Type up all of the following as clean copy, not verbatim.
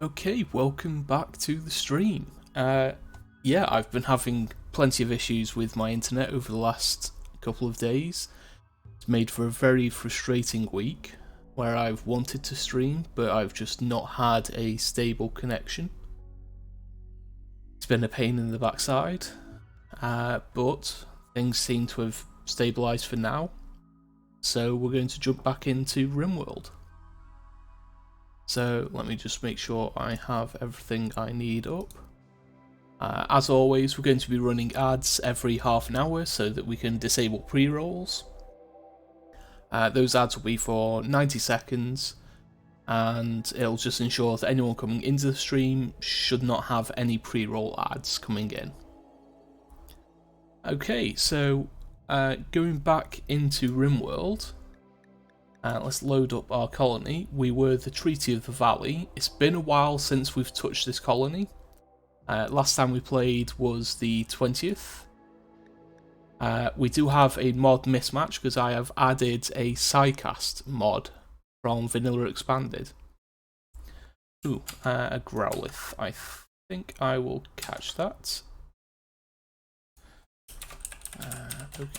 Okay, welcome back to the stream. Yeah, I've been having plenty of issues with my internet over the last couple of days. It's made for a very frustrating week where I've wanted to stream, but I've just not had a stable connection. It's been a pain in the backside, but things seem to have stabilised for now. So we're going to jump back into RimWorld. So let me just make sure I have everything I need up. As always, we're going to be running ads every half an hour so that we can disable pre-rolls. Those ads will be for 90 seconds and it'll just ensure that anyone coming into the stream should not have any pre-roll ads coming in. Okay, so going back into RimWorld, let's load up our colony. We were the Treaty of the Valley. It's been a while since we've touched this colony. Last time we played was the 20th. We do have a mod mismatch because I have added a Psycast mod from Vanilla Expanded. Ooh, a Growlithe. I think I will catch that.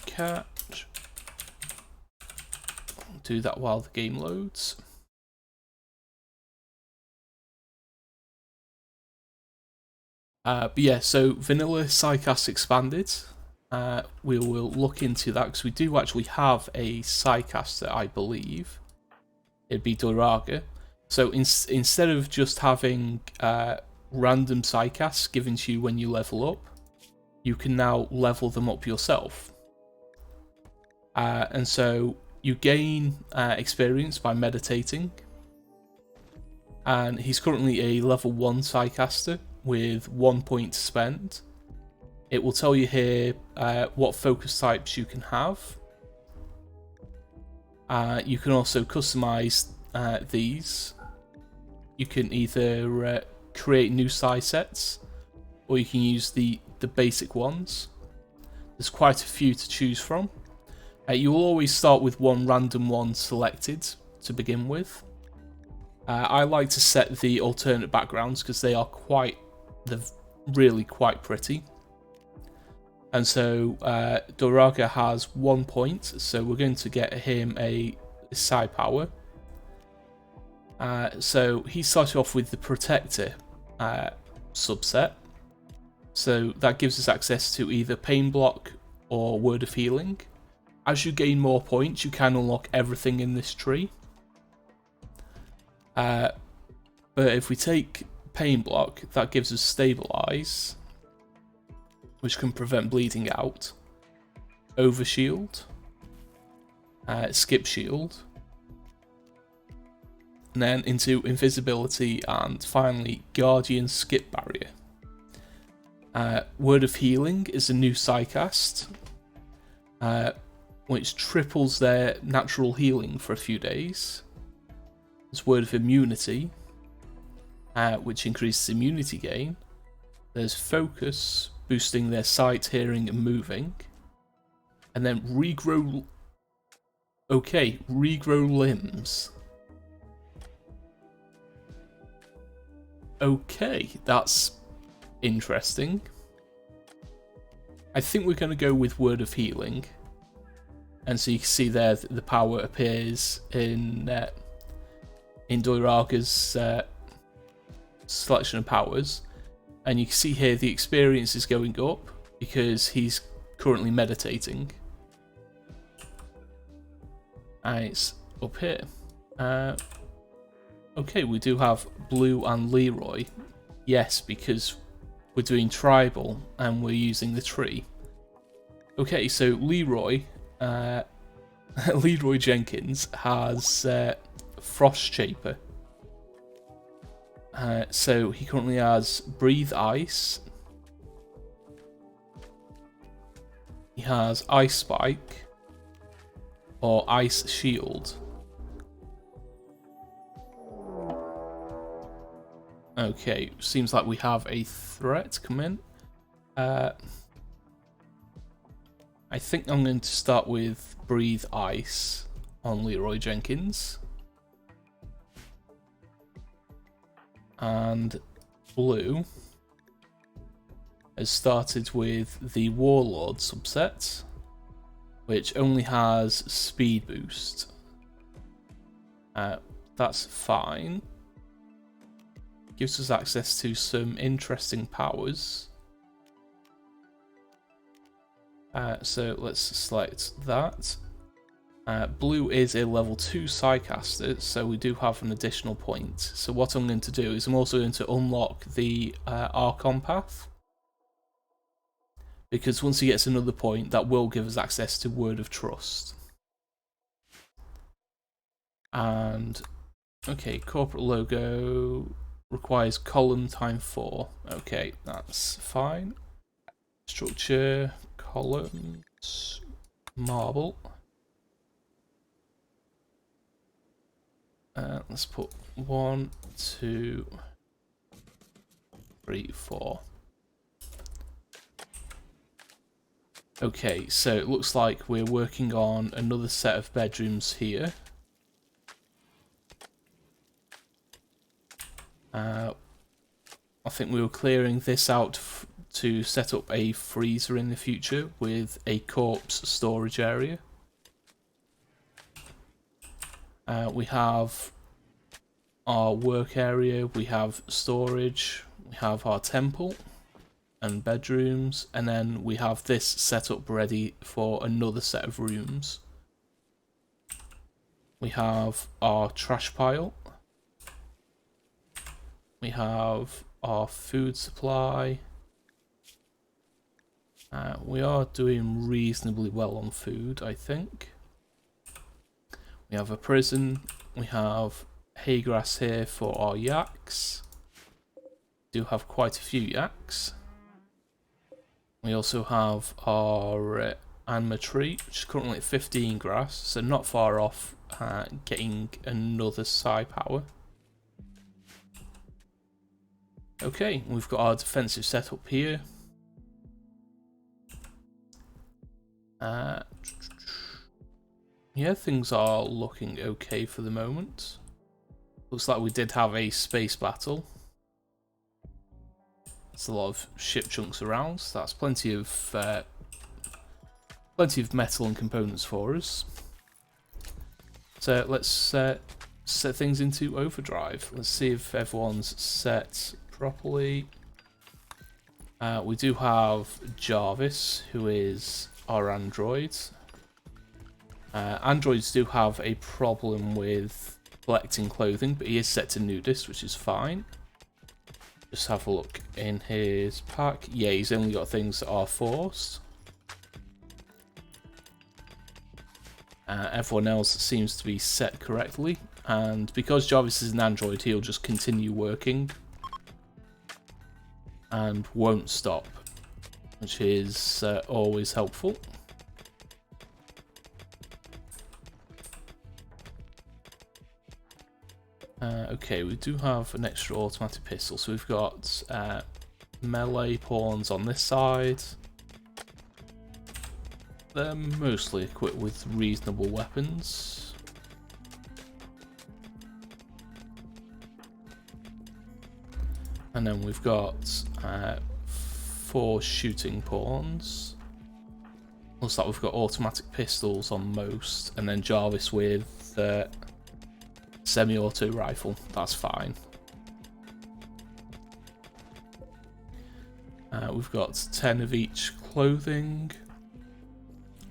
Catch. Do that while the game loads. But yeah, so Vanilla Psycast Expanded. We will look into that because we do actually have a Psycaster, I believe. It'd be Doraga. So instead of just having random Psycasts given to you when you level up, you can now level them up yourself. And so you gain experience by meditating. And he's currently a level 1 Psycaster with 1 point to spend. It will tell you here what focus types you can have. You can also customize these. You can either create new Psy sets, or you can use the basic ones. There's quite a few to choose from. You will always start with one random one selected to begin with. I like to set the alternate backgrounds because they're really quite pretty. And so Doraga has 1 point, so we're going to get him a Psy power. So he started off with the Protector subset. So that gives us access to either Pain Block or Word of Healing. As you gain more points, you can unlock everything in this tree. But if we take Pain Block, that gives us Stabilize, which can prevent bleeding out, Overshield, Skip Shield, and then into Invisibility, and finally Guardian Skip Barrier. Word of Healing is a new Psycast, which triples their natural healing for a few days. There's Word of Immunity, which increases immunity gain. There's Focus, boosting their sight, hearing, and moving. And then Regrow... Okay, Regrow Limbs. Okay, that's interesting. I think we're going to go with Word of Healing. And so you can see there that the power appears in Doraga's selection of powers. And you can see here the experience is going up because he's currently meditating. And it's up here. Okay, we do have Blue and Leroy. Yes, because we're doing tribal and we're using the tree. Okay, so Leroy Jenkins has Frost Shaper. So he currently has Breathe Ice. He has Ice Spike or Ice Shield. Okay, seems like we have a threat come in. I think I'm going to start with Breathe Ice on Leroy Jenkins. and blue has started with the Warlord subset, which only has speed boost. That's fine. Gives us access to some interesting powers. So let's select that. Blue is a level 2 Psycaster, so we do have an additional point. So what I'm going to do is I'm also going to unlock the Archon path, because once he gets another point, that will give us access to Word of Trust. And okay, corporate logo requires column times 4. Okay, that's fine. Structure, columns, marble. Let's put 1, 2, 3, 4. Okay, so it looks like we're working on another set of bedrooms here. I think we were clearing this out to set up a freezer in the future with a corpse storage area. We have our work area, we have storage, we have our temple and bedrooms, and then we have this set up ready for another set of rooms. We have our trash pile. We have our food supply. We are doing reasonably well on food, I think. We have a prison. We have hay grass here for our yaks. We do have quite a few yaks. We also have our anima tree, which is currently at 15 grass, so not far off getting another psi power. Okay, we've got our defensive setup here. Yeah, things are looking okay for the moment. Looks like we did have a space battle. There's a lot of ship chunks around, so that's plenty of metal and components for us. So let's set things into overdrive. Let's see if everyone's set properly. We do have Jarvis, who is our android. Androids do have a problem with collecting clothing, but he is set to nudist, which is fine. Just have a look in his pack. Yeah, he's only got things that are forced. Everyone else seems to be set correctly, and because Jarvis is an android, he'll just continue working and won't stop, which is always helpful. Okay, we do have an extra automatic pistol, so we've got melee pawns on this side. They're mostly equipped with reasonable weapons. And then we've got 4 shooting pawns. Looks like we've got automatic pistols on most, and then Jarvis with semi-auto rifle. That's fine. We've got 10 of each clothing,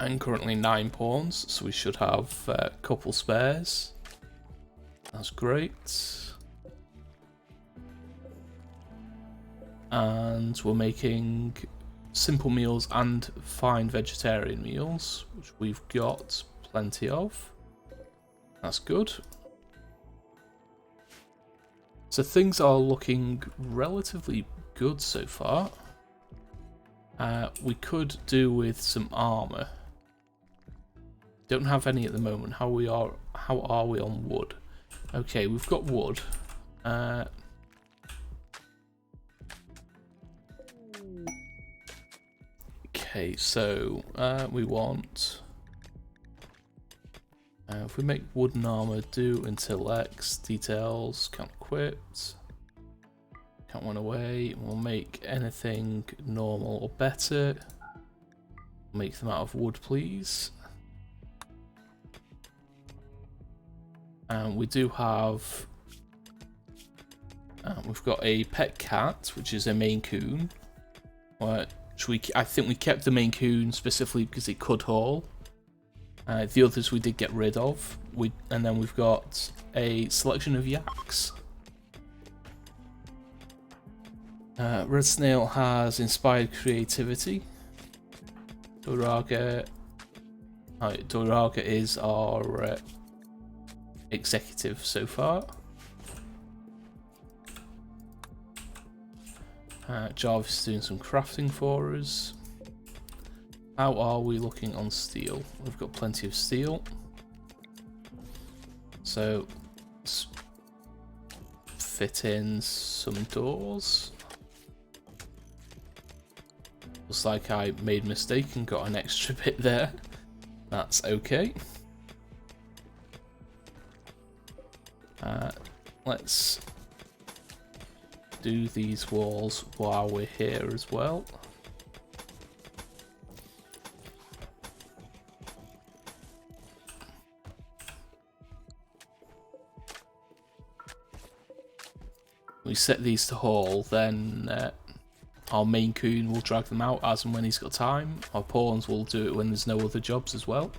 and currently 9 pawns, so we should have a couple spares. That's great. And we're making simple meals and fine vegetarian meals, which we've got plenty of. That's good. So things are looking relatively good so far. We could do with some armor. Don't have any at the moment. How are we on wood? Okay, we've got wood. Okay, so we want. If we make wooden armor, do until X, details, can't equipped. Count one away. We'll make anything normal or better. Make them out of wood, please. And we do have... we've got a pet cat, which is a Maine Coon. I think we kept the Maine Coon specifically because it could haul. The others we did get rid of. And then we've got a selection of yaks. Red Snail has inspired creativity. Doraga is our executive so far. Jarvis is doing some crafting for us. How are we looking on steel? We've got plenty of steel. So let's fit in some doors. Looks like I made a mistake and got an extra bit there. That's okay. Let's do these walls while we're here as well. We set these to haul, then our Maine Coon will drag them out as and when he's got time. Our pawns will do it when there's no other jobs as well.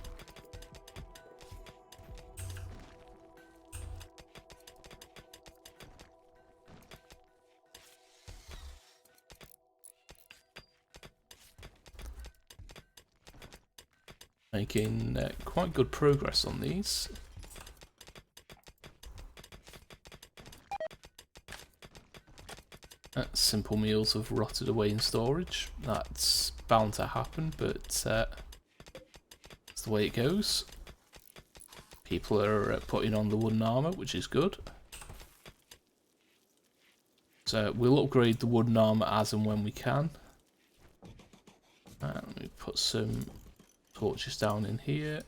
Making quite good progress on these. Simple meals have rotted away in storage. That's bound to happen, but it's the way it goes. People are putting on the wooden armour, which is good. So we'll upgrade the wooden armour as and when we can. Let me put some torches down in here.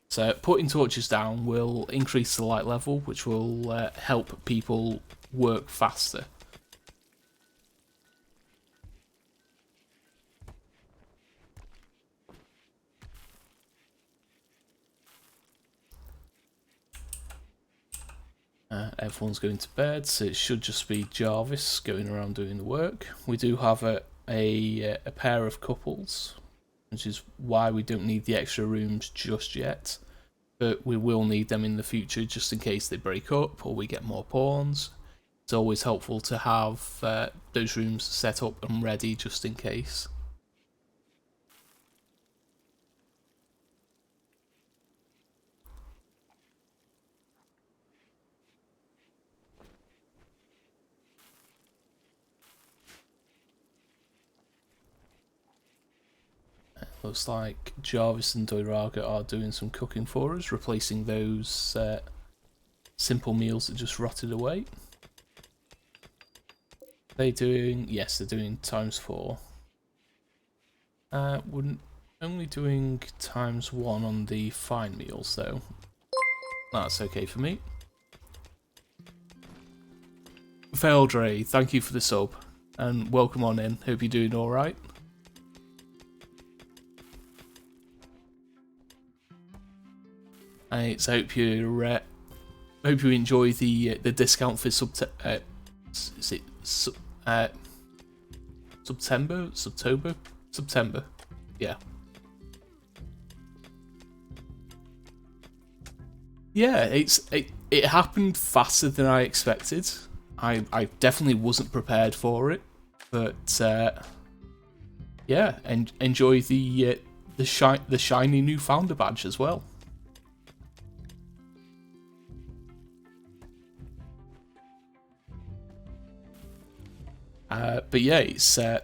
So putting torches down will increase the light level, which will help people work faster. Everyone's going to bed, so it should just be Jarvis going around doing the work. We do have a pair of couples, which is why we don't need the extra rooms just yet. But we will need them in the future just in case they break up or we get more pawns. It's always helpful to have those rooms set up and ready just in case. Looks like Jarvis and Doiraga are doing some cooking for us, replacing those simple meals that just rotted away. They doing? Yes, they're doing ×4. We're only doing ×1 on the fine meals though. That's okay for me. Veldre, thank you for the sub and welcome on in. Hope you're doing all right. So hope you enjoy the discount for September, yeah. Yeah, it happened faster than I expected. I definitely wasn't prepared for it, but yeah, and enjoy the shiny new founder badge as well. But yeah, it's I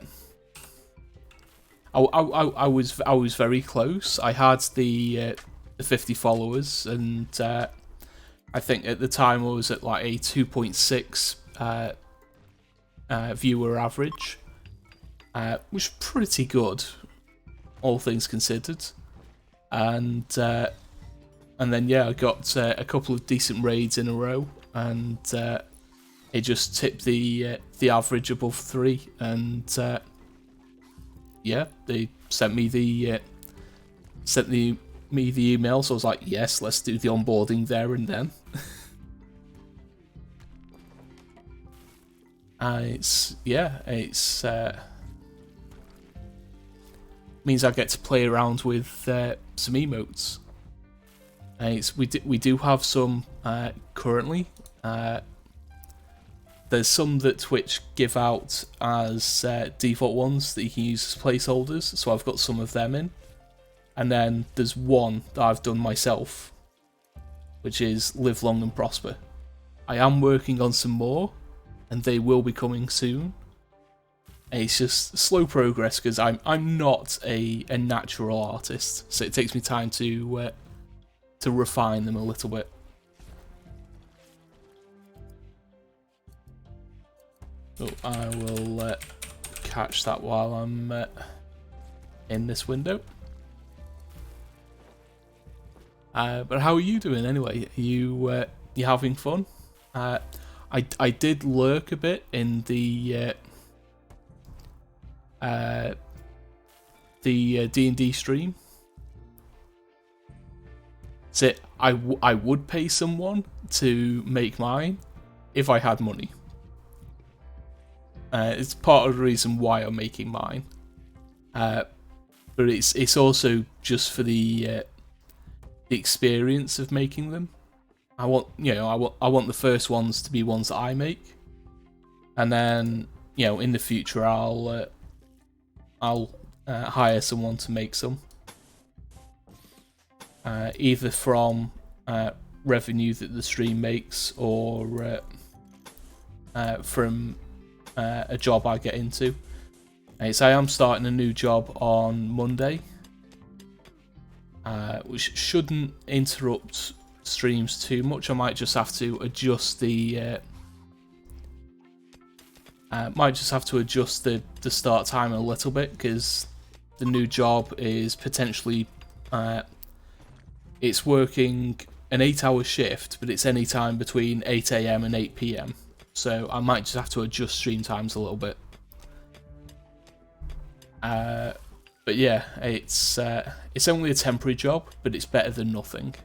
was very close. I had the 50 followers, and I think at the time I was at like a 2.6 viewer average, which is pretty good, all things considered. And then yeah, I got a couple of decent raids in a row, and it just tipped the average above 3, and yeah, they sent me the email. So I was like, yes, let's do the onboarding there and then. It's means I get to play around with some emotes. We do have some currently. There's some that Twitch give out as default ones that you can use as placeholders, so I've got some of them in. And then there's one that I've done myself, which is Live Long and Prosper. I am working on some more, and they will be coming soon. And it's just slow progress because I'm not a natural artist, so it takes me time to refine them a little bit. So I will catch that while I'm in this window. But how are you doing anyway? You having fun? I did lurk a bit in the D&D stream. So I would pay someone to make mine if I had money. It's part of the reason why I'm making mine. But it's also just for the experience of making them. I want the first ones to be ones that I make, and then in the future I'll hire someone to make some, either from revenue that the stream makes or from a job I get into. So I am starting a new job on Monday, which shouldn't interrupt streams too much. I might just have to adjust the start time a little bit, because the new job is potentially it's working an 8-hour shift, but it's any time between 8 AM and 8 PM. So I might just have to adjust stream times a little bit. But yeah, it's only a temporary job, but it's better than nothing.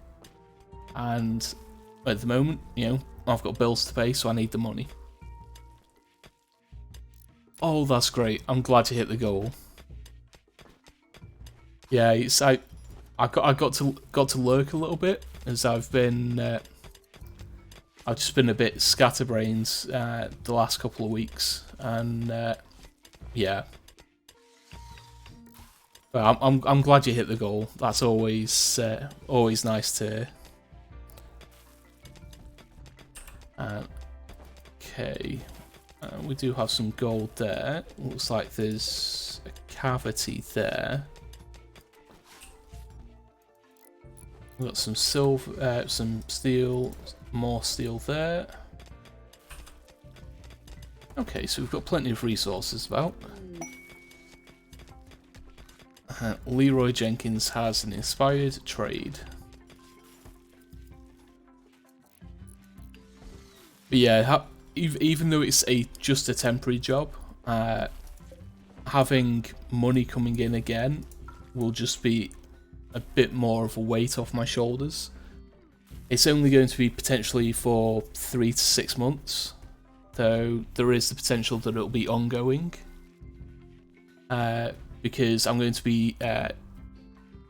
And at the moment, I've got bills to pay, so I need the money. Oh, that's great! I'm glad you hit the goal. Yeah, I got to lurk a little bit, as I've just been a bit scatterbrains the last couple of weeks, and yeah. But I'm glad you hit the goal. That's always nice to. Okay, we do have some gold there. Looks like there's a cavity there. We've got some silver, some steel, more steel there. Okay, so we've got plenty of resources about. Leroy Jenkins has an inspired trade. But yeah, even though it's just a temporary job, having money coming in again will just be a bit more of a weight off my shoulders. It's only going to be potentially for 3 to 6 months, though there is the potential that it'll be ongoing, because I'm going to be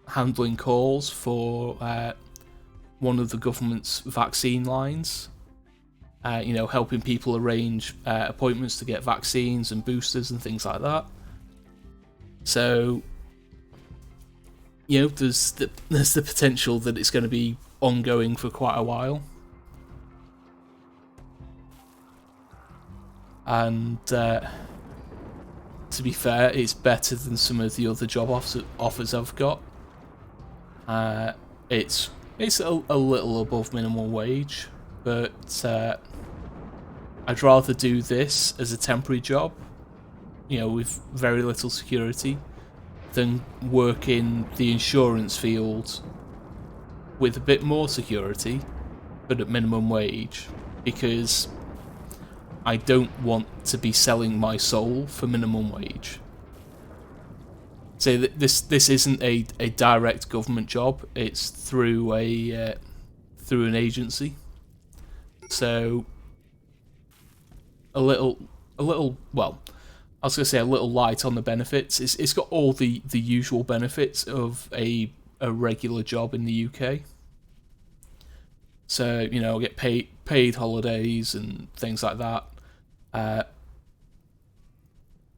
handling calls for one of the government's vaccine lines, helping people arrange appointments to get vaccines and boosters and things like that. So there's the potential that it's going to be ongoing for quite a while. And to be fair, it's better than some of the other job offers I've got. It's a little above minimum wage, but I'd rather do this as a temporary job, with very little security, than work in the insurance field with a bit more security, but at minimum wage, because I don't want to be selling my soul for minimum wage. So this isn't a direct government job. It's through through an agency. So a little well, I was gonna say a little light on the benefits. It's got all the usual benefits of a regular job in the UK. So I'll get paid holidays and things like that.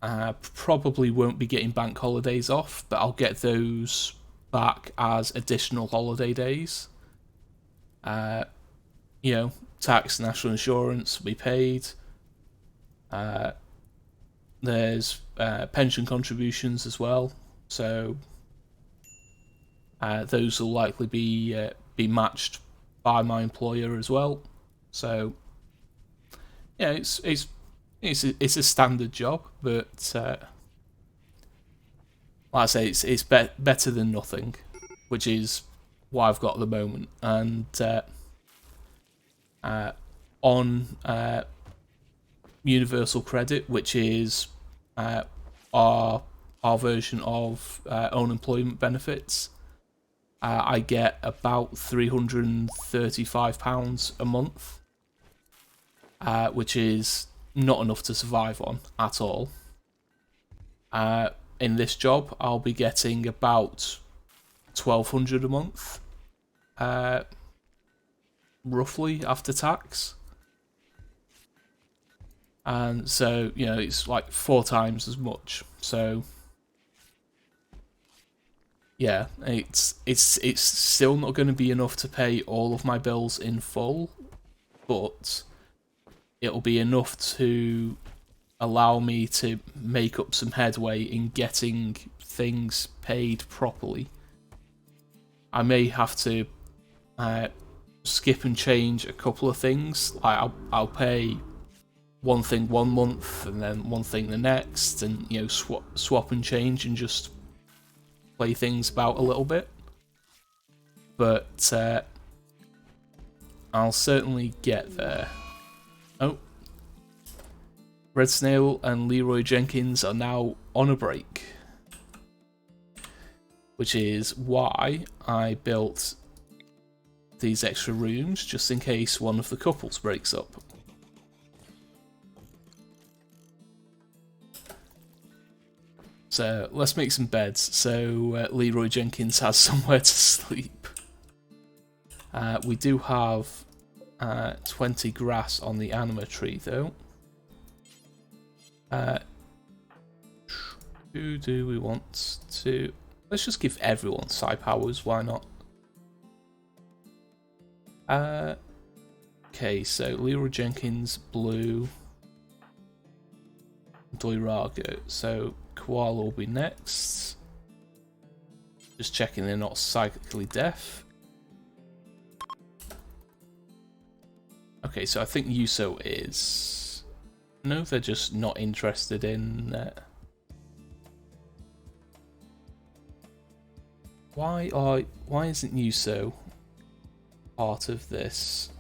I probably won't be getting bank holidays off, but I'll get those back as additional holiday days. Tax, national insurance will be paid. There's pension contributions as well, so those will likely be matched by my employer as well. So yeah, it's a standard job, but like I say, it's better than nothing, which is what I've got at the moment. And on Universal Credit, which is our version of unemployment benefits, I get about £335 a month, which is not enough to survive on at all. In this job, I'll be getting about £1,200 a month, roughly after tax. And so it's like 4 times as much. So yeah, it's still not going to be enough to pay all of my bills in full, but it'll be enough to allow me to make up some headway in getting things paid properly. I may have to skip and change a couple of things. Like I'll pay one thing one month and then one thing the next, and swap and change and just play things about a little bit. But I'll certainly get there. Oh, Red Snail and Leroy Jenkins are now on a break, which is why I built these extra rooms, just in case one of the couples breaks up. So let's make some beds so Leroy Jenkins has somewhere to sleep. We do have 20 grass on the anima tree though. Who do we want to... Let's just give everyone psi powers, why not? Okay, so Leroy Jenkins, blue, Doirago. So Koala will be next. Just checking they're not psychically deaf. Okay, so I think Yuso is... No, they're just not interested in... Why isn't Yuso part of this?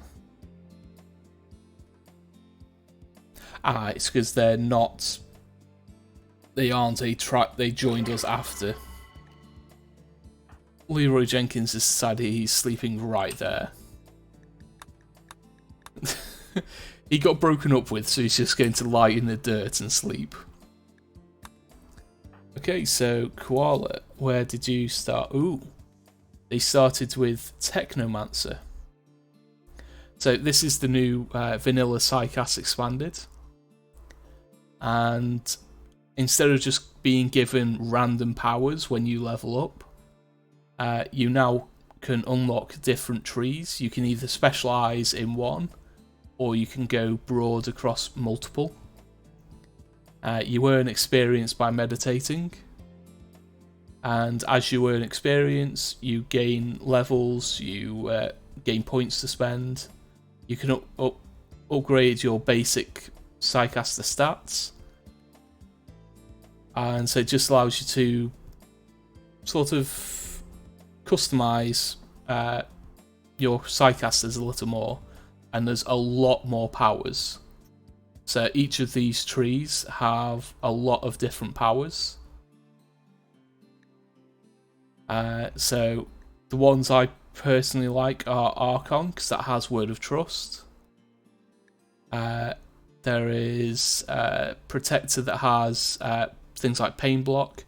It's because they're not... They aren't a tribe. They joined us after. Leroy Jenkins has decided he's sleeping right there. He got broken up with, so he's just going to lie in the dirt and sleep. Okay, so Koala, where did you start? Ooh, they started with Technomancer. So this is the new vanilla Psycast expanded. And instead of just being given random powers when you level up, you now can unlock different trees. You can either specialise in one, or you can go broad across multiple. You earn experience by meditating, and as you earn experience, you gain levels, you gain points to spend. You can upgrade your basic Psycaster stats, and so it just allows you to sort of customise your Psycasters a little more, and there's a lot more powers. So each of these trees have a lot of different powers. So the ones I personally like are Archon, because that has Word of Trust. There is Protector that has things like Pain Block,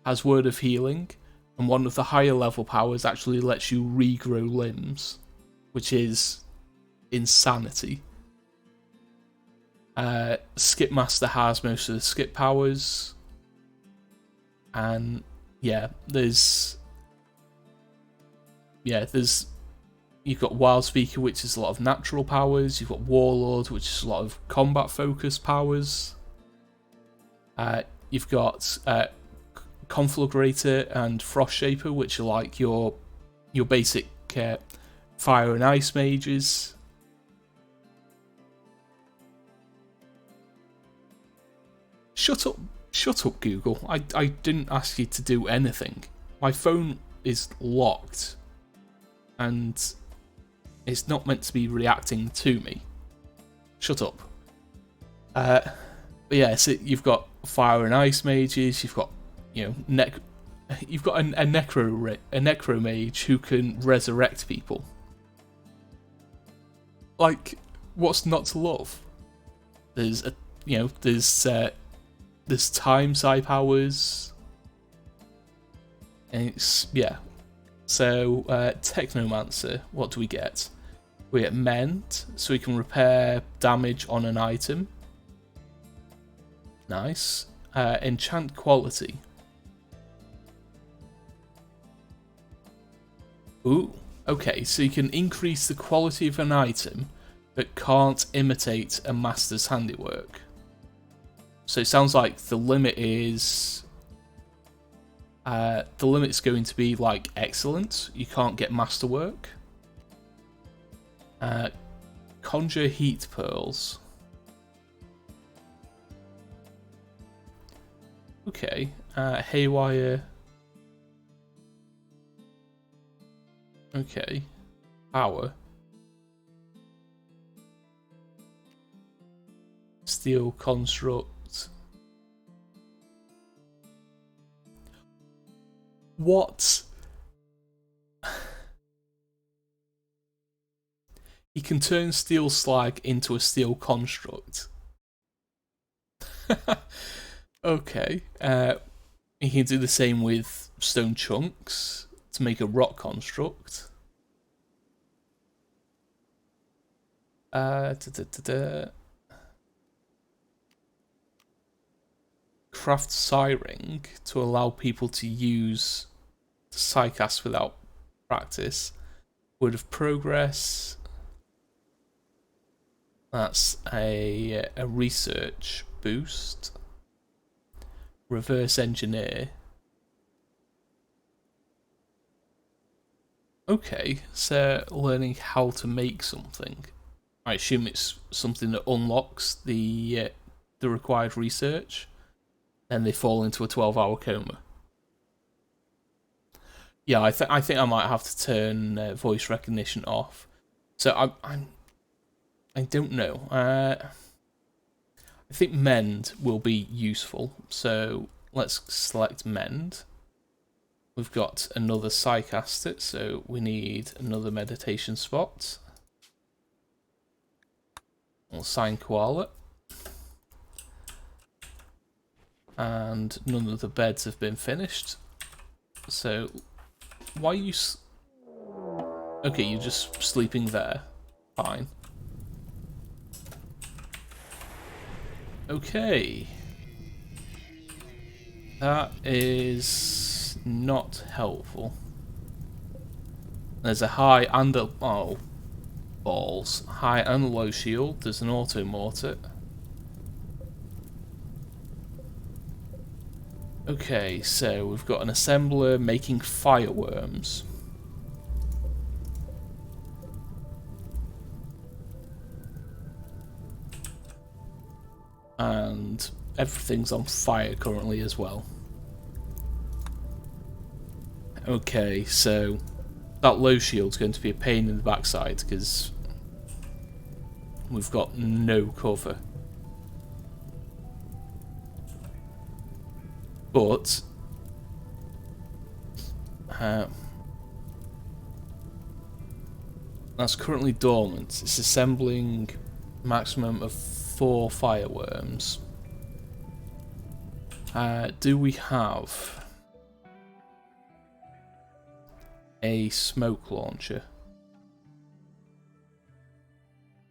has Word of Healing, and one of the higher level powers actually lets you regrow limbs, which is insanity. Skipmaster has most of the skip powers, and there's you've got Wild Speaker, which is a lot of natural powers. You've got Warlord, which is a lot of combat focused powers. You've got Conflagrator and Frost Shaper, which are like your basic fire and ice mages. Shut up, Google. I didn't ask you to do anything. My phone is locked, and it's not meant to be reacting to me. Shut up. But yeah, so you've got fire and ice mages. You've got you've got a necro mage who can resurrect people. Like, what's not to love? There's there's time psi powers, and it's So Technomancer, what do we get? We get Mend, so we can repair damage on an item. Nice. Enchant Quality. Ooh, okay, so you can increase the quality of an item, but can't imitate a master's handiwork. So it sounds like the limit is... the limit's going to be like excellent. You can't get masterwork. Conjure Heat Pearls. Okay. Haywire. Okay. Power. Steel Construct. What? He can turn steel slag into a steel construct. Okay. He can do the same with stone chunks to make a rock construct. Craft Psyring to allow people to use Psycast without practice. Word of Progress. That's a research boost. Reverse Engineer. Okay, so learning how to make something. I assume it's something that unlocks the required research, and they fall into a 12-hour coma. Yeah, I think I might have to turn voice recognition off. So I don't know. I think Mend will be useful. So let's select Mend. We've got another Psycast, so we need another meditation spot. We'll assign Koala. And none of the beds have been finished. So, why are you... Okay, you're just sleeping there. Fine. Okay. That is not helpful. There's a high and a... Oh. Balls. High and low shield. There's an auto mortar. Okay, so we've got an assembler making fireworms. And everything's on fire currently as well. Okay, so that low shield's going to be a pain in the backside because we've got no cover. But that's currently dormant. It's assembling a maximum of 4 fireworms. Do we have a smoke launcher?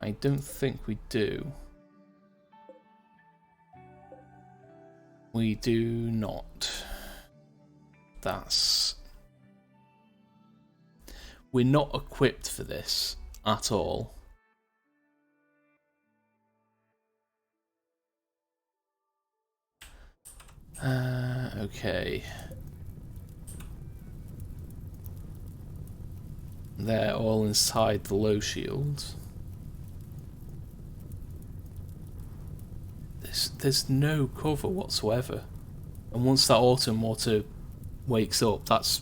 I don't think we do. We do not. We're not equipped for this at all. Okay. They're all inside the low shield. There's no cover whatsoever. And once that autumn water wakes up, that's...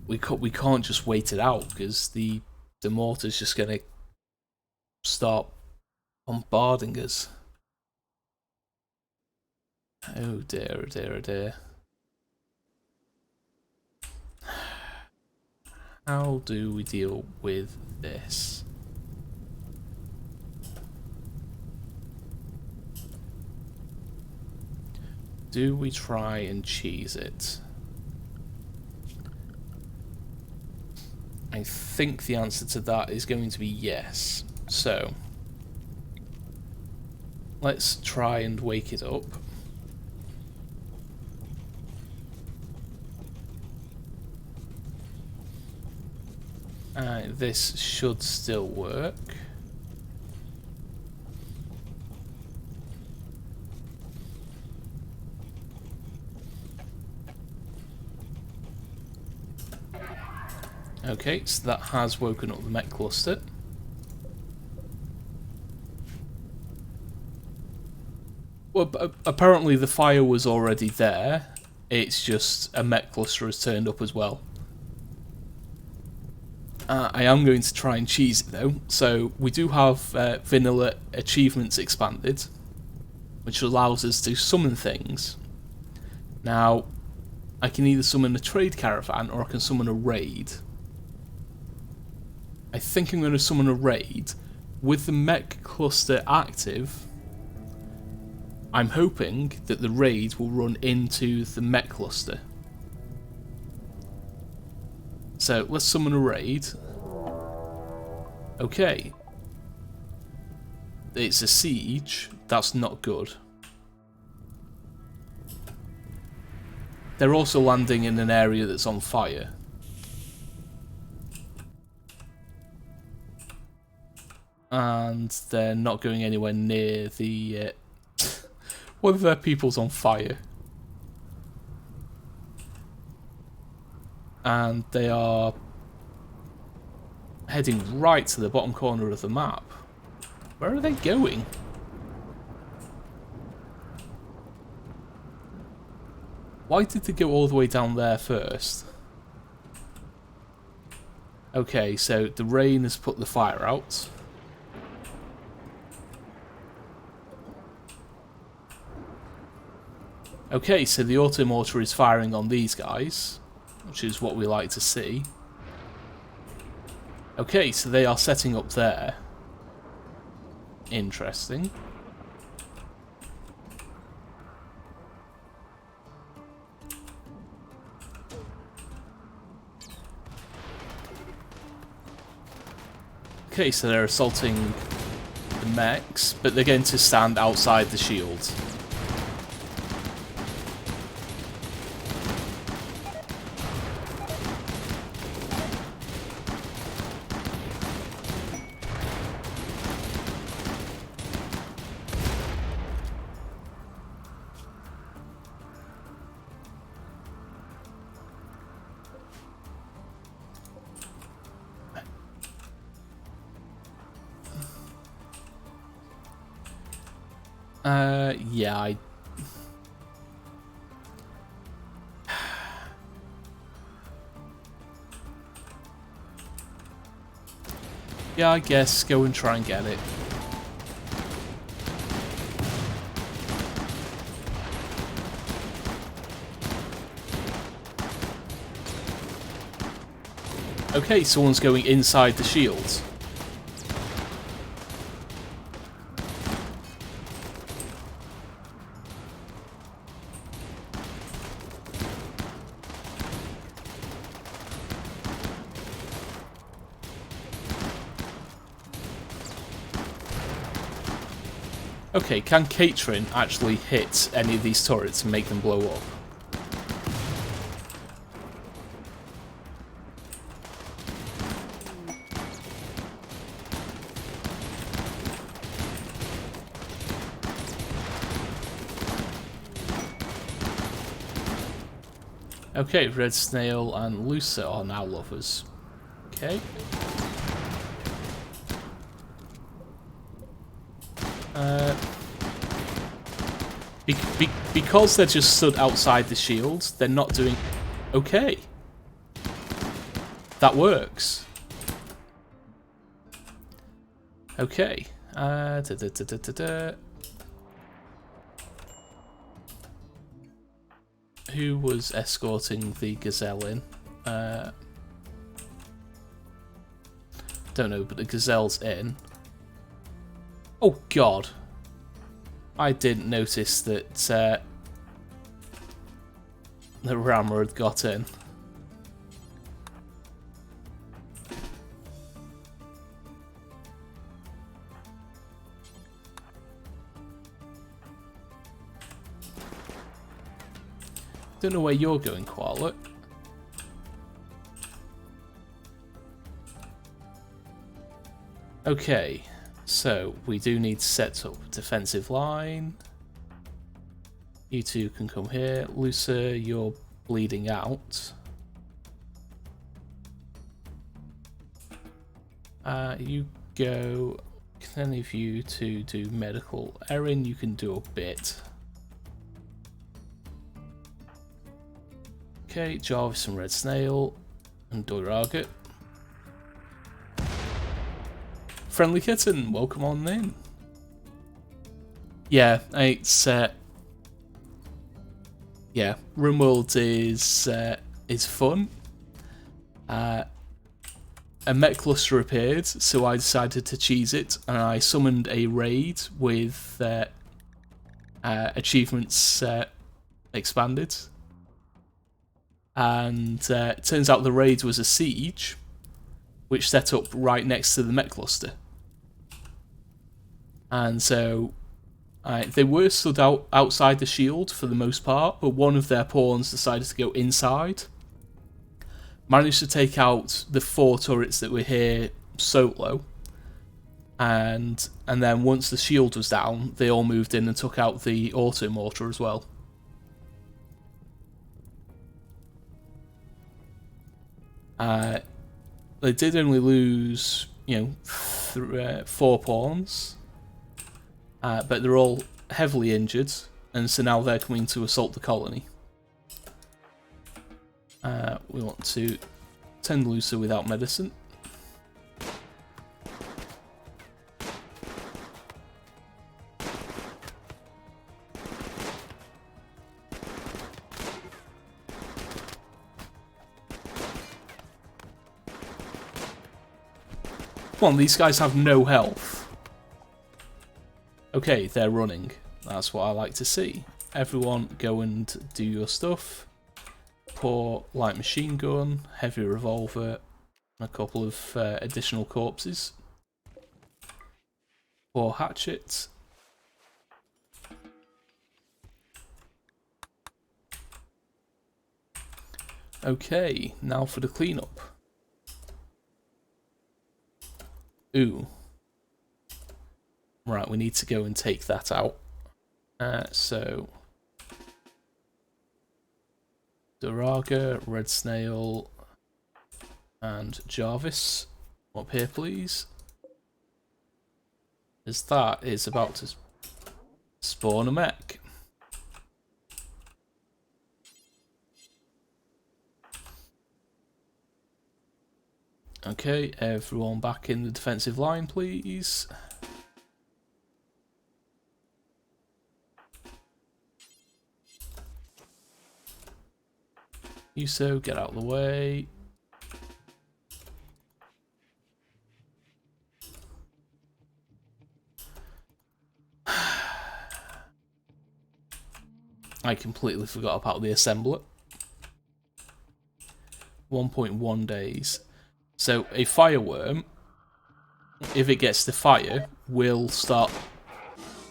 We can't just wait it out, because the mortar's just going to start bombarding us. Oh dear, oh dear, oh dear. How do we deal with this? Do we try and cheese it? I think the answer to that is going to be yes. So, let's try and wake it up. This should still work. Okay, so that has woken up the mech cluster. Well, apparently the fire was already there. It's just a mech cluster has turned up as well. I am going to try and cheese it though. So we do have vanilla achievements expanded, which allows us to summon things. Now, I can either summon a trade caravan or I can summon a raid. I think I'm going to summon a raid. With the mech cluster active, I'm hoping that the raid will run into the mech cluster. So let's summon a raid. Okay. It's a siege. That's not good. They're also landing in an area that's on fire. And they're not going anywhere near the... One of their people's on fire. And they are heading right to the bottom corner of the map. Where are they going? Why did they go all the way down there first? Okay, so the rain has put the fire out. Okay, so the auto mortar is firing on these guys, which is what we like to see. Okay, so they are setting up there. Interesting. Okay, so they're assaulting the mechs, but they're going to stand outside the shield. Yeah, I guess go and try and get it. Okay, someone's going inside the shield. Okay, can Catering actually hit any of these turrets and make them blow up? Okay, Red Snail and Lucer are now lovers. Okay. Because they're just stood outside the shield, they're not doing... Okay. That works. Okay. Who was escorting the Gazelle in? Don't know, but the Gazelle's in. Oh, God. I didn't notice that the rammer had got in. Don't know where you're going, Koala. Okay, so we do need to set up a defensive line. You two can come here. Lucer, you're bleeding out. You go. Can any of you two do medical? Erin, you can do a bit. Okay, Jarvis and Red Snail and Doiraga. Friendly Kitten, welcome on in. Yeah, it's yeah, RimWorld is fun. A mech cluster appeared, so I decided to cheese it, and I summoned a raid with achievements expanded. And it turns out the raid was a siege, which set up right next to the mech cluster. And so they were stood outside the shield for the most part, but one of their pawns decided to go inside. Managed to take out the 4 turrets that were here solo. And then once the shield was down, they all moved in and took out the auto mortar as well. They did only lose, 4 pawns, but they're all heavily injured, and so now they're coming to assault the colony. We want to tend Lucer without medicine. Come on, these guys have no health. Okay, they're running. That's what I like to see. Everyone go and do your stuff. Pour light machine gun, heavy revolver, and a couple of additional corpses. Pour hatchet. Okay, now for the cleanup. Ooh. Right, we need to go and take that out. So... Doiraga, Red Snail, and Jarvis. Up here, please. As that is about to spawn a mech. Okay, everyone back in the defensive line, please. Uso, get out of the way. I completely forgot about the assembler. 1.1 days. So a fireworm, if it gets to fire, will start,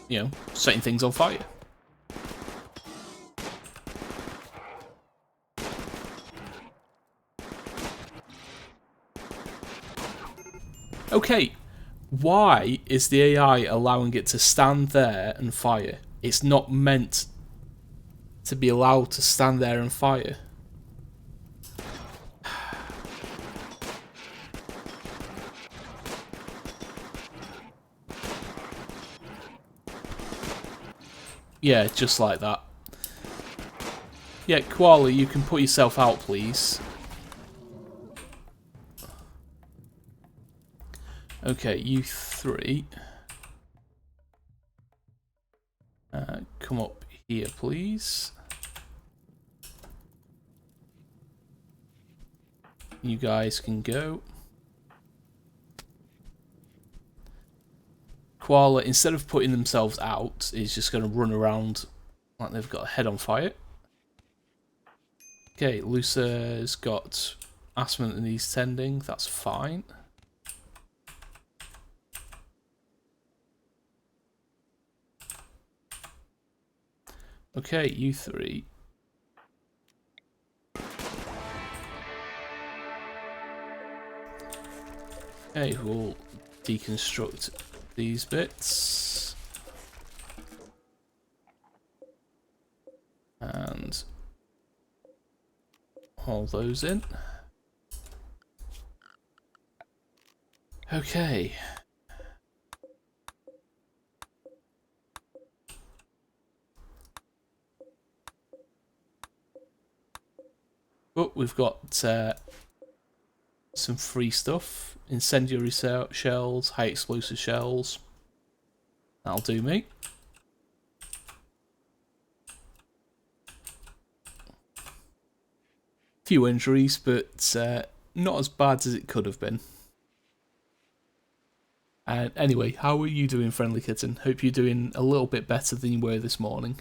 you know, setting things on fire. Okay, why is the AI allowing it to stand there and fire? It's not meant to be allowed to stand there and fire. Yeah, just like that. Yeah, Koala, you can put yourself out, please. Okay, you three. Come up here, please. You guys can go. Koala, instead of putting themselves out, is just going to run around like they've got a head on fire. Okay, Lucer's got asthma and he's tending. That's fine. Okay, you three. Okay, we'll deconstruct these bits. And haul those in. Okay. But we've got some free stuff. Incendiary shells, high explosive shells. That'll do me. Few injuries, but not as bad as it could have been. And anyway, how are you doing, Friendly Kitten? Hope you're doing a little bit better than you were this morning.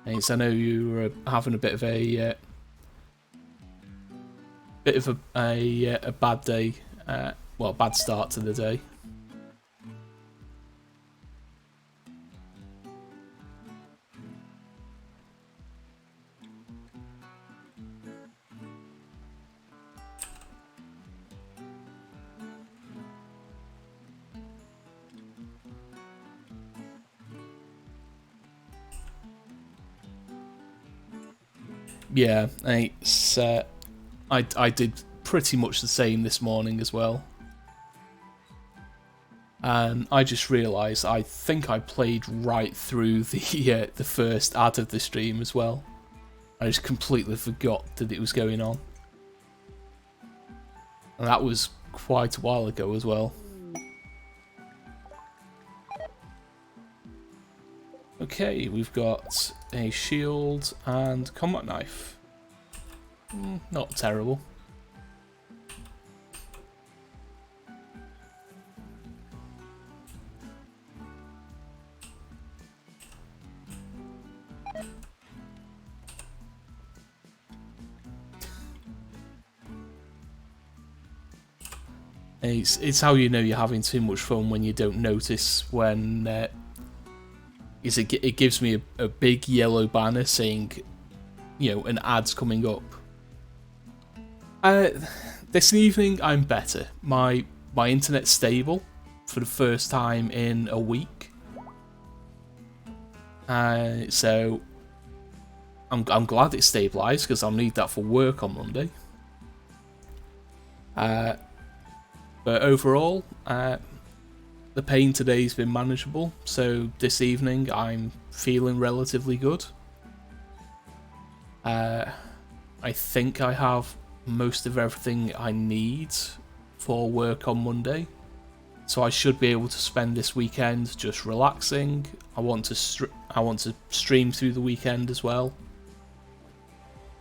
Thanks, I know you were having a bit of a bad day. Well, bad start to the day. Yeah, it's I did pretty much the same this morning as well. And I just realised I think I played right through the first ad of the stream as well. I just completely forgot that it was going on. And that was quite a while ago as well. Okay, we've got a shield and combat knife. Not terrible. It's how you know you're having too much fun when you don't notice when it gives me a big yellow banner saying, you know, an ad's coming up. This evening I'm better. My internet's stable for the first time in a week. So I'm glad it's stabilised because I'll need that for work on Monday. But overall, the pain today's been manageable, so this evening I'm feeling relatively good. I think I have most of everything I need for work on Monday, so I should be able to spend this weekend just relaxing. I want to stream through the weekend as well,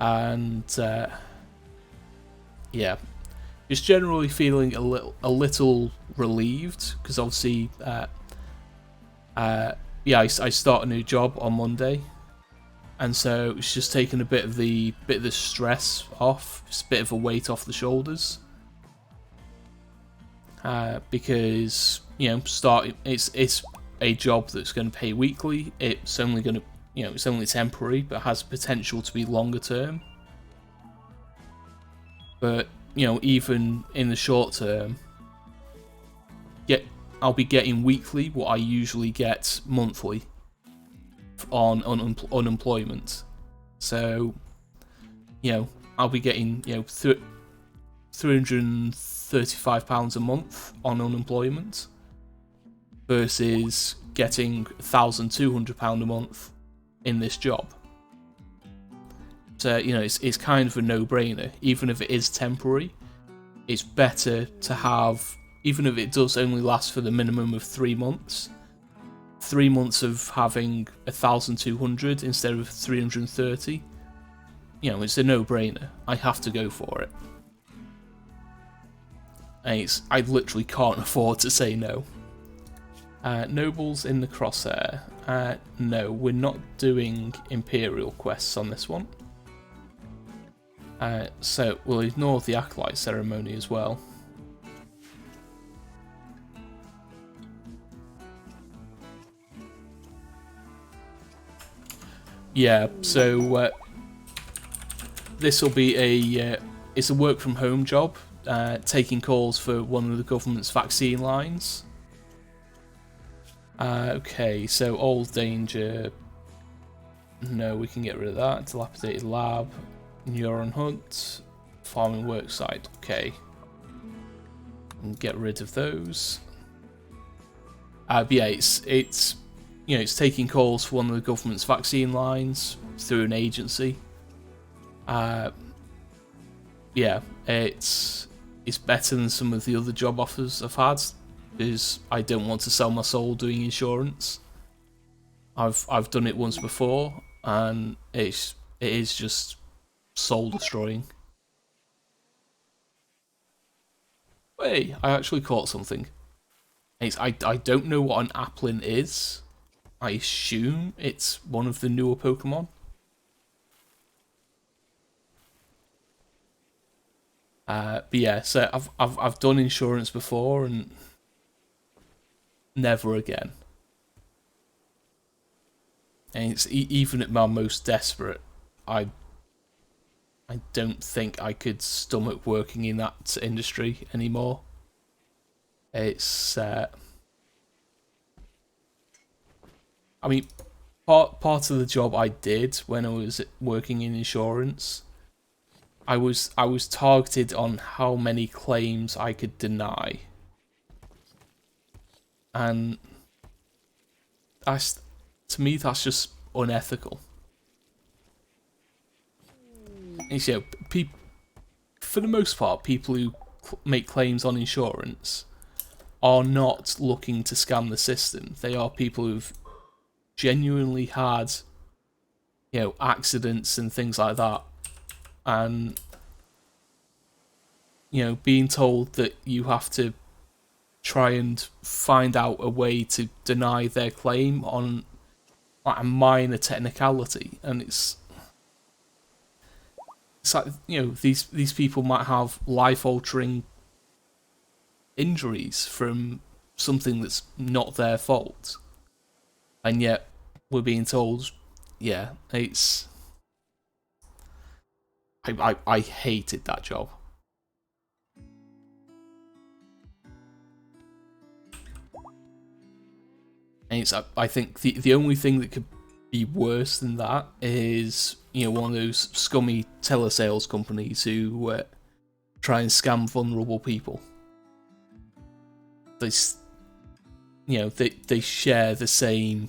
and yeah. Just generally feeling a little relieved because obviously, yeah, I start a new job on Monday, and so it's just taken a bit of the stress off, just a bit of a weight off the shoulders. Because it's a job that's going to pay weekly. It's only going to it's only temporary, but has potential to be longer term. But even in the short term, I'll be getting weekly what I usually get monthly on unemployment. So I'll be getting £335 a month on unemployment versus getting £1,200 a month in this job. So it's kind of a no-brainer. Even if it is temporary, it's better to have, even if it does only last for the minimum of 3 months, 3 months of having 1,200 instead of 330. It's a no-brainer. I have to go for it. And I literally can't afford to say no. Nobles in the crosshair. No, we're not doing Imperial quests on this one. So we'll ignore the Acolyte ceremony as well. Yeah, so this will be it's a work from home job, taking calls for one of the government's vaccine lines. Okay, so old danger. No, we can get rid of that. Dilapidated lab, neuron hunt, farming worksite. Okay, and get rid of those. But yeah, it's taking calls for one of the government's vaccine lines through an agency. Yeah, it's better than some of the other job offers I've had, because I don't want to sell my soul doing insurance. I've done it once before, and it is just soul destroying. Hey, I actually caught something. I don't know what an Applin is. I assume it's one of the newer Pokemon. But yeah, so I've done insurance before and never again. And it's even at my most desperate, I don't think I could stomach working in that industry anymore. It's I mean, part of the job I did when I was working in insurance, I was targeted on how many claims I could deny, and to me that's just unethical. And, for the most part, people who make claims on insurance are not looking to scam the system. They are people who've genuinely had accidents and things like that, and being told that you have to try and find out a way to deny their claim on like a minor technicality, and it's like these people might have life-altering injuries from something that's not their fault, and yet we're being told, yeah, it's. I hated that job. And I think the only thing that could be worse than that is one of those scummy telesales companies who try and scam vulnerable people. They share the same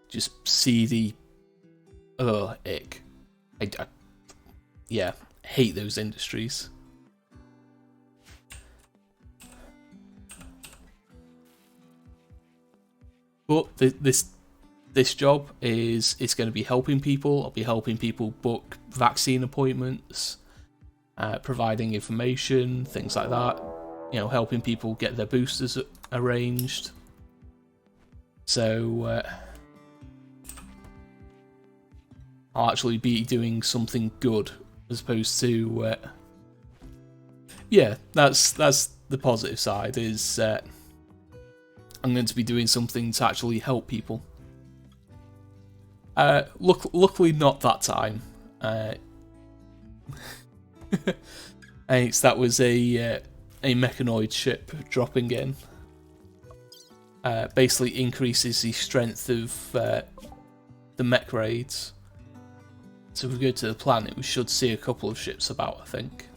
just seedy ick. I hate those industries. But this job is going to be helping people. I'll be helping people book vaccine appointments, providing information, things like that. Helping people get their boosters arranged. So I'll actually be doing something good as opposed to yeah, that's the positive side, is I'm going to be doing something to actually help people. Luckily not that time. That was a mechanoid ship dropping in. Basically increases the strength of the mech raids. So if we go to the planet, we should see a couple of ships about, I think.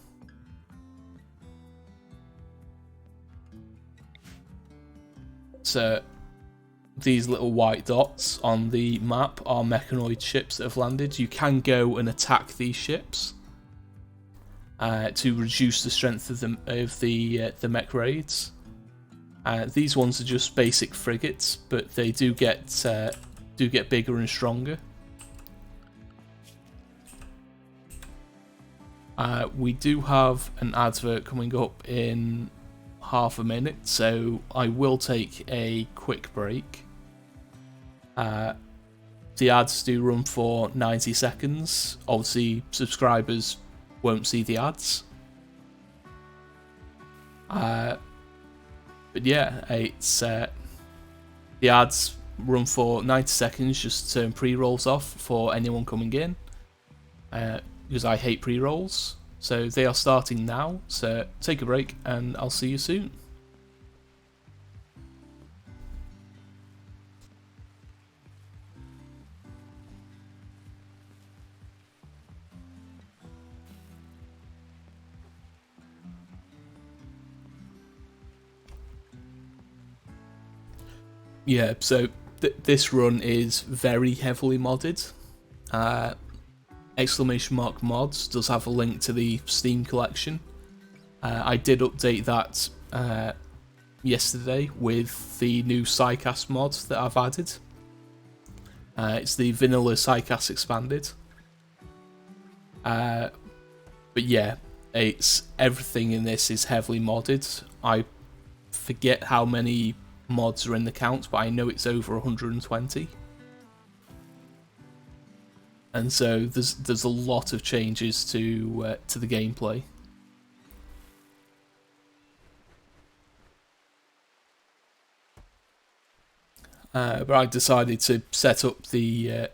So these little white dots on the map are mechanoid ships that have landed. You can go and attack these ships to reduce the strength of the mech raids. These ones are just basic frigates, but they do get bigger and stronger. We do have an advert coming up in half a minute, so I will take a quick break. The ads do run for 90 seconds. Obviously, subscribers won't see the ads. But yeah, it's the ads run for 90 seconds just to turn pre-rolls off for anyone coming in. Because I hate pre-rolls. So they are starting now, so take a break and I'll see you soon. Yeah, so this run is very heavily modded. Exclamation mark mods does have a link to the Steam collection. I did update that yesterday with the new Psycast mod that I've added. It's the vanilla Psycast expanded. But yeah, everything in this is heavily modded. I forget how many mods are in the count, but I know it's over 120. And so there's a lot of changes to the gameplay. But I decided to set up the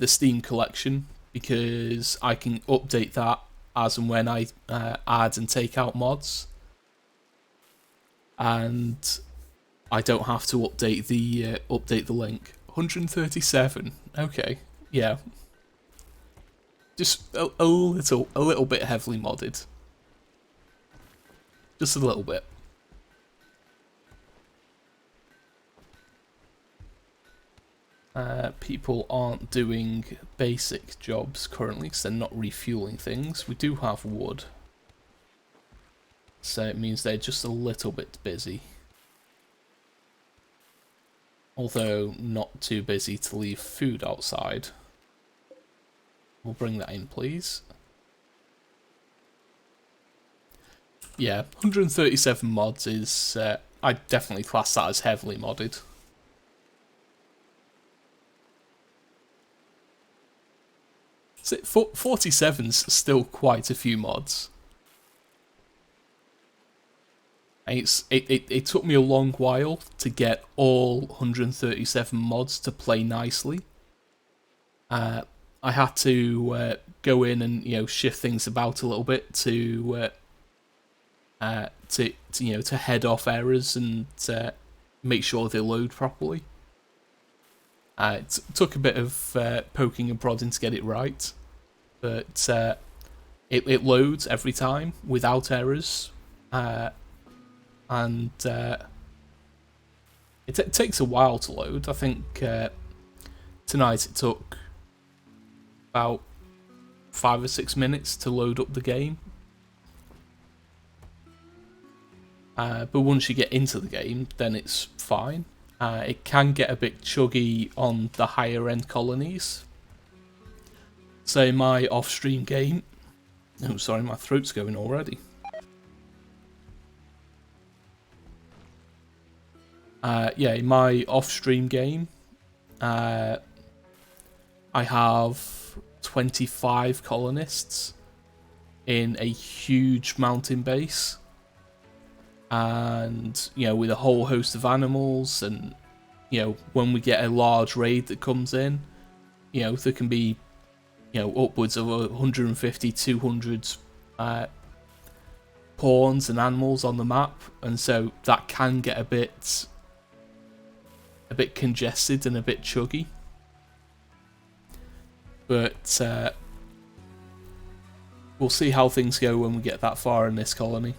Steam collection because I can update that as and when I add and take out mods, and I don't have to update the link. 137. Okay, yeah. Just a little bit heavily modded. Just a little bit. People aren't doing basic jobs currently because they're not refueling things. We do have wood, so it means they're just a little bit busy. Although not too busy to leave food outside. We'll bring that in, please. Yeah, 137 mods is... I definitely class that as heavily modded. So 47's still quite a few mods. It took me a long while to get all 137 mods to play nicely. I had to go in and shift things about a little bit to head off errors and make sure they load properly. It took a bit of poking and prodding to get it right, but it loads every time without errors. And it takes a while to load. I think tonight it took about 5 or 6 minutes to load up the game. But once you get into the game, then it's fine. It can get a bit chuggy on the higher end colonies. So in my off-stream game... Oh, sorry, my throat's going already. In my off-stream game, I have 25 colonists in a huge mountain base, and with a whole host of animals, and when we get a large raid that comes in, there can be upwards of 150, 200 pawns and animals on the map, and so that can get a bit congested and a bit chuggy. But we'll see how things go when we get that far in this colony.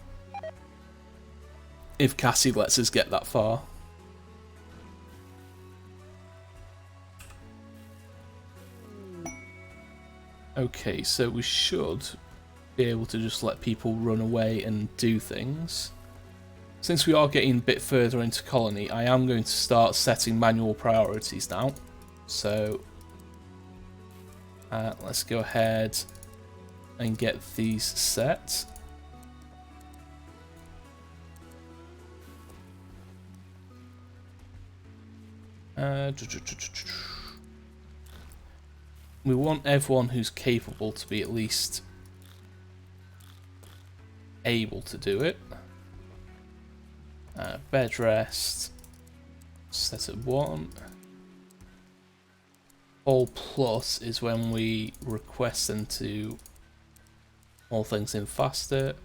If Cassie lets us get that far. Okay, so we should be able to just let people run away and do things. Since we are getting a bit further into colony, I am going to start setting manual priorities now. So let's go ahead and get these set. We want everyone who's capable to be at least able to do it. Bed rest, set at 1. All plus is when we request them to all things in faster.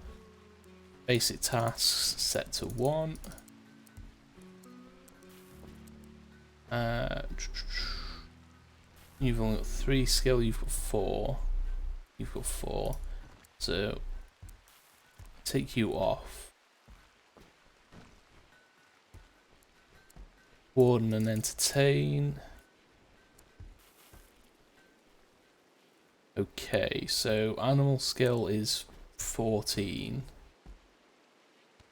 Basic tasks set to 1. You've only got 3 skill, you've got 4. You've got 4. So take you off. Warden and entertain. Okay, so animal skill is 14.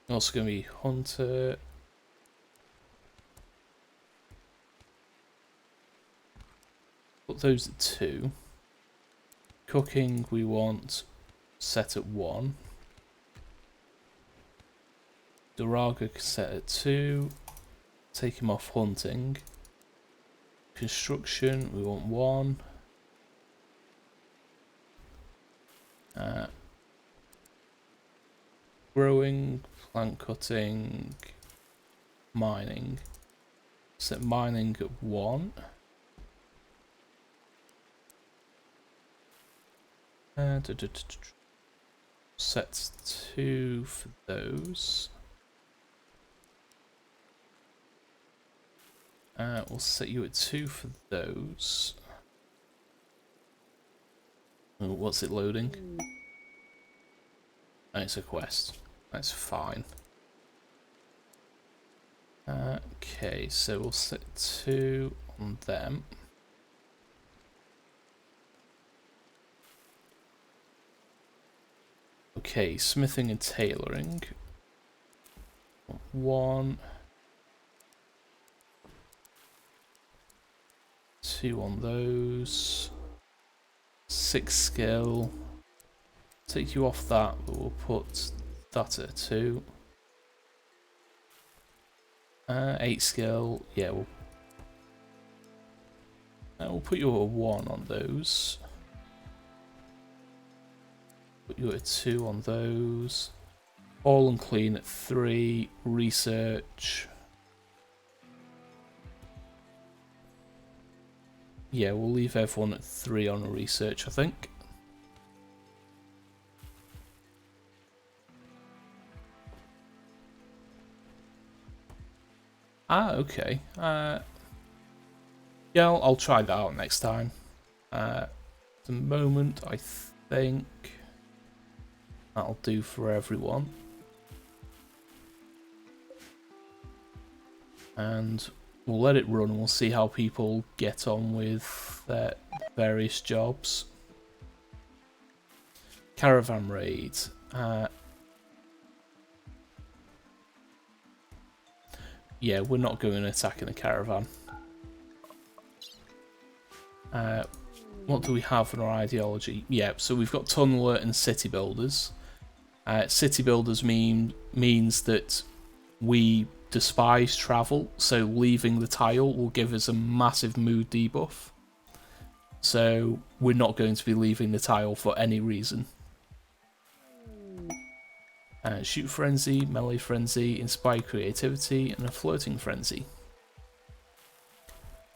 Also going to be hunter. Put those at 2. Cooking we want set at 1. Duraga set at 2. Take him off hunting. Construction we want 1. Growing, plant cutting, mining. Set mining at 1. Set 2 for those. We'll set you at 2 for those. Oh, what's it loading? Oh, it's a quest. That's fine. Okay, so we'll set 2 on them. Okay, smithing and tailoring. 1. 2 on those. 6 skill. Take you off that, but we'll put that at 2. 8 skill. Yeah, we'll put you at 1 on those. Put you at 2 on those. All and clean at 3. Research. Yeah, we'll leave everyone at 3 on research, I think. Okay. Yeah, I'll try that out next time. At the moment, I think that'll do for everyone. And we'll let it run and we'll see how people get on with their various jobs. Caravan raid. Yeah, we're not going to attack in a caravan. What do we have in our ideology? Yeah, so we've got tunneler and city builders. City builders means that we despise travel, so leaving the tile will give us a massive mood debuff. so we're not going to be leaving the tile for any reason. Shoot Frenzy, Melee Frenzy, Inspire Creativity, and a Floating Frenzy.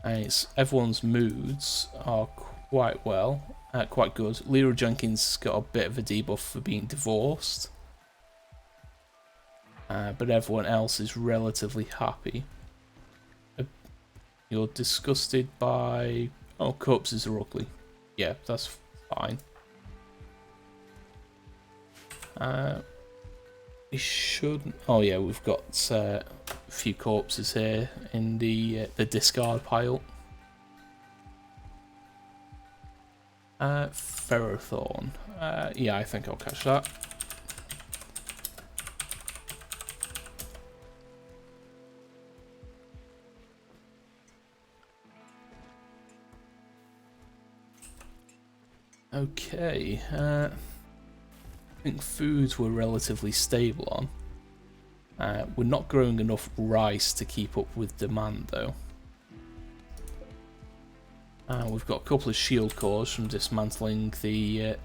And everyone's moods are quite good. Leroy Jenkins got a bit of a debuff for being divorced, but everyone else is relatively happy. You're disgusted by... Oh, corpses are ugly. Yeah, that's fine. We should... Oh yeah, we've got a few corpses here in the discard pile. Ferrothorn. Yeah, I think I'll catch that. Okay, I think foods we're relatively stable on. We're not growing enough rice to keep up with demand though. We've got a couple of shield cores from dismantling the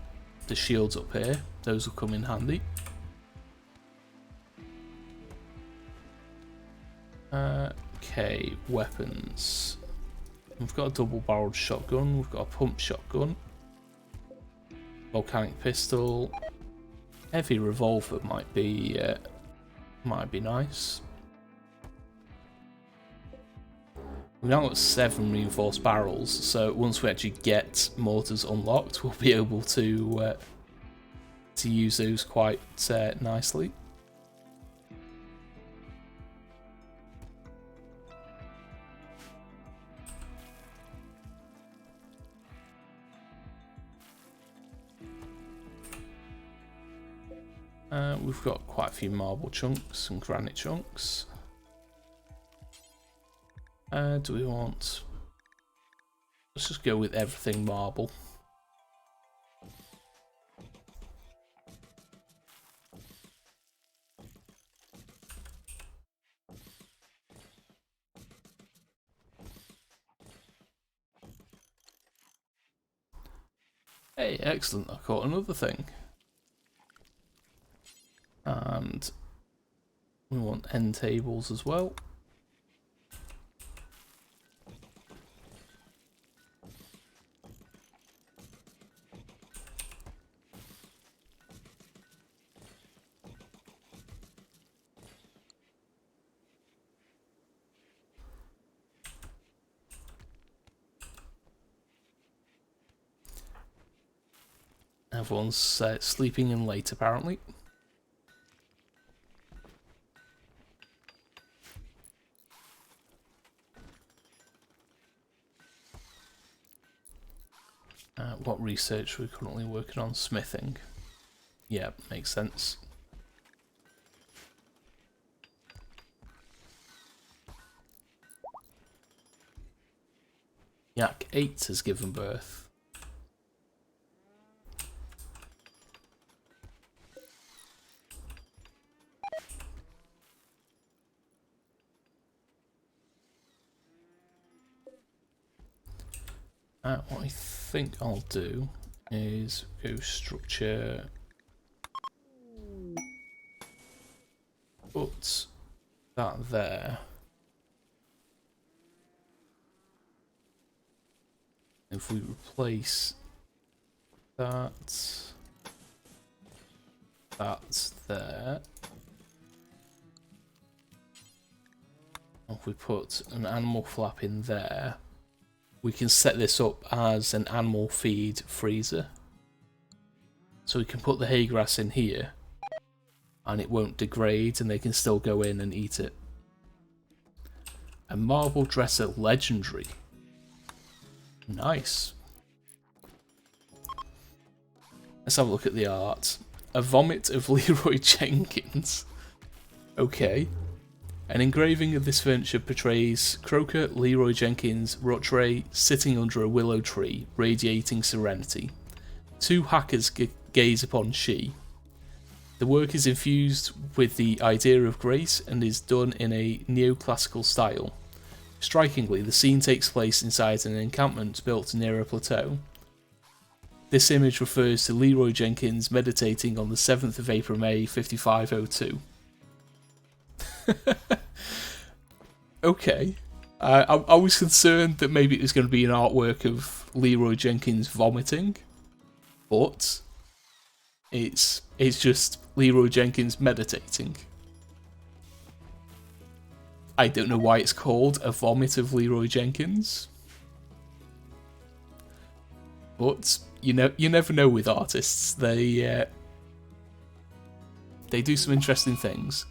shields up here. Those will come in handy. Okay, weapons. We've got a double-barreled shotgun. We've got a pump shotgun. Volcanic pistol. Heavy revolver might be nice. We've now got 7 reinforced barrels, so once we actually get mortars unlocked, we'll be able to use those quite nicely. We've got quite a few marble chunks and granite chunks. Do we want... Let's just go with everything marble. Hey, excellent, I caught another thing. And we want end tables as well. Everyone's sleeping in late apparently. What research we're currently working on? Smithing. Yeah, makes sense. Yak 8 has given birth. What I think I'll do is go structure, put that there. If we replace that, that's there. If we put an animal flap in there, we can set this up as an animal feed freezer. So we can put the hay grass in here and it won't degrade and they can still go in and eat it. A marble dresser legendary. Nice. Let's have a look at the art. A vomit of Leroy Jenkins. Okay. An engraving of this furniture portrays Croker, Leroy Jenkins, Rattray sitting under a willow tree, radiating serenity. 2 hackers gaze upon she. The work is infused with the idea of grace and is done in a neoclassical style. Strikingly, the scene takes place inside an encampment built near a plateau. This image refers to Leroy Jenkins meditating on the 7th of April, May 5502. Okay. I was concerned that maybe it was going to be an artwork of Leroy Jenkins vomiting, but it's just Leroy Jenkins meditating. I don't know why it's called a vomit of Leroy Jenkins, but you never know with artists. They do some interesting things.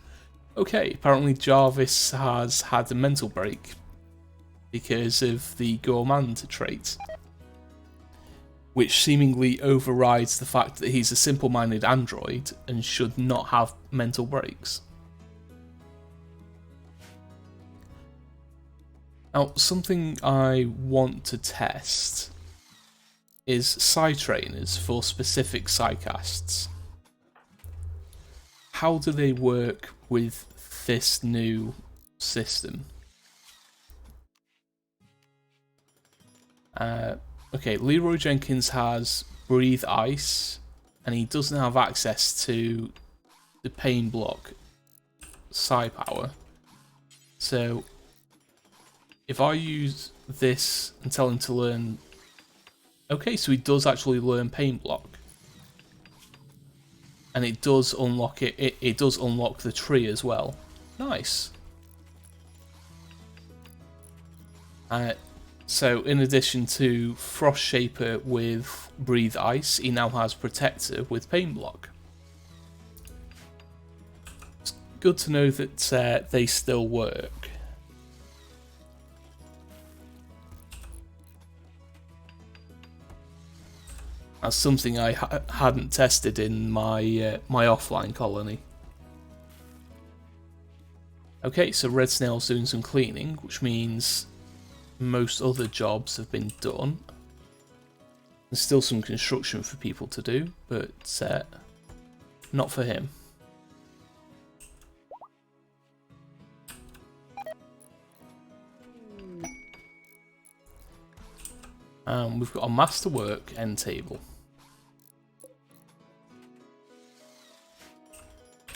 Okay, apparently Jarvis has had a mental break because of the gourmand trait, which seemingly overrides the fact that he's a simple-minded android and should not have mental breaks. Now, something I want to test is Psy trainers for specific Psycasts. How do they work with this new system? Okay, Leroy Jenkins has Breathe Ice, and he doesn't have access to the Pain Block Psy power. So, if I use this and tell him to learn... Okay, so he does actually learn Pain Block. And it does unlock it does unlock the tree as well. Nice. So in addition to Frost Shaper with Breathe Ice, he now has Protector with Pain Block. It's good to know that they still work. That's something I hadn't tested in my my offline colony. Okay, so Red Snail's doing some cleaning, which means most other jobs have been done. There's still some construction for people to do, but not for him. We've got a masterwork end table.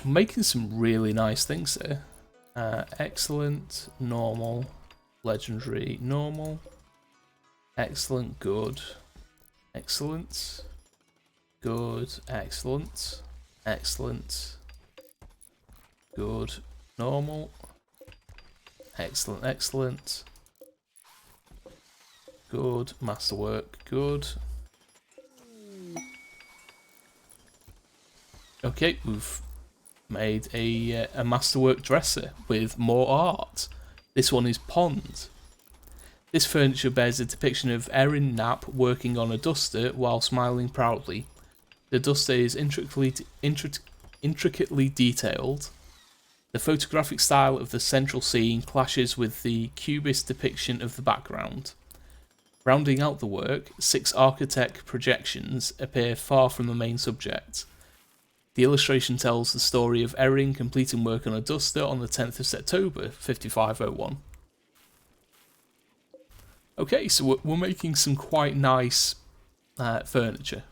Making some really nice things here. Excellent, normal, legendary, normal, excellent, good, excellent, good, excellent, excellent, good, normal, excellent, excellent, good, masterwork, good. Okay, we've made a masterwork dresser with more art. This one is Pond. This furniture bears a depiction of Erin Knapp working on a duster while smiling proudly. The duster is intricately detailed. The photographic style of the central scene clashes with the cubist depiction of the background. Rounding out the work, 6 architect projections appear far from the main subject. The illustration tells the story of Erin completing work on a duster on the 10th of September 5501. Okay, so we're making some quite nice furniture.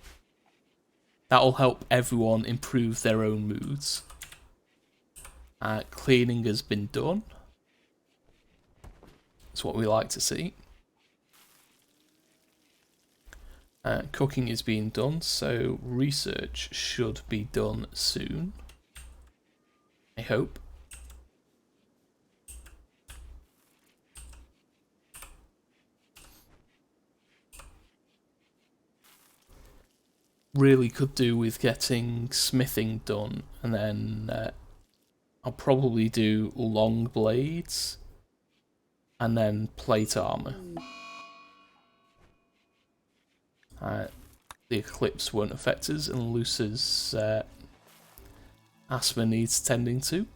That'll help everyone improve their own moods. Cleaning has been done. That's what we like to see. Cooking is being done, so research should be done soon. I hope. Really could do with getting smithing done, and then I'll probably do long blades and then plate armor. The eclipse won't affect us, and Lucer's asthma needs tending to.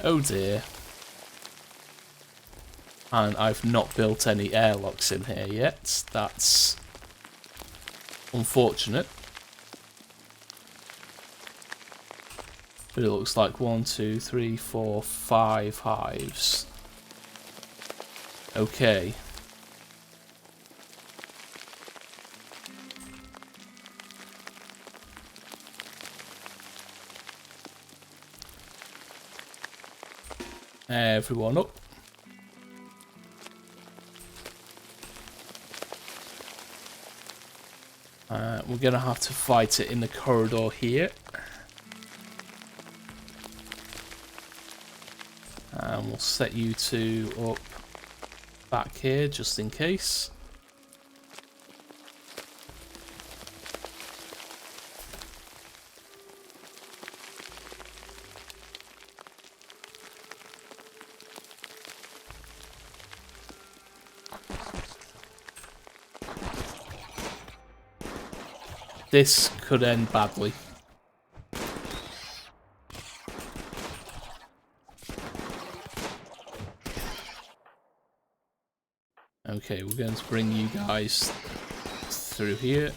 Oh dear. And I've not built any airlocks in here yet. That's unfortunate. But it looks like 1, 2, 3, 4, 5 hives. Okay. Everyone up. We're going to have to fight it in the corridor here. And we'll set you two up back here just in case. This could end badly. Okay, we're going to bring you guys through here.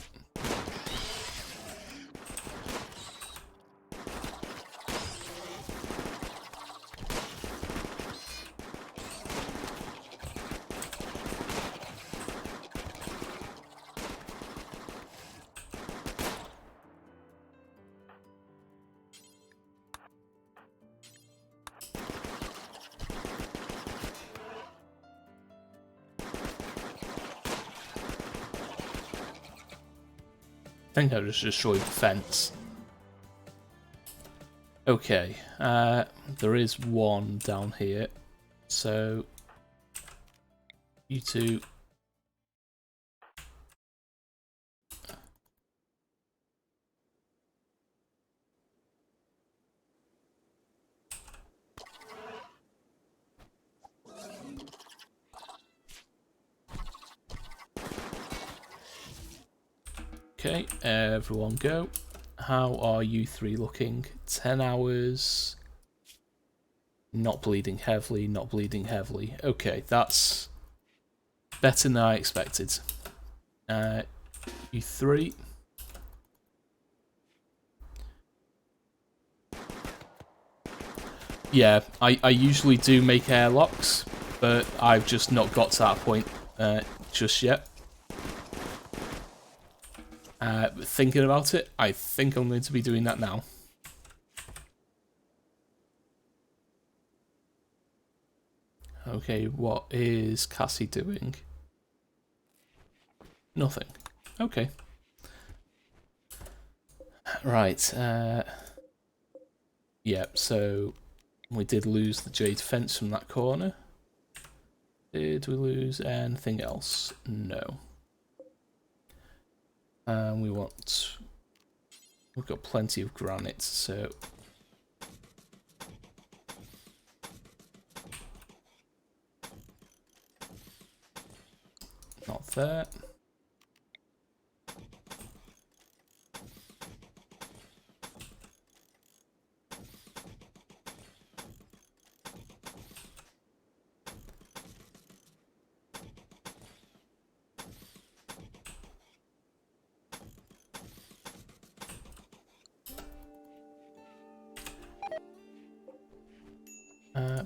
I think I just destroyed the fence. Okay, there is one down here, so you two. Okay, everyone go. How are you three looking? 10 hours. Not bleeding heavily, not bleeding heavily. Okay, that's better than I expected. You three. Yeah, I usually do make airlocks, but I've just not got to that point just yet. Thinking about it, I think I'm going to be doing that now. Okay, what is Cassie doing? Nothing. Okay. Right, yeah, so we did lose the jade fence from that corner. Did we lose anything else? No. And we've got plenty of granite, so not there.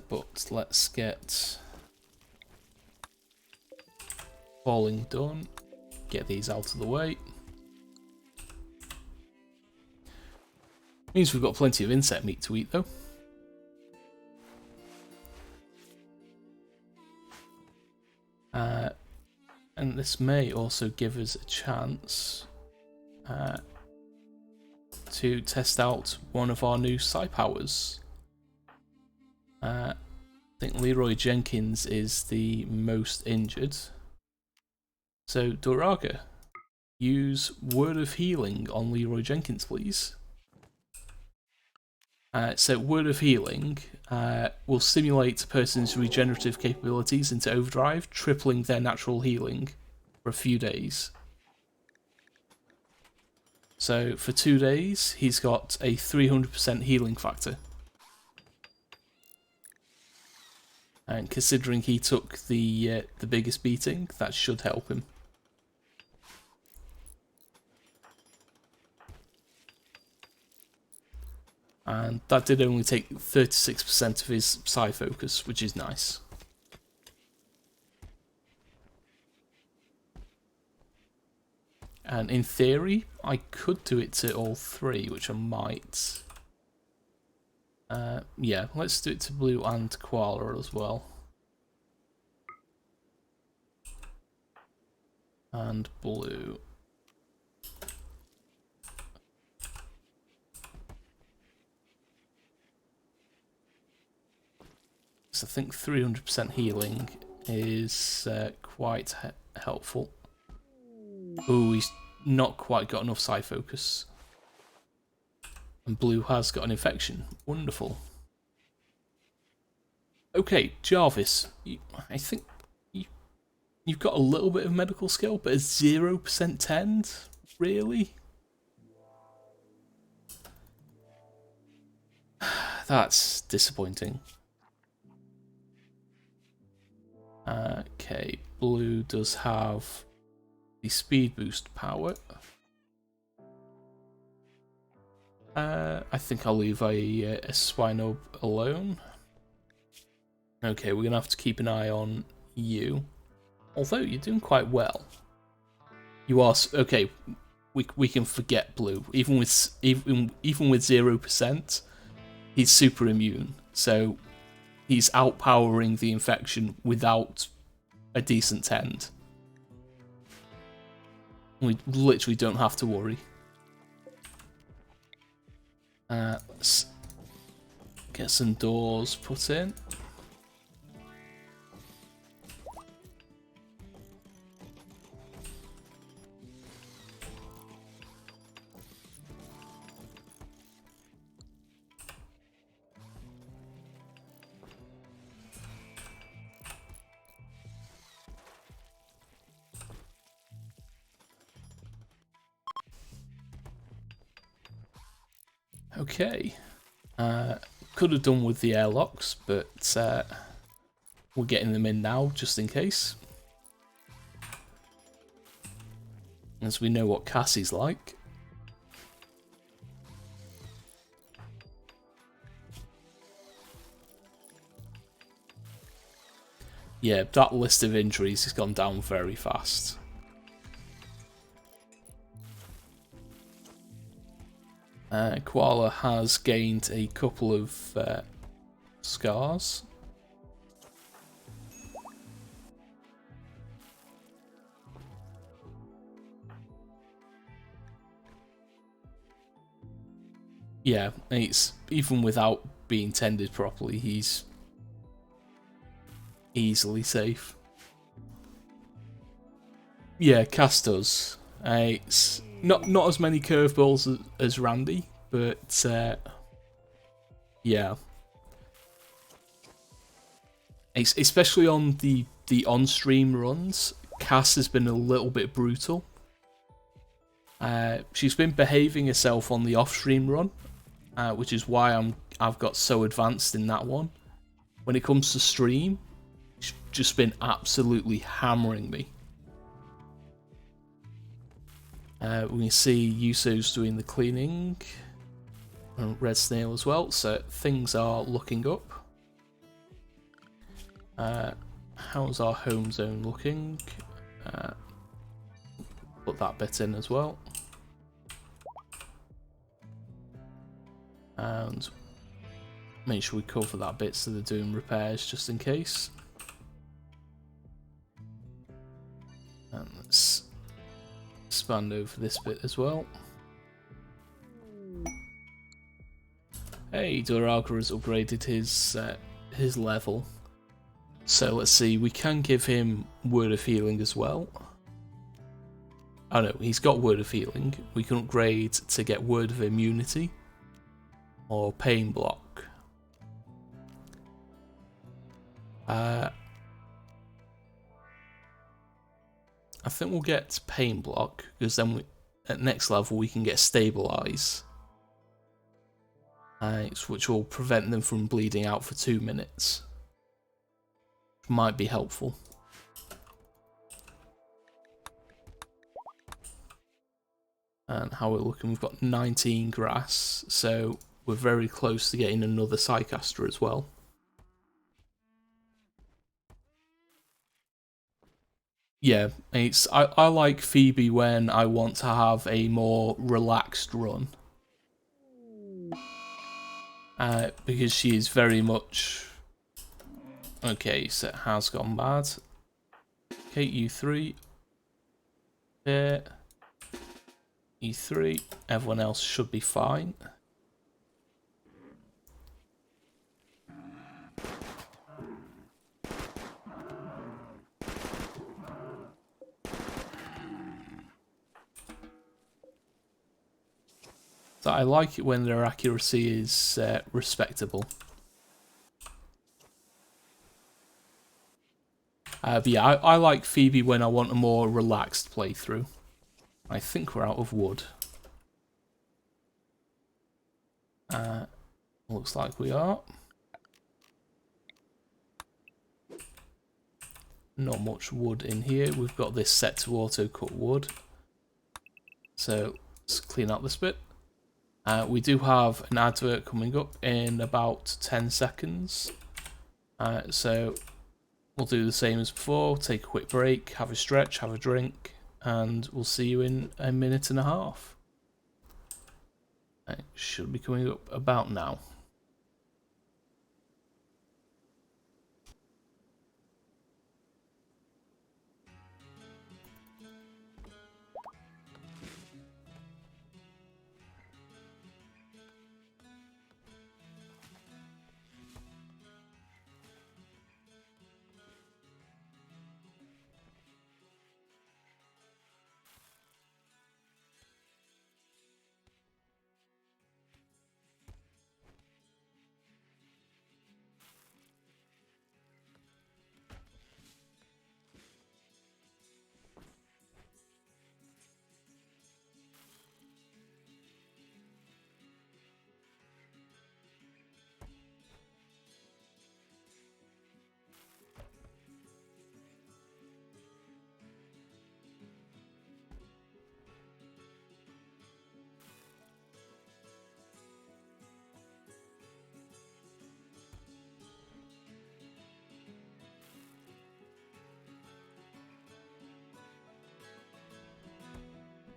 But let's get falling done. Get these out of the way. Means we've got plenty of insect meat to eat though. And this may also give us a chance to test out one of our new psi powers. I think Leroy Jenkins is the most injured. So, Doraga, use Word of Healing on Leroy Jenkins, please. So, Word of Healing will stimulate a person's regenerative capabilities into overdrive, tripling their natural healing for a few days. So, for 2 days, he's got a 300% healing factor. And considering he took the biggest beating, that should help him. And that did only take 36% of his psi focus, which is nice. And in theory, I could do it to all three, which I might. Yeah, let's do it to Blue and Koala as well. And Blue. So I think 300% healing is quite helpful. Ooh, he's not quite got enough psi focus. And Blue has got an infection. Wonderful. Okay, Jarvis, I think you've got a little bit of medical skill, but a 0% tend? Really? That's disappointing. Okay, Blue does have the speed boost power. I think I'll leave a Swinob alone. Okay, we're gonna have to keep an eye on you. Although you're doing quite well. You are okay. We can forget Blue. Even with 0%, he's super immune. So he's outpowering the infection without a decent tend. We literally don't have to worry. Let's get some doors put in. Okay. Could have done with the airlocks, but we're getting them in now, just in case. As we know what Cassie's like. Yeah, that list of injuries has gone down very fast. Koala has gained a couple of scars. Yeah, it's even without being tended properly, he's easily safe. Yeah, Cass does. It's not as many curveballs as Randy, but yeah. Especially on the on-stream runs, Cass has been a little bit brutal. She's been behaving herself on the off-stream run, which is why I've got so advanced in that one. When it comes to stream, she's just been absolutely hammering me. We can see Yuso's doing the cleaning, and Red Snail as well, so things are looking up. How's our home zone looking? Put that bit in as well. And make sure we cover that bit so they're doing repairs just in case. And let's expand over this bit as well. Hey, Duraga has upgraded his level. So let's see, we can give him Word of Healing as well. Oh no, he's got Word of Healing. We can upgrade to get Word of Immunity or Pain Block. I think we'll get Pain Block, because then at next level we can get Stabilize, which will prevent them from bleeding out for 2 minutes. might be helpful. And how we're looking, we've got 19 grass, so we're very close to getting another Psycaster as well. Yeah, I like Phoebe when I want to have a more relaxed run. Because she is very much... Okay, so it has gone bad. Okay, U3. There. E3. Everyone else should be fine. So I like it when their accuracy is respectable. But yeah, I like Phoebe when I want a more relaxed playthrough. I think we're out of wood. Looks like we are. Not much wood in here. We've got this set to auto cut wood. So let's clean up this bit. We do have an advert coming up in about 10 seconds. So we'll do the same as before. Take a quick break, have a stretch, have a drink, and we'll see you in a minute and a half. It should be coming up about now.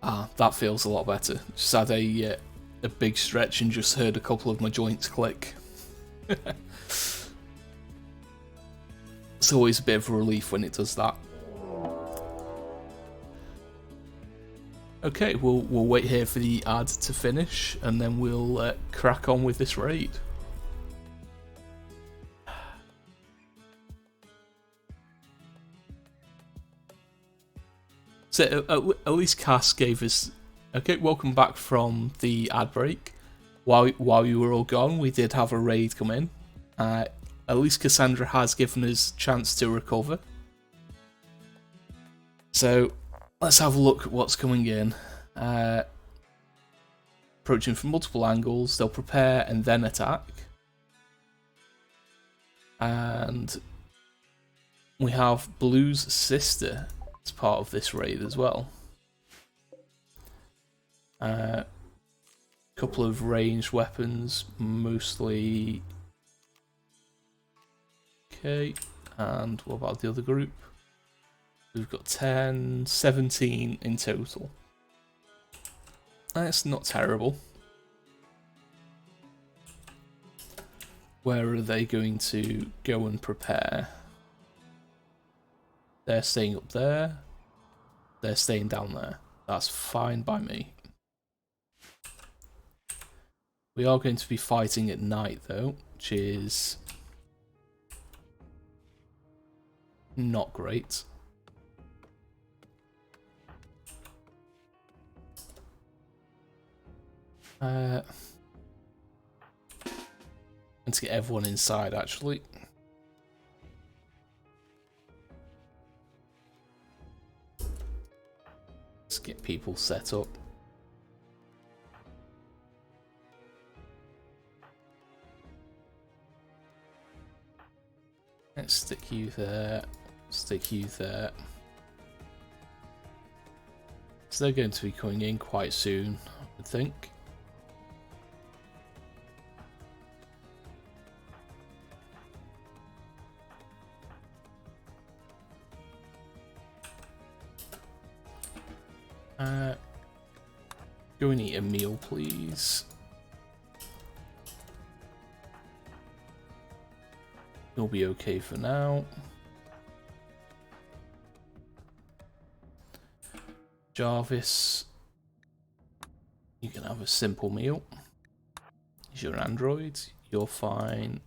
Ah, that feels a lot better. Just had a big stretch and just heard a couple of my joints click. It's always a bit of a relief when it does that. Okay, we'll wait here for the ad to finish, and then we'll crack on with this raid. So at least Cass gave us... Okay, welcome back from the ad break. While you were all gone, we did have a raid come in. At least Cassandra has given us a chance to recover. So let's have a look at what's coming in. Approaching from multiple angles, they'll prepare and then attack. And we have Blue's sister as part of this raid as well. Couple of ranged weapons, mostly. Okay, and what about the other group? We've got 10, 17 in total. That's not terrible. Where are they going to go and prepare? They're staying up there. They're staying down there. That's fine by me. We are going to be fighting at night though, which is not great. And to get everyone inside actually. Let's get people set up. Right, stick you there. Stick you there. So they're going to be coming in quite soon, I would think. Go and eat a meal, please. You'll be okay for now. Jarvis, you can have a simple meal. You're an android, you're fine.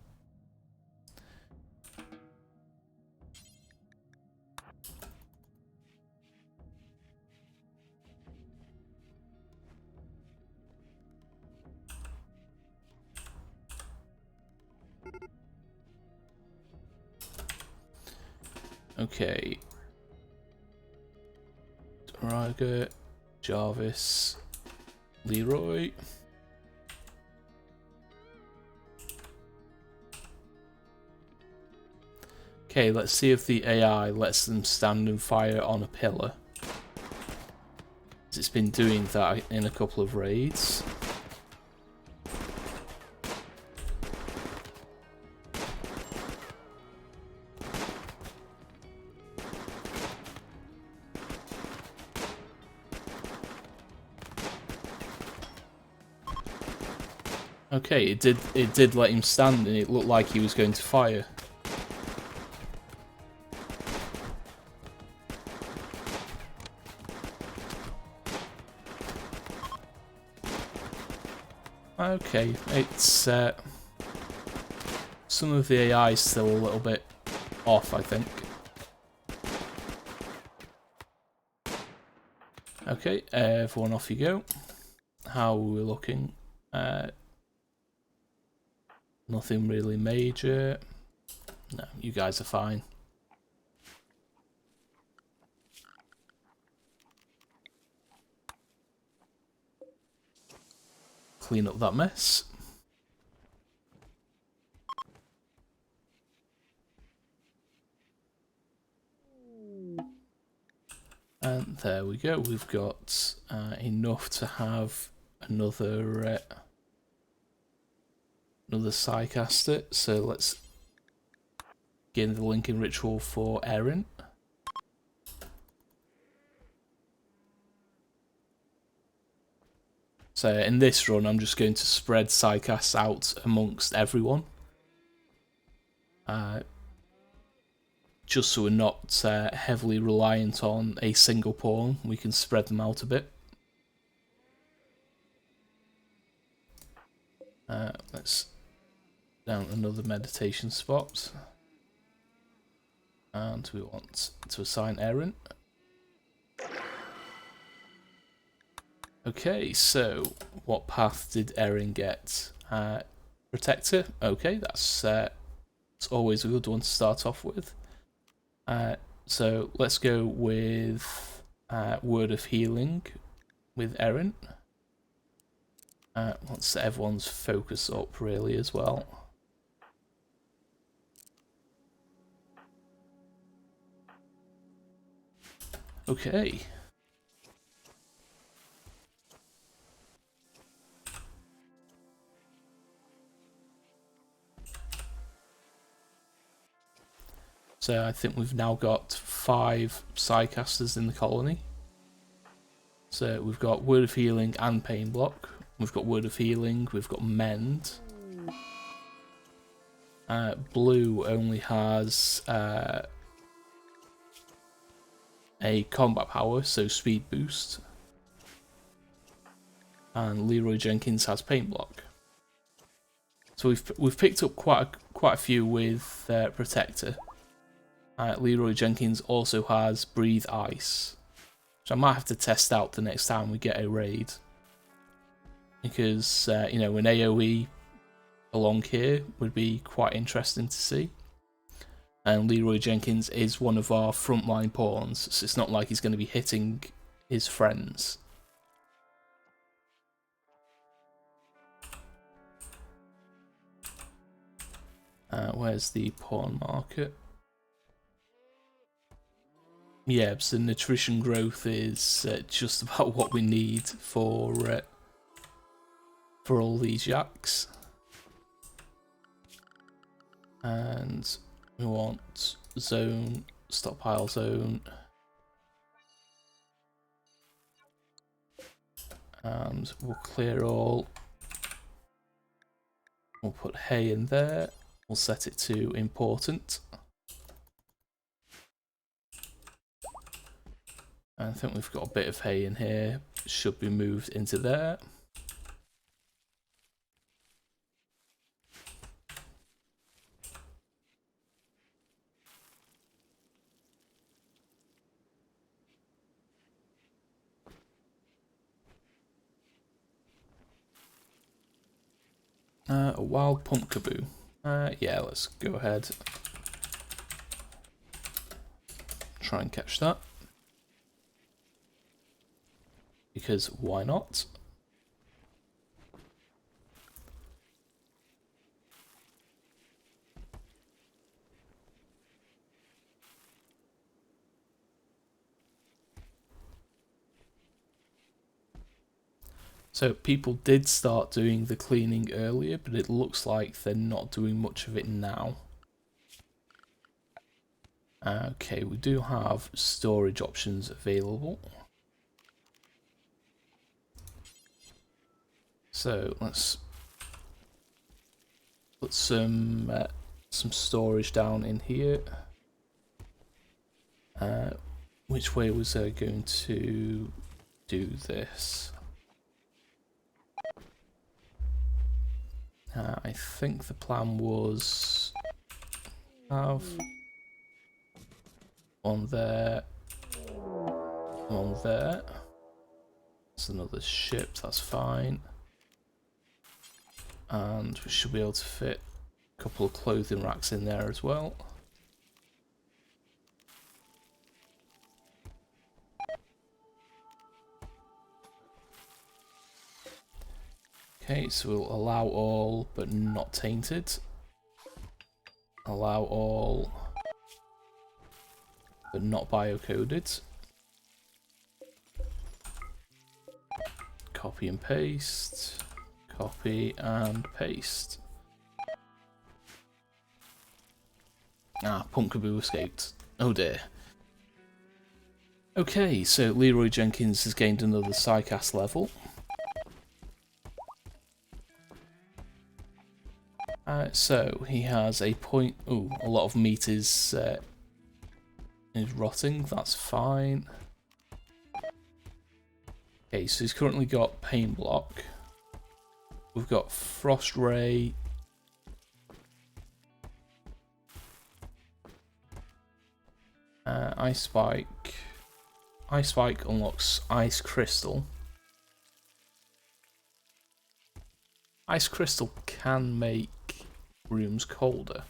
Okay. Raga, Jarvis, Leroy. Okay, let's see if the AI lets them stand and fire on a pillar. It's been doing that in a couple of raids. Okay, it did let him stand and it looked like he was going to fire. Okay, it's some of the AI is still a little bit off, I think. Okay, everyone off you go. How are we looking? Nothing really major. No, you guys are fine. Clean up that mess. And there we go. We've got enough to have another Psycaster. So let's get the linking ritual for Erin. So in this run, I'm just going to spread Psycasts out amongst everyone. Just so we're not heavily reliant on a single pawn, we can spread them out a bit. Let's down another meditation spot. And we want to assign Erin. Okay, so what path did Erin get? Protector. Okay, that's always a good one to start off with. So let's go with Word of Healing with Erin. Let's set everyone's focus up really as well. Okay. So I think we've now got 5 Psycasters in the colony. So we've got Word of Healing and Pain Block. We've got Word of Healing, we've got Mend. Blue only has a combat power, so speed boost. And Leroy Jenkins has Pain Block. So we've picked up quite a few with Protector. Leroy Jenkins also has Breathe Ice, which I might have to test out the next time we get a raid. Because, you know, an AoE along here would be quite interesting to see. And Leroy Jenkins is one of our frontline pawns, so it's not like he's going to be hitting his friends. Where's the pawn market? Yeah, so nutrition growth is just about what we need for all these yaks. And we want zone, stockpile zone. And we'll clear all. We'll put hay in there. We'll set it to important. I think we've got a bit of hay in here. Should be moved into there. A wild pumpkaboo. Yeah, let's go ahead. Try and catch that. Because why not? So people did start doing the cleaning earlier, but it looks like they're not doing much of it now. Okay, we do have storage options available. So let's put some storage down in here. Which way was I going to do this? I think the plan was have one there, one there. That's another ship, that's fine. And we should be able to fit a couple of clothing racks in there as well. Okay, so we'll allow all, but not tainted. Allow all, but not biocoded. Copy and paste. Copy and paste. Ah, Pumpkaboo escaped. Oh dear. Okay, so Leroy Jenkins has gained another Psycast level. So he has a point. Ooh, a lot of meat is rotting. That's fine. Okay, so he's currently got Pain Block. We've got Frost Ray. Ice Spike. Ice Spike unlocks Ice Crystal. Ice Crystal can make rooms colder.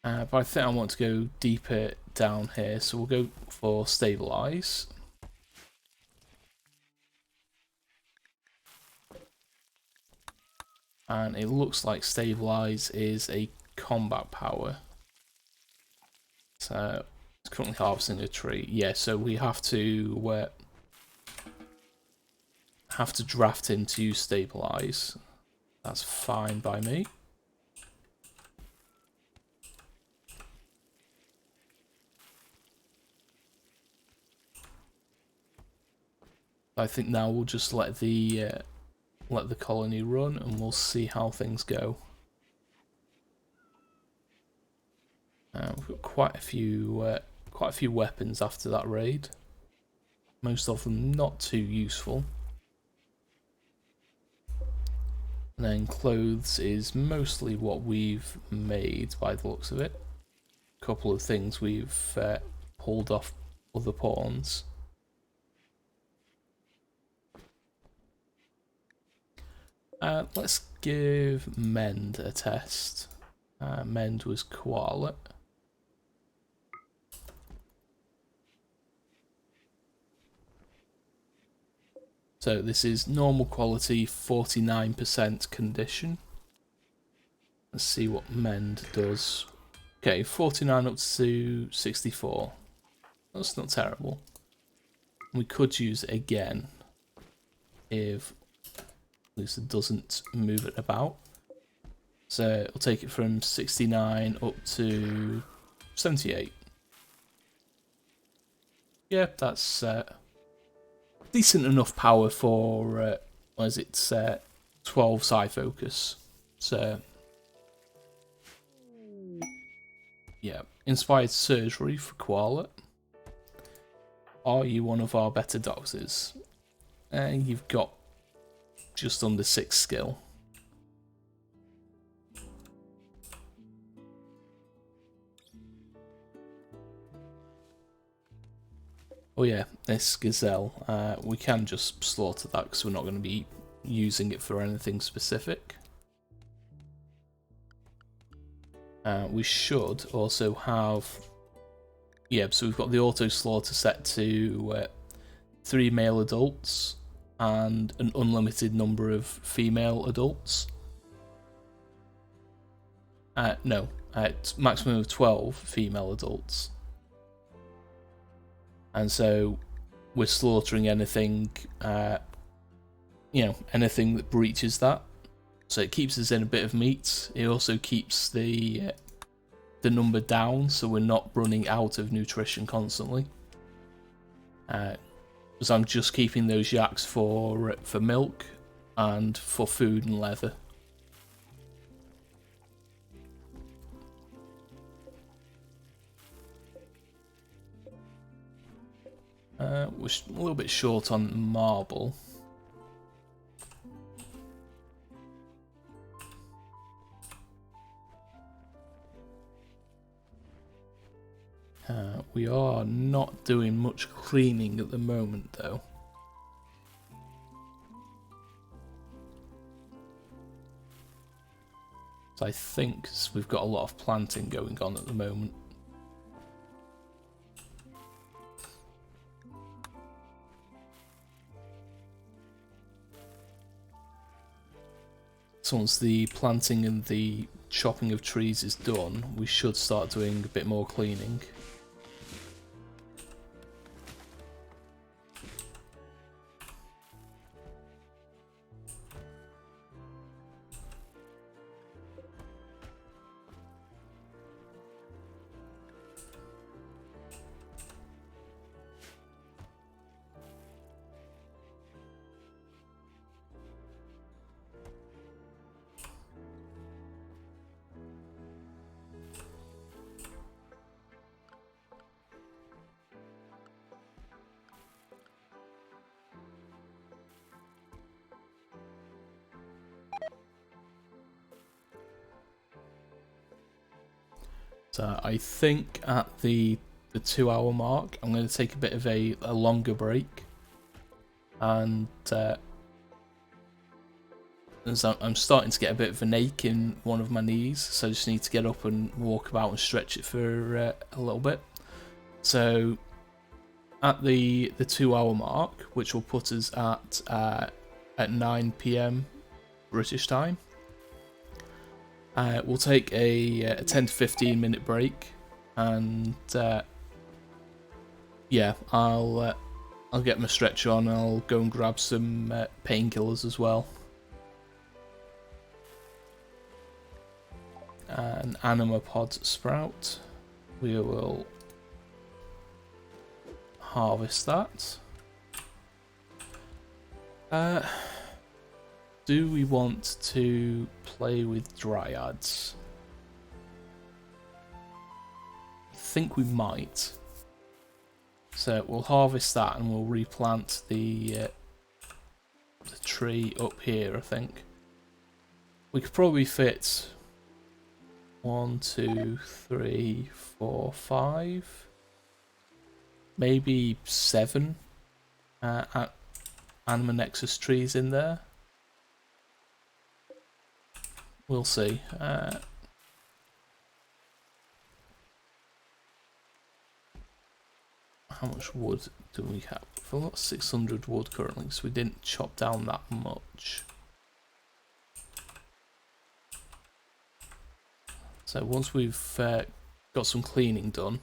But I think I want to go deeper down here, so we'll go for Stabilize. And it looks like Stabilize is a combat power. So it's currently harvesting a tree. Yeah, so we have to draft him to Stabilize. That's fine by me. I think now we'll just let the colony run, and we'll see how things go. We've got quite a few weapons after that raid. Most of them not too useful. And then clothes is mostly what we've made by the looks of it. A couple of things we've pulled off other pawns. Let's give Mend a test. Mend was Koala. So this is normal quality, 49% condition. Let's see what Mend does. Okay, 49 up to 64. That's not terrible. We could use it again if Lisa doesn't move it about. So it'll take it from 69 up to 78. Yeah, that's decent enough power for, what is it, 12 side focus. So, yeah. Inspired surgery for Koala. Are you one of our better doctors? And you've got just under 6 skill. Oh yeah, this gazelle. We can just slaughter that because we're not going to be using it for anything specific. We should also have... Yeah, so we've got the auto slaughter set to 3 male adults and an unlimited number of female adults. No, maximum of 12 female adults. And so we're slaughtering anything, anything that breaches that. So it keeps us in a bit of meat. It also keeps the number down, so we're not running out of nutrition constantly. Because I'm just keeping those yaks for milk and for food and leather. We're a little bit short on marble. We are not doing much cleaning at the moment, though. So I think we've got a lot of planting going on at the moment. So once the planting and the chopping of trees is done, we should start doing a bit more cleaning. So I think at the 2 hour mark, I'm going to take a bit of a longer break. And I'm starting to get a bit of an ache in one of my knees, so I just need to get up and walk about and stretch it for a little bit. So at the 2 hour mark, which will put us at 9 PM British time, we'll take a 10 to 15 minute break, and yeah, I'll get my stretcher on and I'll go and grab some painkillers as well. An anima pod sprout. We will harvest that. Do we want to play with dryads? I think we might. So we'll harvest that and we'll replant the tree up here, I think. We could probably fit 1, 2, 3, 4, 5, maybe 7 Anima Nexus trees in there. We'll see. How much wood do we have? We've got 600 wood currently, so we didn't chop down that much. So once we've got some cleaning done,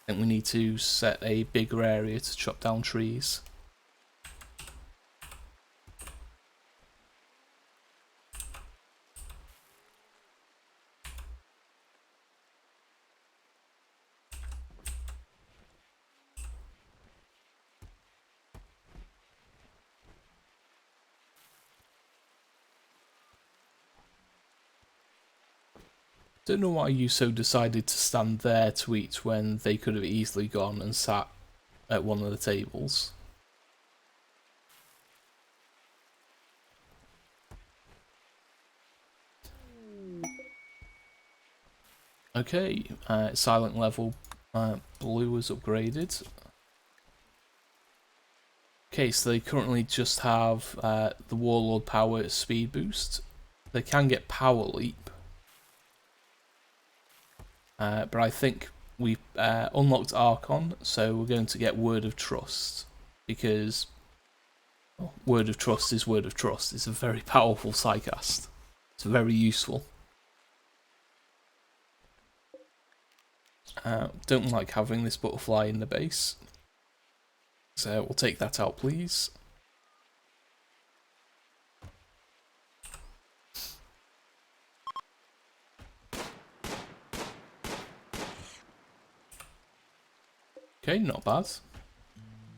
I think we need to set a bigger area to chop down trees. Don't know why you so decided to stand there to eat when they could have easily gone and sat at one of the tables. Okay, silent level blue was upgraded. Okay, so they currently just have the Warlord power speed boost. They can get power leap. But I think we unlocked Archon, so we're going to get Word of Trust, because Word of Trust is Word of Trust. It's a very powerful psycast. It's very useful. Don't like having this butterfly in the base, so we'll take that out, please. Okay, not bad.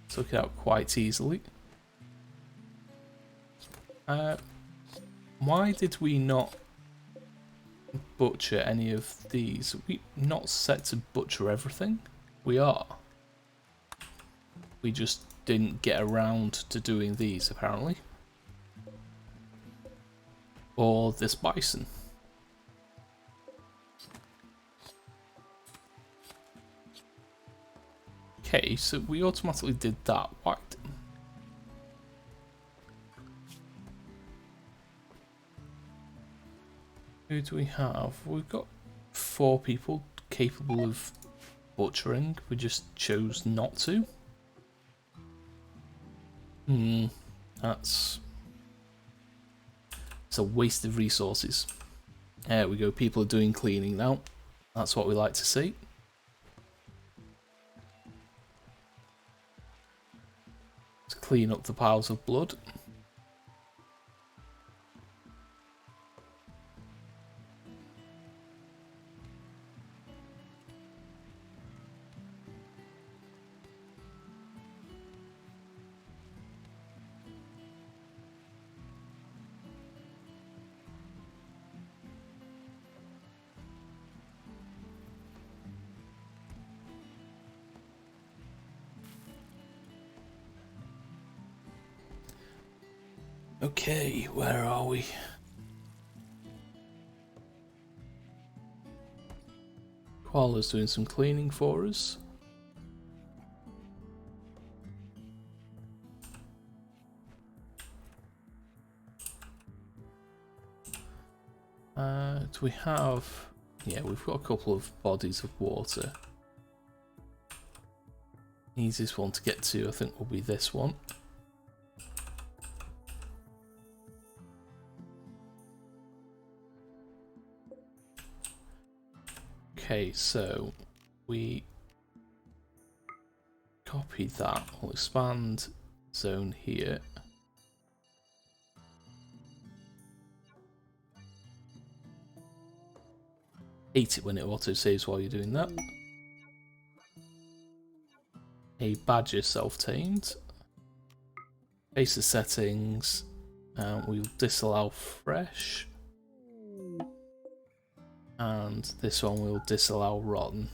Took it out quite easily. Why did we not butcher any of these? Are we not set to butcher everything? We are. We just didn't get around to doing these, apparently. Or this bison. Okay, so we automatically did that. Why? Who do we have? We've got 4 people capable of butchering. We just chose not to. It's a waste of resources. There we go, people are doing cleaning now. That's what we like to see. Let's clean up the piles of blood. Okay, where are we? Koala's doing some cleaning for us. Do we have... Yeah, we've got a couple of bodies of water. The easiest one to get to, I think, will be this one. Okay, so we copy that. We'll expand zone here. Hate it when it auto-saves while you're doing that. A badger self-tamed. Basic settings. We'll disallow fresh. And this one will disallow rotten.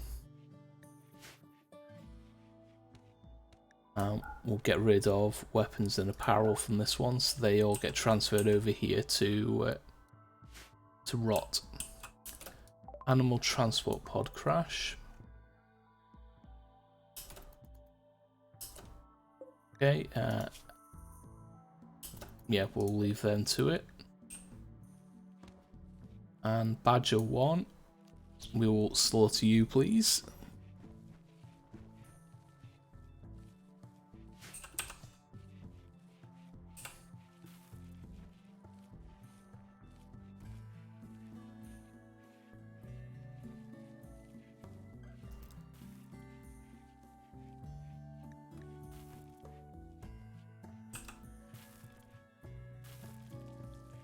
We'll get rid of weapons and apparel from this one, so they all get transferred over here to rot. Animal transport pod crash. Okay, yeah, we'll leave them to it. And Badger 1, we will slaughter you, please.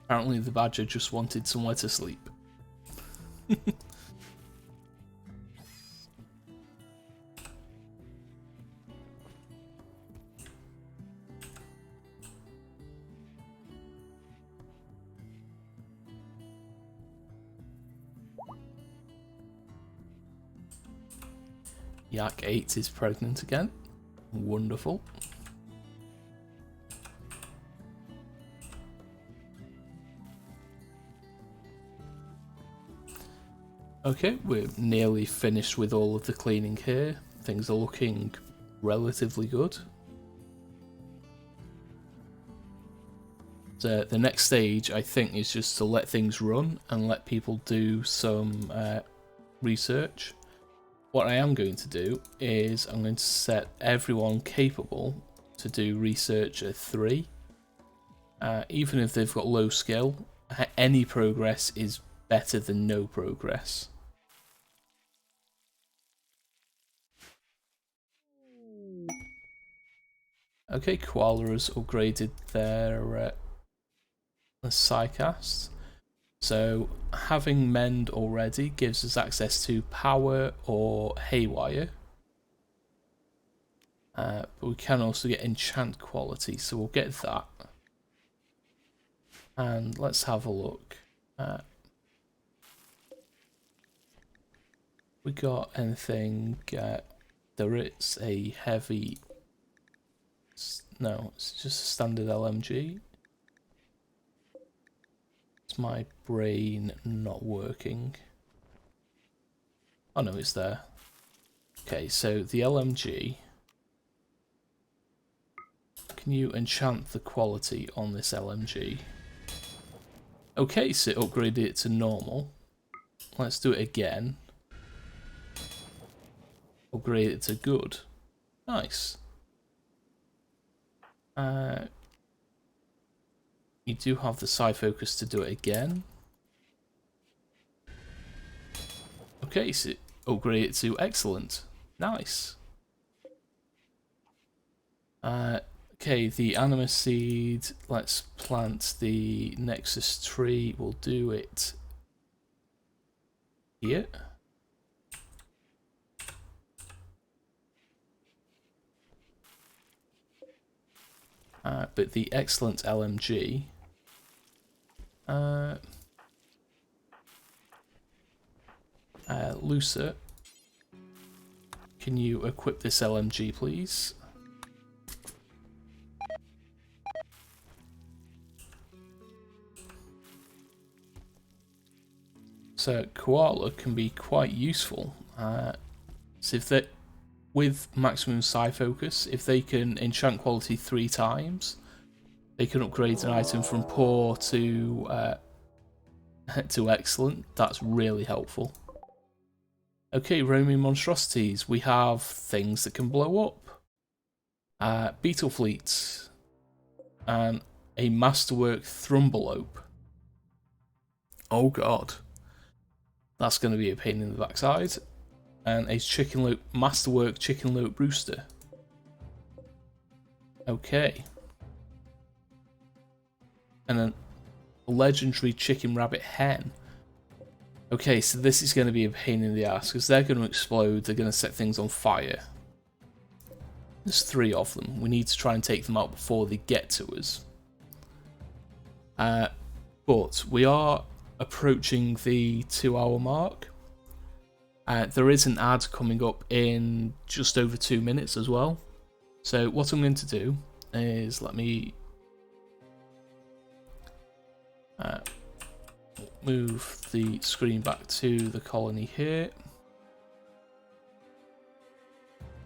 Apparently the badger just wanted somewhere to sleep. Yak 8 is pregnant again. Wonderful. Okay, we're nearly finished with all of the cleaning here. Things are looking relatively good. So the next stage, I think, is just to let things run and let people do some research. What I am going to do is I'm going to set everyone capable to do research at 3. Even if they've got low skill, any progress is better than no progress. Okay, Koala has upgraded their Psycast. So having Mend already gives us access to Power or Haywire. But we can also get Enchant quality, so we'll get that. And let's have a look. We got anything? There is a heavy... No, it's just a standard LMG. It's my brain not working. Oh no, it's there. Okay, so the LMG. Can you enchant the quality on this LMG? Okay, so it upgraded it to normal. Let's do it again. Upgrade it to good. Nice. You do have the side focus to do it again. Okay, so upgrade it to excellent. Nice. Okay, the Animus Seed. Let's plant the Nexus tree. We'll do it here. But the excellent LMG. Lucer, can you equip this LMG, please? So Koala can be quite useful. So if they, with maximum side focus, if they can enchant quality 3 times, they can upgrade an item from poor to excellent. That's really helpful. Okay, roaming monstrosities. We have things that can blow up. Beetle fleets. And a masterwork Thrumbleope. Oh god. That's going to be a pain in the backside. And a masterwork chickenlope rooster. Okay. And a legendary chicken rabbit hen. Okay, so this is going to be a pain in the ass because they're going to explode, they're going to set things on fire. There's 3 of them. We need to try and take them out before they get to us. But we are approaching the 2-hour mark. There is an ad coming up in just over 2 minutes as well. So what I'm going to do is let me move the screen back to the colony here.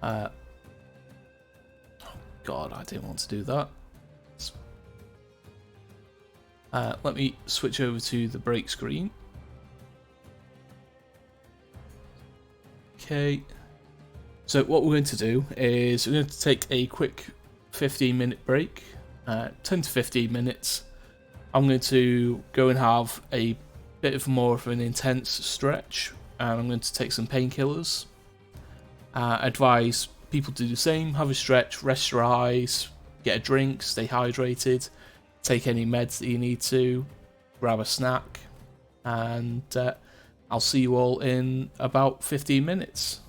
Oh god, I didn't want to do that. Let me switch over to the break screen. Okay. So what we're going to do is we're going to take a quick 15-minute break. 10 to 15 minutes. I'm going to go and have a bit of more of an intense stretch, and I'm going to take some painkillers. Advise people to do the same, have a stretch, rest your eyes, get a drink, stay hydrated, take any meds that you need to, grab a snack, and I'll see you all in about 15 minutes.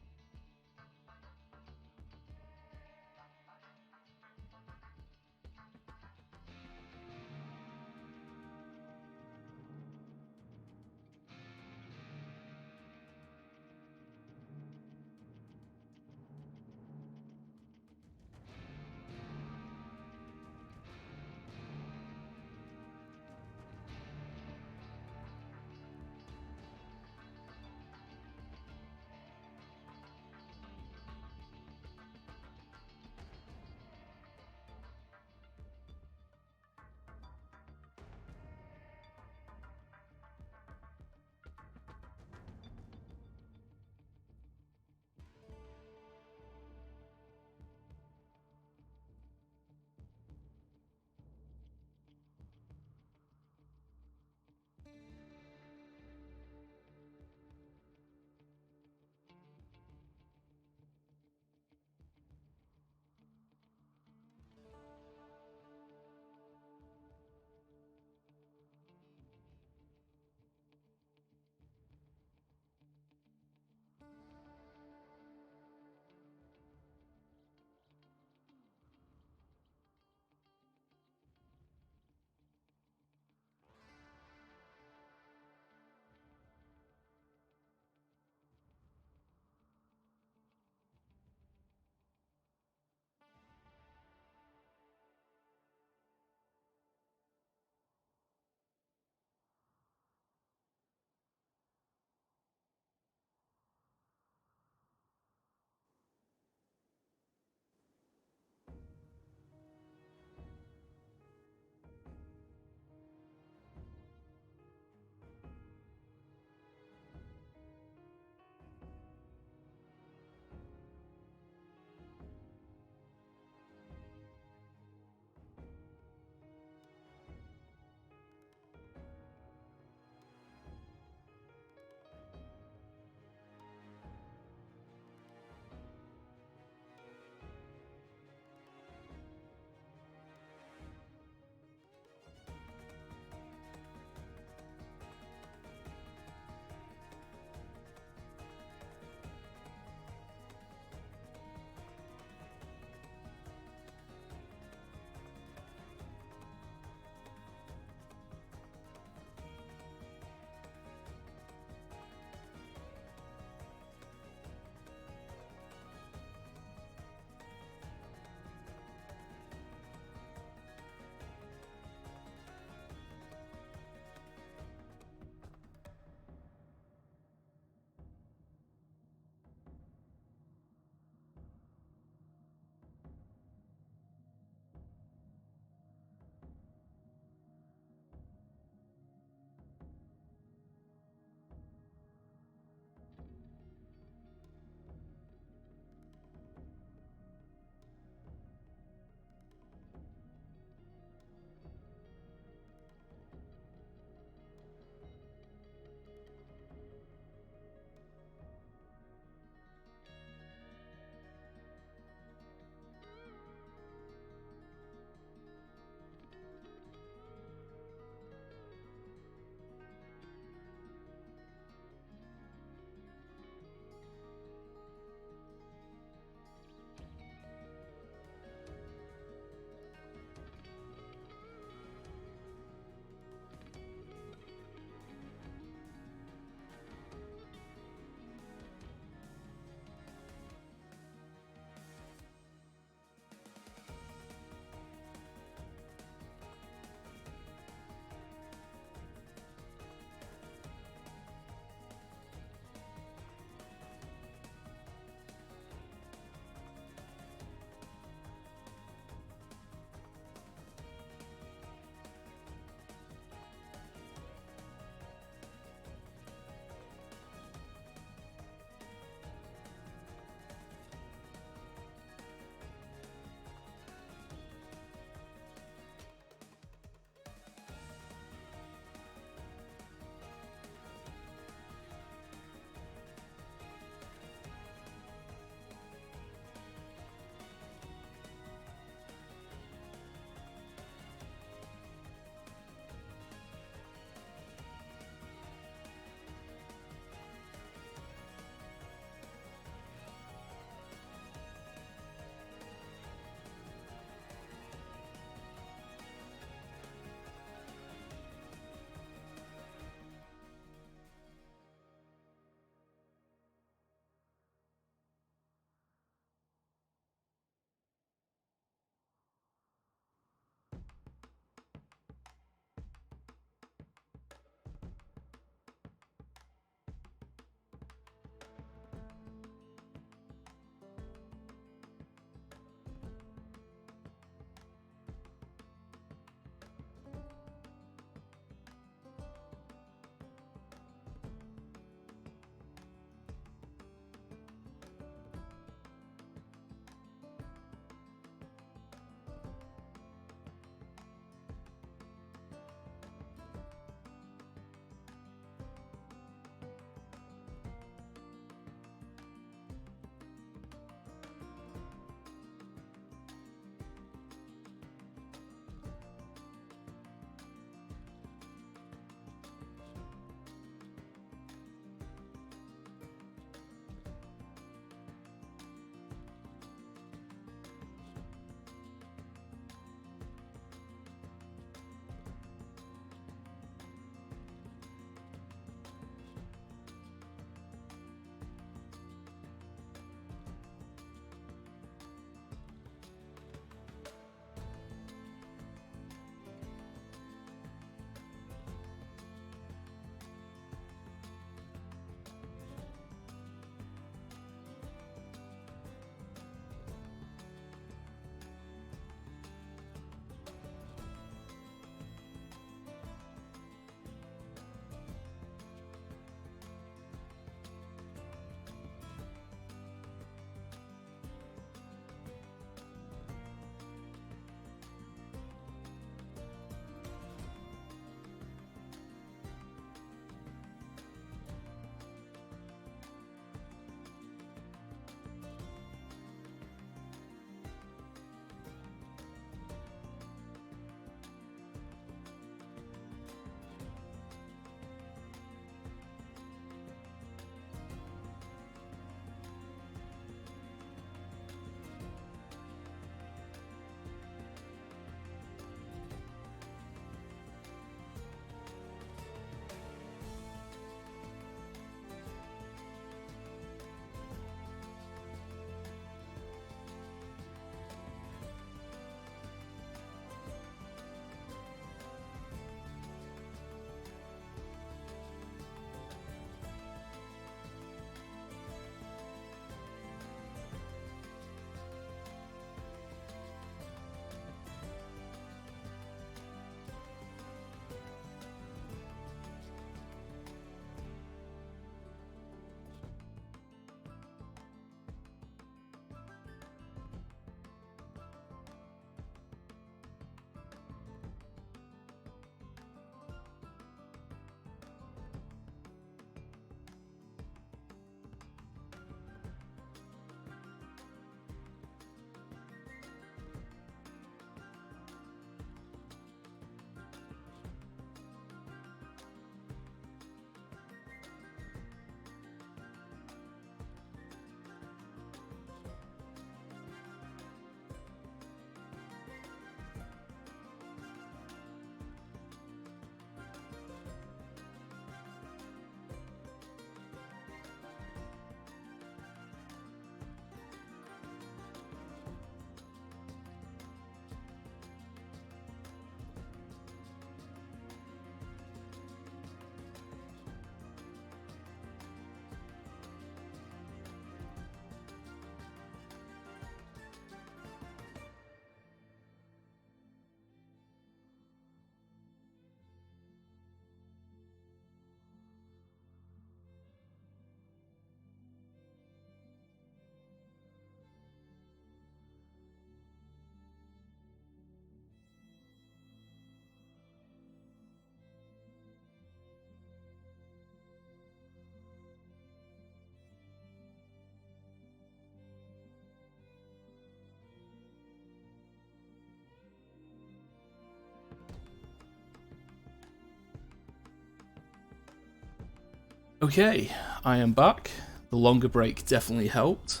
Okay, I am back. The longer break definitely helped.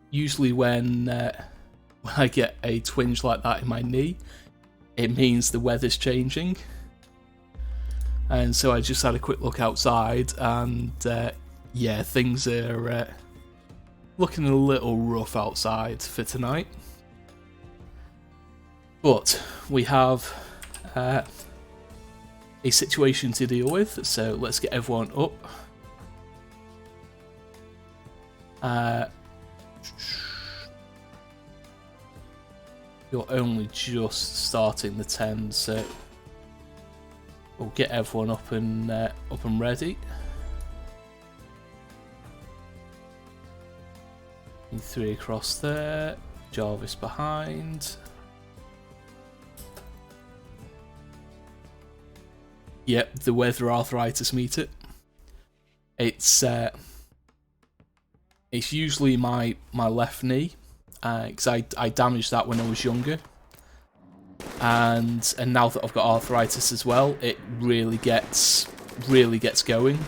Usually when I get a twinge like that in my knee, it means the weather's changing. And so I just had a quick look outside, and yeah, things are looking a little rough outside for tonight. But we have a situation to deal with, so let's get everyone up. You're only just starting the 10, so we'll get everyone up and ready. You 3 across there, Jarvis behind. Yep, the weather arthritis meter. It's usually my left knee, because I damaged that when I was younger, and now that I've got arthritis as well, it really gets going.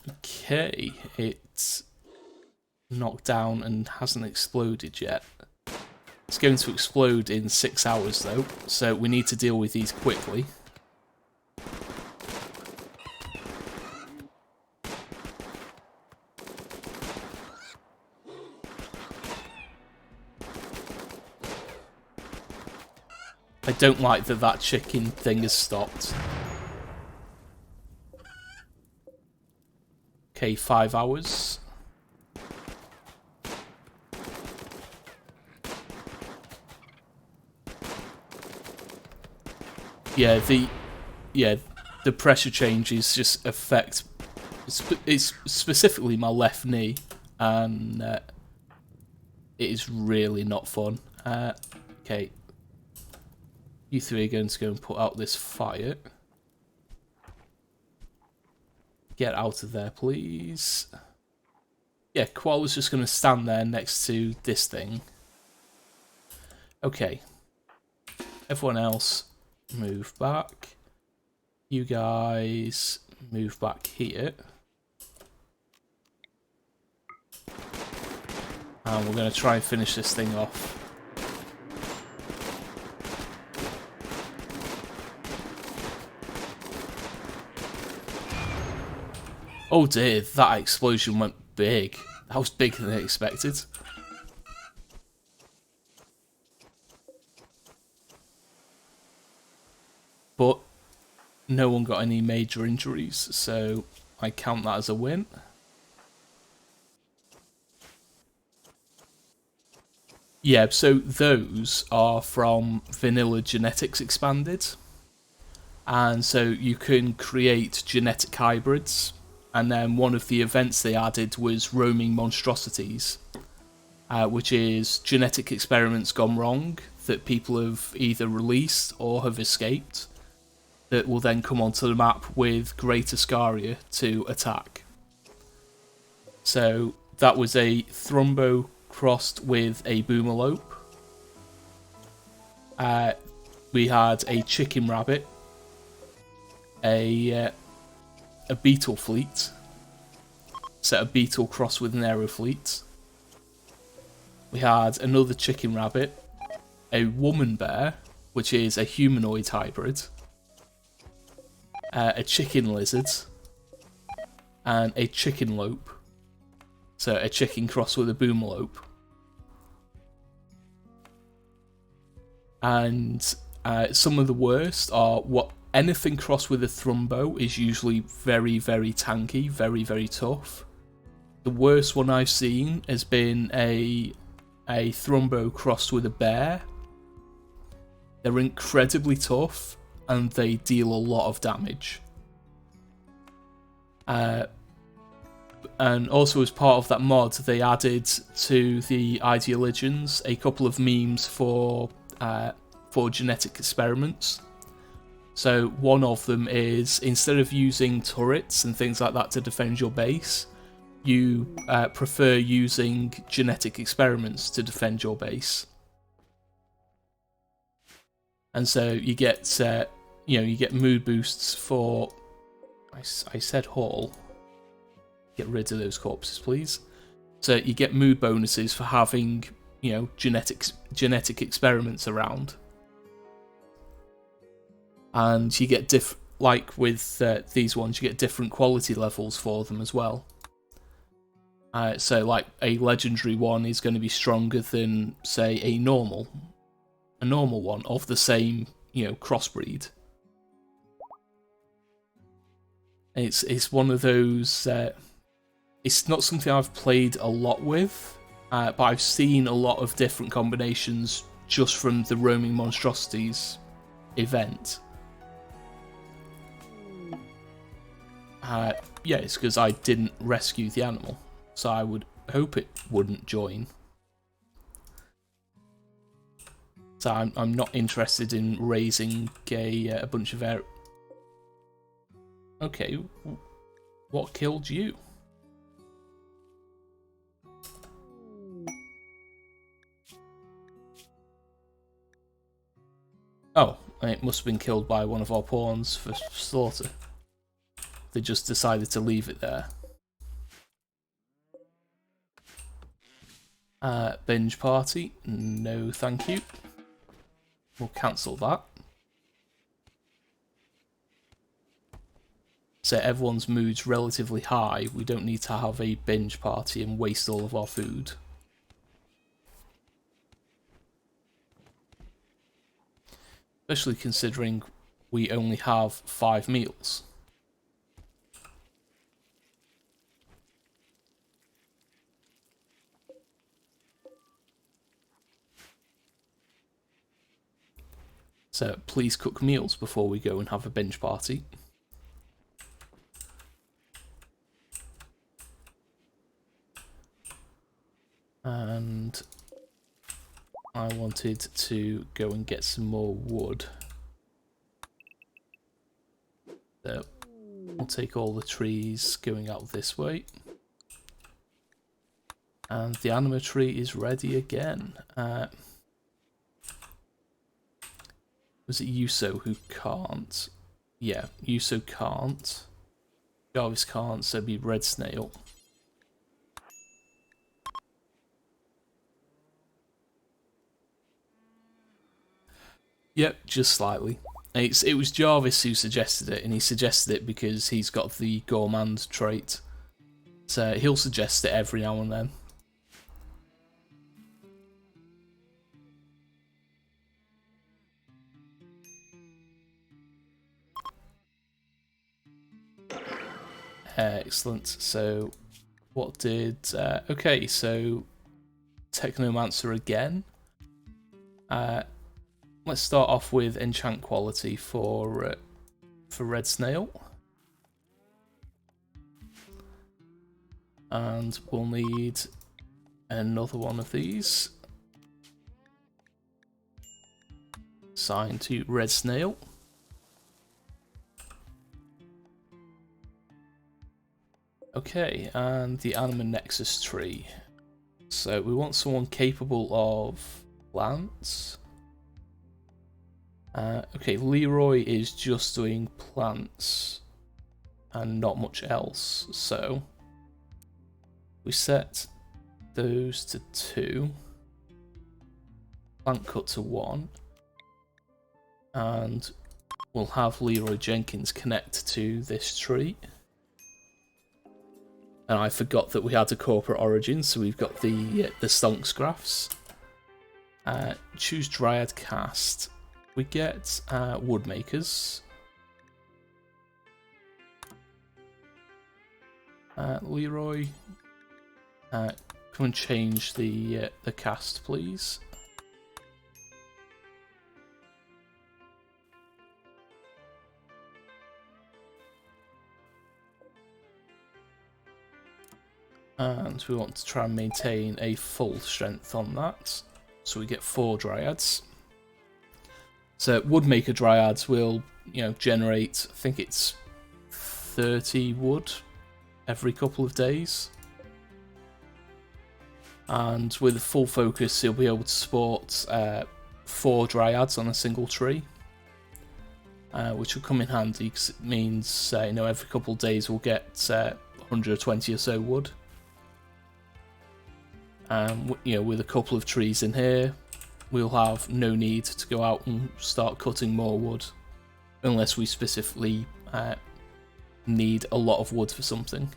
Okay, it's knocked down and hasn't exploded yet. It's going to explode in 6 hours though, so we need to deal with these quickly. I don't like that chicken thing has stopped. Okay, 5 hours. Yeah, the pressure changes just affect. It's specifically my left knee, and it is really not fun. Okay, you 3 are going to go and put out this fire. Get out of there, please. Yeah, Koala's just going to stand there next to this thing. Okay. Everyone else, move back. You guys, move back here. And we're going to try and finish this thing off. Oh dear, that explosion went big. That was bigger than I expected. But no one got any major injuries, so I count that as a win. Yeah, so those are from Vanilla Genetics Expanded. And so you can create genetic hybrids. And then one of the events they added was roaming monstrosities, which is genetic experiments gone wrong that people have either released or have escaped, that will then come onto the map with Greater Scaria to attack. So that was a Thrumbo crossed with a Boomalope. We had a Chicken Rabbit, a Beetle Fleet, so a Beetle crossed with an Aerofleet. We had another Chicken Rabbit, a Woman Bear, which is a humanoid hybrid, a Chicken Lizard, and a Chicken Lope, so a chicken crossed with a Boomalope. And some of the worst are anything crossed with a Thrumbo is usually very, very tanky, very, very tough. The worst one I've seen has been a Thrumbo crossed with a bear. They're incredibly tough, and they deal a lot of damage. And also as part of that mod, they added to the Ideologians a couple of memes for genetic experiments. So one of them is, instead of using turrets and things like that to defend your base, you prefer using genetic experiments to defend your base. And so you get you get mood boosts for. I said haul. Get rid of those corpses, please. So you get mood bonuses for having genetic experiments around, and you get like with these ones, you get different quality levels for them as well. So like a legendary one is going to be stronger than, say, a normal one of the same, crossbreed. It's one of those. It's not something I've played a lot with, but I've seen a lot of different combinations just from the Roaming Monstrosities event. Yeah, it's because I didn't rescue the animal, so I would hope it wouldn't join. So I'm not interested in raising a bunch of air. Okay, what killed you? Oh, it must have been killed by one of our pawns for slaughter. They just decided to leave it there. Binge party? No, thank you. We'll cancel that. So everyone's mood's relatively high. We don't need to have a binge party and waste all of our food. Especially considering we only have 5 meals. So please cook meals before we go and have a binge party. And I wanted to go and get some more wood. So we'll take all the trees going out this way. And the anima tree is ready again. Was it Yuso who can't? Yeah, Yuso can't. Jarvis can't, so it'd be Red Snail. Yep, just slightly. It was Jarvis who suggested it, and he suggested it because he's got the gourmand trait. So he'll suggest it every now and then. Excellent. So what did... okay, so Technomancer again. Let's start off with enchant quality for Red Snail. And we'll need another one of these. Assigned to Red Snail. Okay, and the Anima Nexus tree. So we want someone capable of plants. Okay, Leroy is just doing plants and not much else. So we set those to 2. Plant cut to 1. And we'll have Leroy Jenkins connect to this tree. And I forgot that we had a corporate origin, so we've got the stonks graphs. Choose Dryad Cast. We get Woodmakers. Leroy, come and change the cast, please. And we want to try and maintain a full strength on that. So we get 4 Dryads. So Woodmaker Dryads will, generate, I think it's 30 wood every couple of days. And with a full focus, he'll be able to support 4 dryads on a single tree, which will come in handy because it means you know, every couple of days we'll get 120 or so wood. You know, with a couple of trees in here, we'll have no need to go out and start cutting more wood, unless we specifically need a lot of wood for something.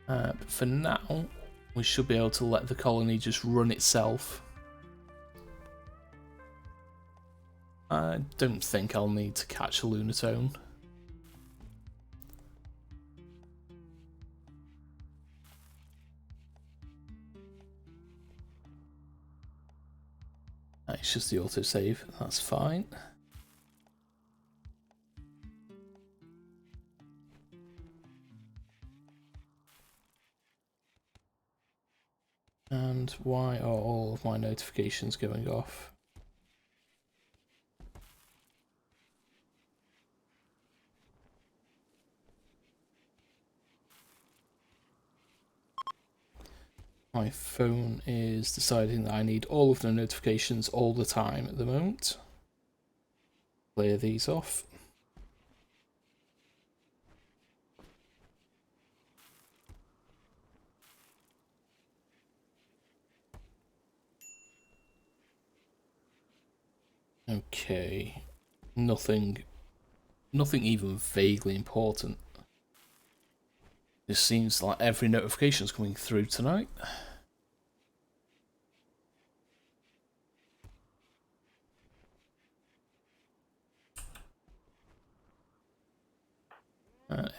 But for now, we should be able to let the colony just run itself. I don't think I'll need to catch a lunatone. It's just the autosave, that's fine. And why are all of my notifications going off? My phone is deciding that I need all of the notifications all the time at the moment. Clear these off. Okay, nothing even vaguely important. It seems like every notification is coming through tonight.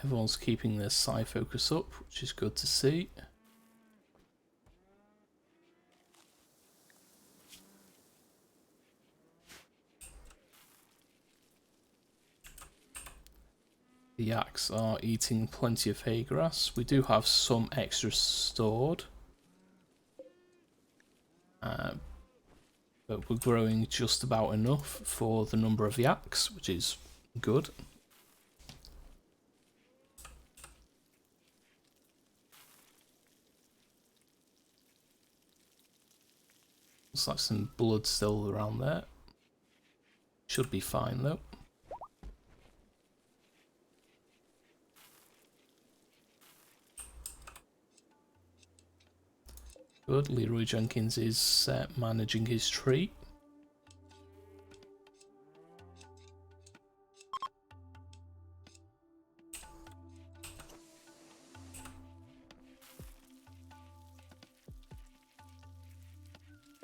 Everyone's keeping their side focus up, which is good to see. The yaks are eating plenty of hay grass. We do have some extra stored. But we're growing just about enough for the number of yaks, which is good. Looks like some blood still around there. Should be fine though. Good, Leroy Jenkins is managing his tree.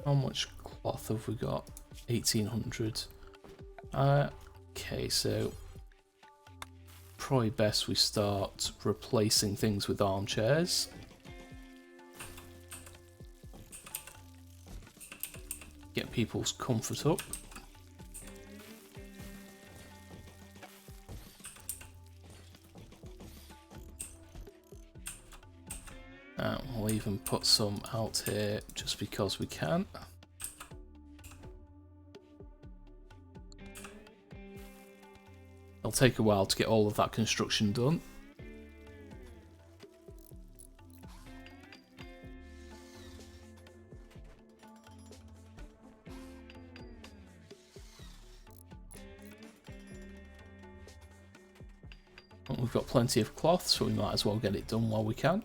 How much cloth have we got? 1800. Okay, so probably best we start replacing things with armchairs. Get people's comfort up. We'll even put some out here just because we can. It'll take a while to get all of that construction done. We've got plenty of cloth, so we might as well get it done while we can.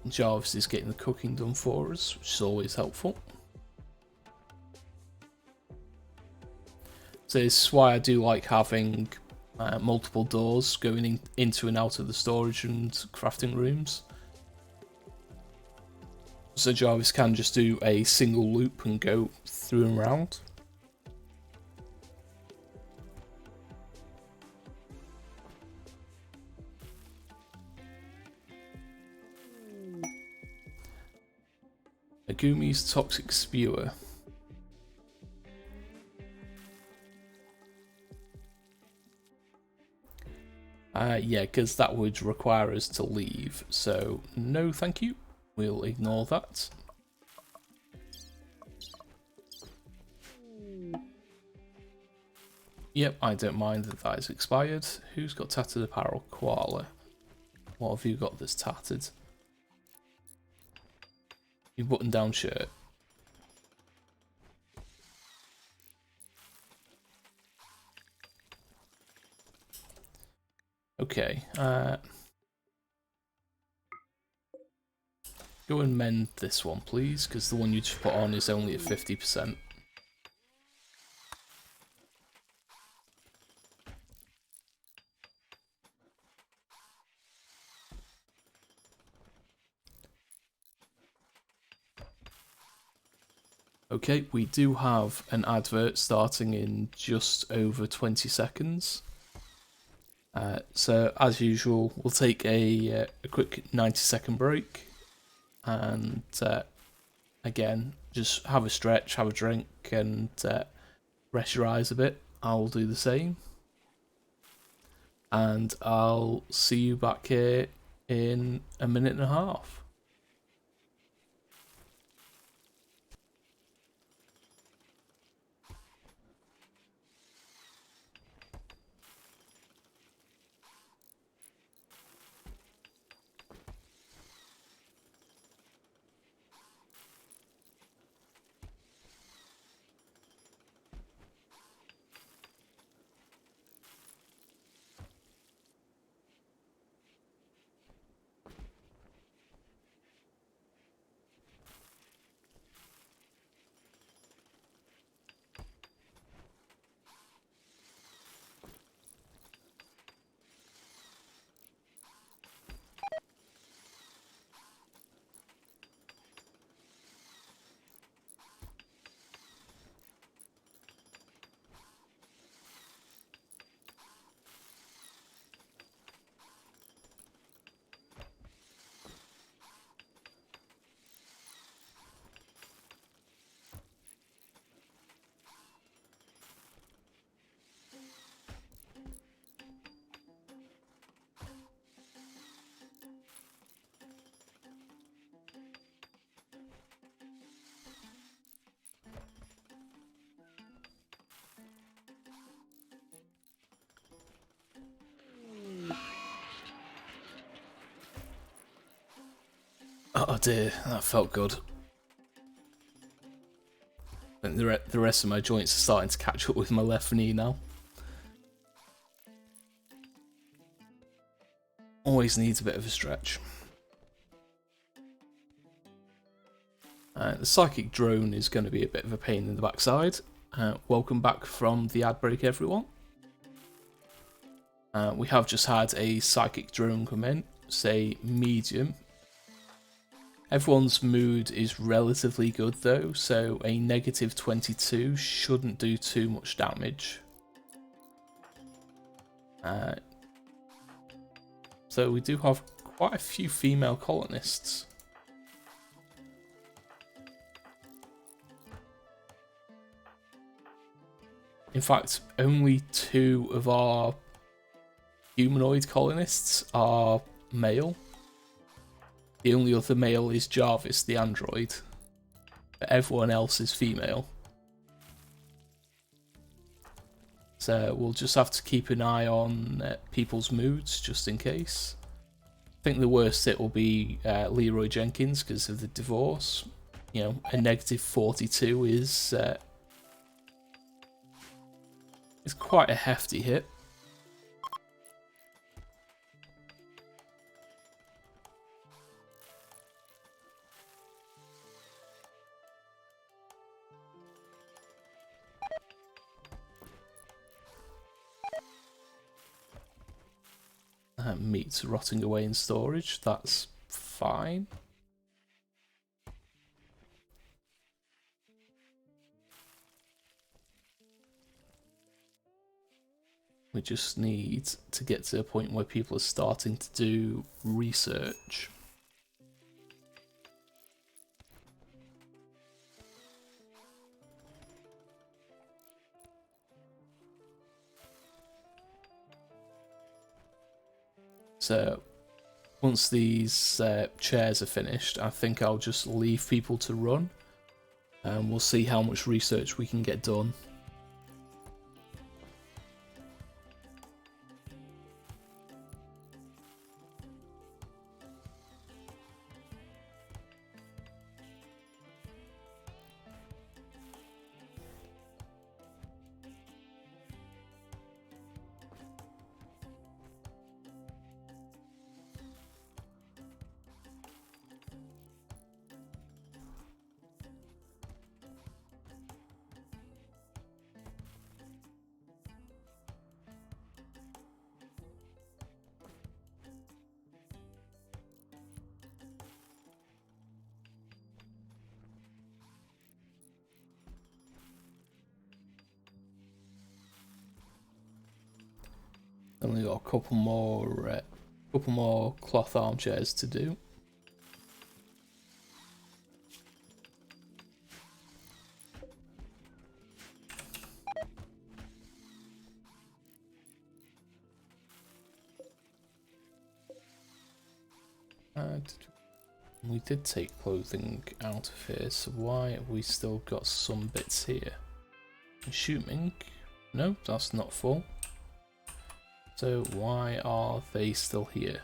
Jarvis is getting the cooking done for us, which is always helpful. So this is why I do like having multiple doors going into and out of the storage and crafting rooms. So Jarvis can just do a single loop and go through and around. Agumi's toxic spewer. Yeah, because that would require us to leave, so no thank you. We'll ignore that. Yep, I don't mind that that is expired. Who's got tattered apparel? Koala. What have you got that's tattered? Your button-down shirt. Okay, go and mend this one, please, because the one you just put on is only at 50%. Okay, we do have an advert starting in just over 20 seconds. So, as usual, we'll take a quick 90-second break. And again, just have a stretch, have a drink, and rest your eyes a bit. I'll do the same. And I'll see you back here in a minute and a half. Oh dear, that felt good. And the rest of my joints are starting to catch up with my left knee now. Always needs a bit of a stretch. The psychic drone is going to be a bit of a pain in the backside. Welcome back from the ad break, everyone. We have just had a psychic drone come in, say medium. Everyone's mood is relatively good though, so a negative 22 shouldn't do too much damage. So we do have quite a few female colonists. In fact, only 2 of our humanoid colonists are male. The only other male is Jarvis, the android. But everyone else is female. So we'll just have to keep an eye on people's moods, just in case. I think the worst hit will be Leroy Jenkins, because of the divorce. You know, a negative 42 is quite a hefty hit. Meat's rotting away in storage, that's fine. We just need to get to a point where people are starting to do research. So once these chairs are finished, I think I'll just leave people to run, and we'll see how much research we can get done. only got a couple more cloth armchairs to do. We did take clothing out of here, so why have we still got some bits here? Assuming, no, that's not full. So why are they still here?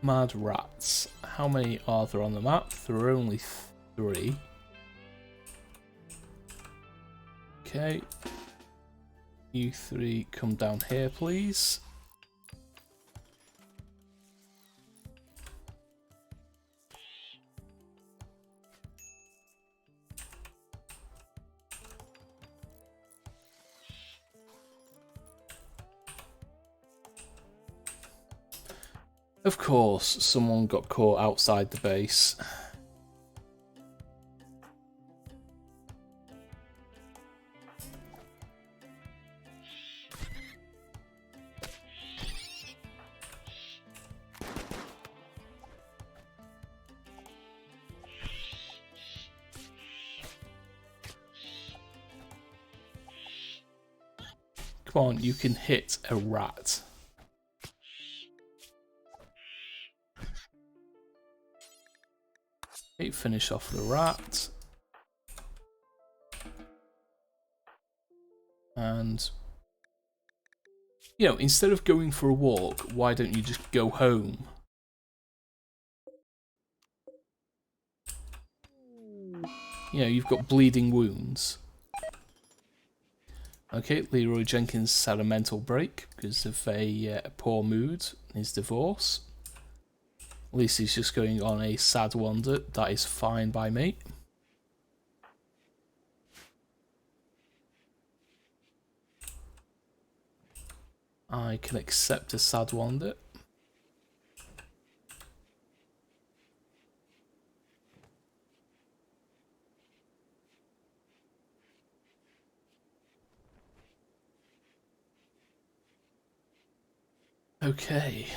Mad rats. How many are there on the map? There are only 3. Okay. You 3 come down here, please. Of course, someone got caught outside the base. Come on, you can hit a rat. Okay, finish off the rat. And, you know, instead of going for a walk, why don't you just go home? You know, you've got bleeding wounds. Okay, Leroy Jenkins had a mental break because of a poor mood in his divorce. At least he's just going on a sad wander. That is fine by me. I can accept a sad wander. Okay.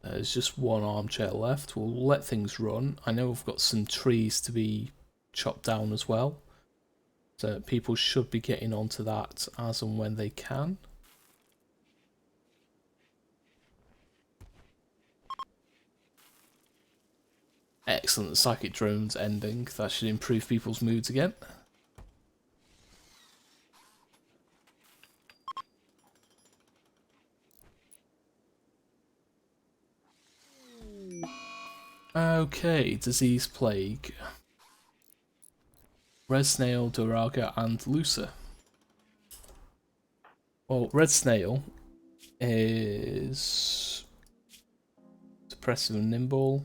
There's just one armchair left. We'll let things run. I know we've got some trees to be chopped down as well. So people should be getting onto that as and when they can. Excellent, the psychic drone's ending. That should improve people's moods again. Okay, disease plague. Red snail, Doraga, and Lucer. Well, red snail is suppressive and nimble.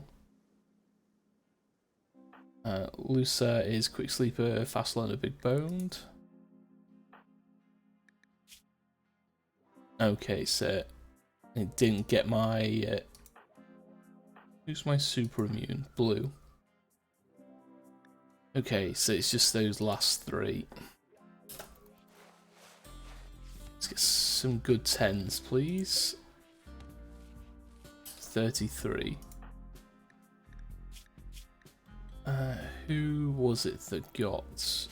Lucer is quick sleeper, fast learner, big boned. Okay, so it didn't get my. Who's my super immune? Blue. Okay, so it's just those last 3. Let's get some good 10s, please. 33. Who was it that got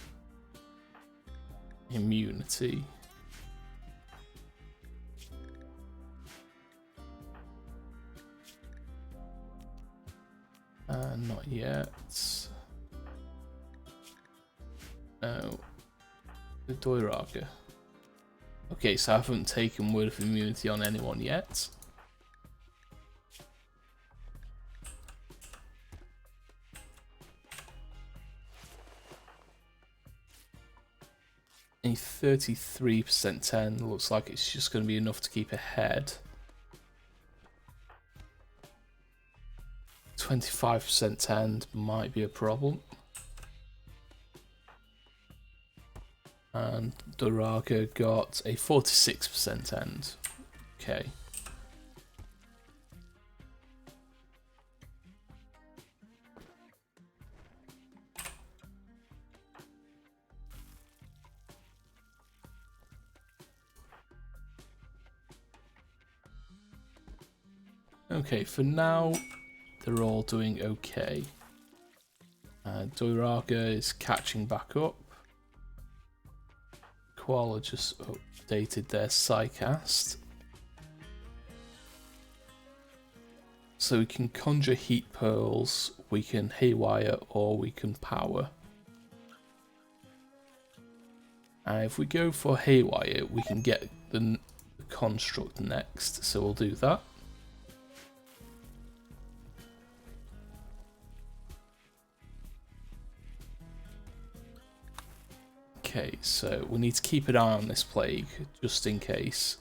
immunity? Not yet. No. The Doiraga. Okay, so I haven't taken word of immunity on anyone yet. a 33% 10. Looks like it's just going to be enough to keep ahead. 25% 10 might be a problem. And Duraga got a 46% end. Okay. Okay, for now, they're all doing okay. Duraga is catching back up. Koala just updated their Psycast. So we can conjure heat pearls, we can haywire, or we can power. And if we go for haywire, we can get the construct next, so we'll do that. Okay, so we need to keep an eye on this plague, just in case.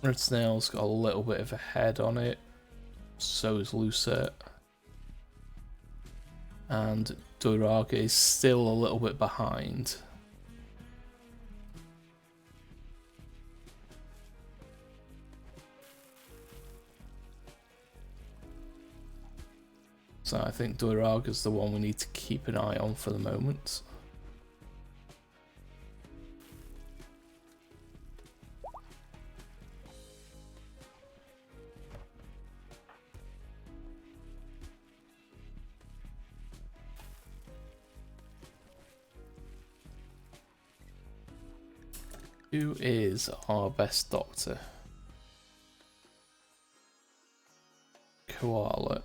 Red Snail's got a little bit of a head on it, so is Lucert. And Duraga is still a little bit behind. So I think Duraga's the one we need to keep an eye on for the moment. Who is our best doctor? Koala.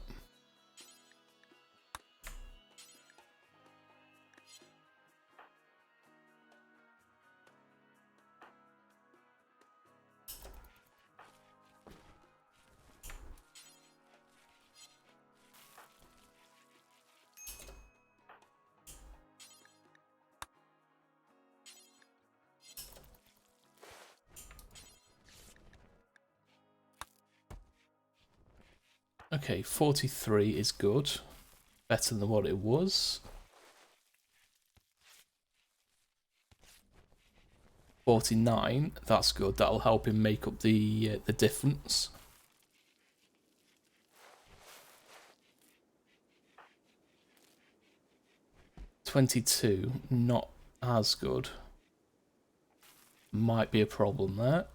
Okay, 43 is good. Better than what it was. 49, that's good. That'll help him make up the difference. $22, not as good. Might be a problem there.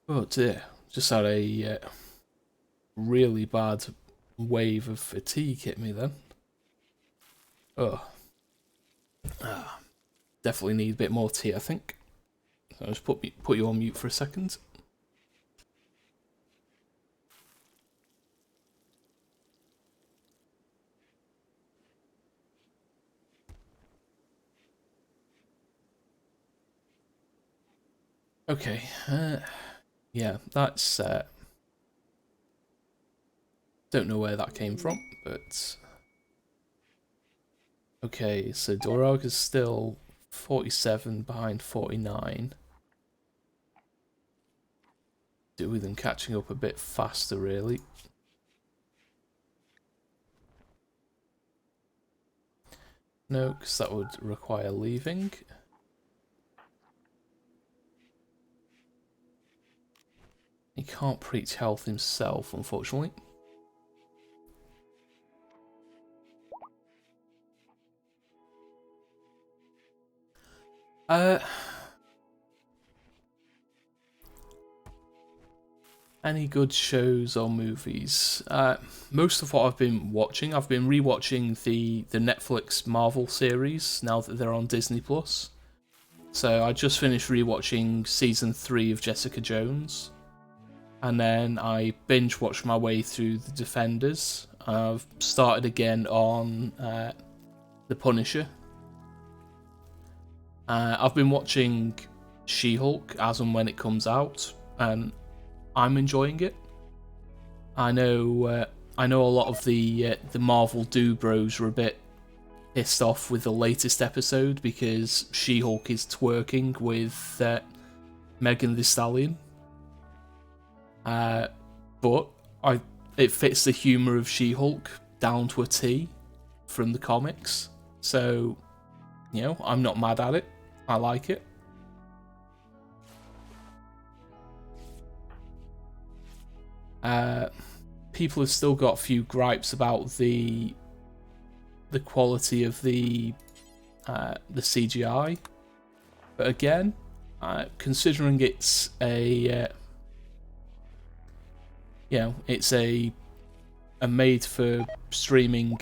Oh dear, just had a really bad wave of fatigue hit me then. Oh. Definitely need a bit more tea, I think. So I'll just put you on mute for a second. Okay, yeah, that's... don't know where that came from, but... Okay, so Doraga's still 47 behind 49. Do with them catching up a bit faster, really. No, because that would require leaving. He can't preach health himself, unfortunately. Any good shows or movies? Most of what I've been watching, I've been rewatching the Netflix Marvel series now that they're on Disney Plus. So I just finished rewatching season 3 of Jessica Jones. and then I binge watched my way through the Defenders. I've started again on the Punisher. I've been watching She-Hulk as and when it comes out, and I'm enjoying it. I know a lot of the Marvel do-bros are a bit pissed off with the latest episode because She-Hulk is twerking with Megan Thee Stallion. But it fits the humour of She-Hulk down to a T from the comics. So, you know, I'm not mad at it. I like it. People have still got a few gripes about the quality of the CGI, but again, considering it's a it's a made for streaming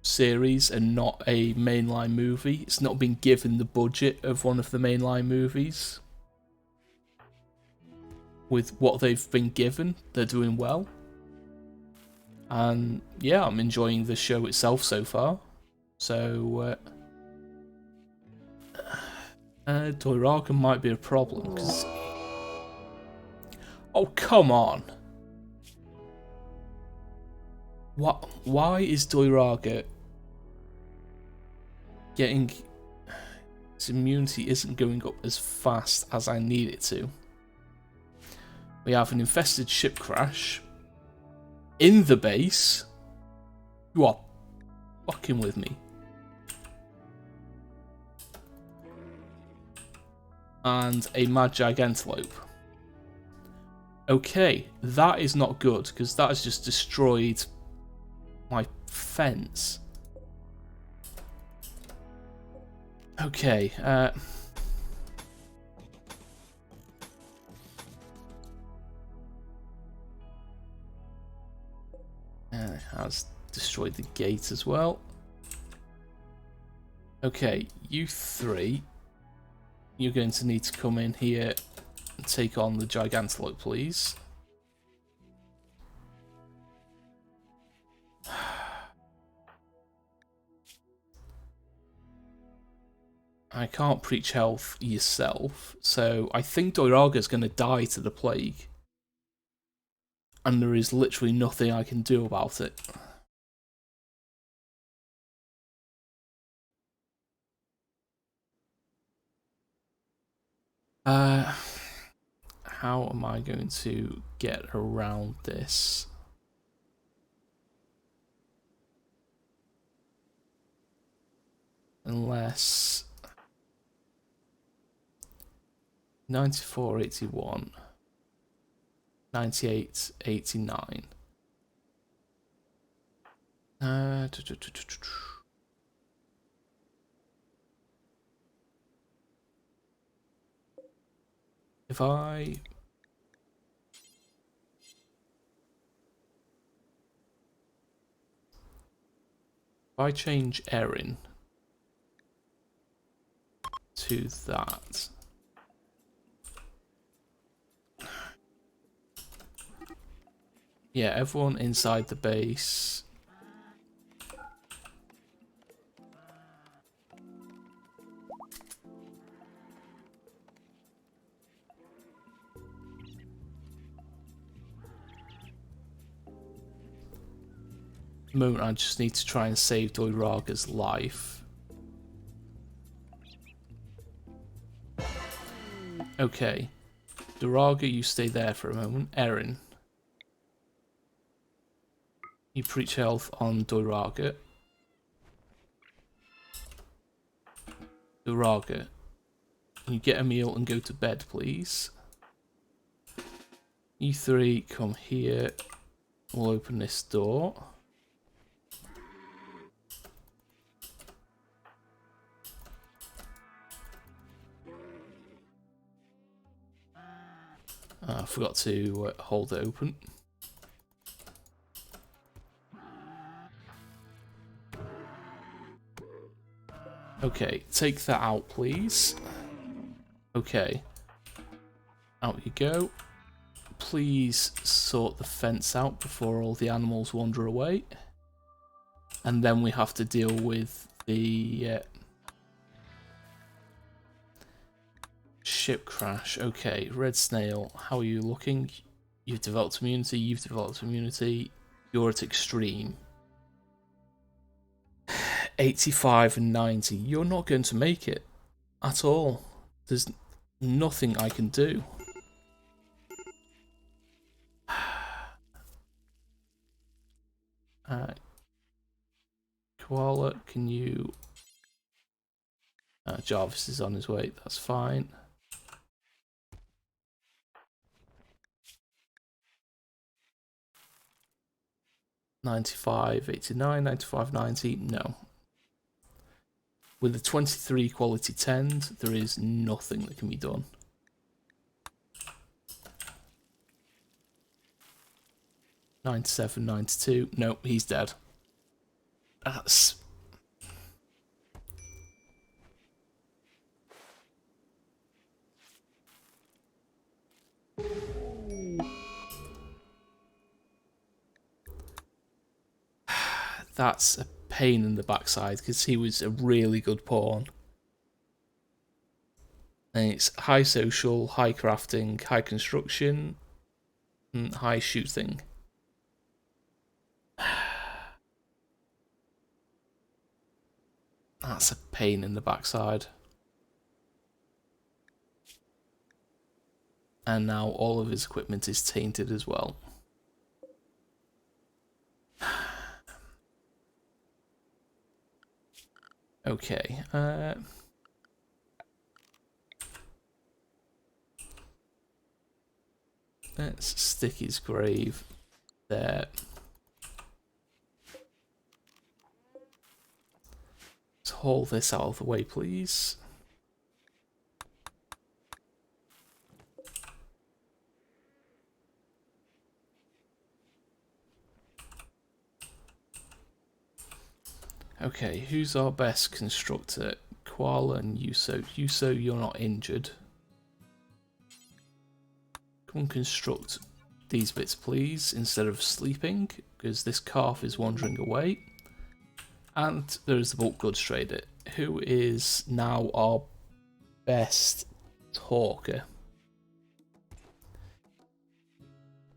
series and not a mainline movie. It's not been given the budget of one of the mainline movies. With what they've been given, they're doing well. And yeah, I'm enjoying the show itself so far. So Doiraga might be a problem because oh come on. What? Why is Doiraga getting... Its immunity isn't going up as fast as I need it to. We have an infested ship crash in the base. You are fucking with me. And a mad gigantelope. Okay, that is not good because that has just destroyed my fence. Okay, it has destroyed the gate as well. Okay, you three, you're going to need to come in here and take on the gigantelope, please. I can't preach health yourself, so I think Doiraga's going to die to the plague. And there is literally nothing I can do about it. How am I going to get around this? Unless 94.81, 98.89. If I change Erin to that. Yeah, everyone inside the base. At the moment, I just need to try and save Doiraga's life. Okay. Doiraga, you stay there for a moment. Erin. You preach health on Doiraga. Doiraga, can you get a meal and go to bed, please? You three, come here. We'll open this door. I forgot to hold it open. Okay, take that out, please. Okay. Out you go. please sort the fence out before all the animals wander away. And then we have to deal with the ship crash. Okay, red snail, how are you looking? You've developed immunity, you're at extreme. 85 and 90, you're not going to make it at all. There's nothing I can do. Koala, can you... Jarvis is on his way, that's fine. $95, $89, $95, $90, no. With a 23 quality tend, there is nothing that can be done. $97, $92, nope, he's dead. That's... That's a pain in the backside, because he was a really good pawn. And it's high social, high crafting, high construction, and high shooting. That's a pain in the backside. And now all of his equipment is tainted as well. Okay, let's stick his grave there. Let's haul this out of the way, please. Okay, who's our best constructor? Koala and Yuso. Yuso, you're not injured. Come and construct these bits, please, instead of sleeping, because this calf is wandering away. And there is the bulk goods trader, who is now our best talker.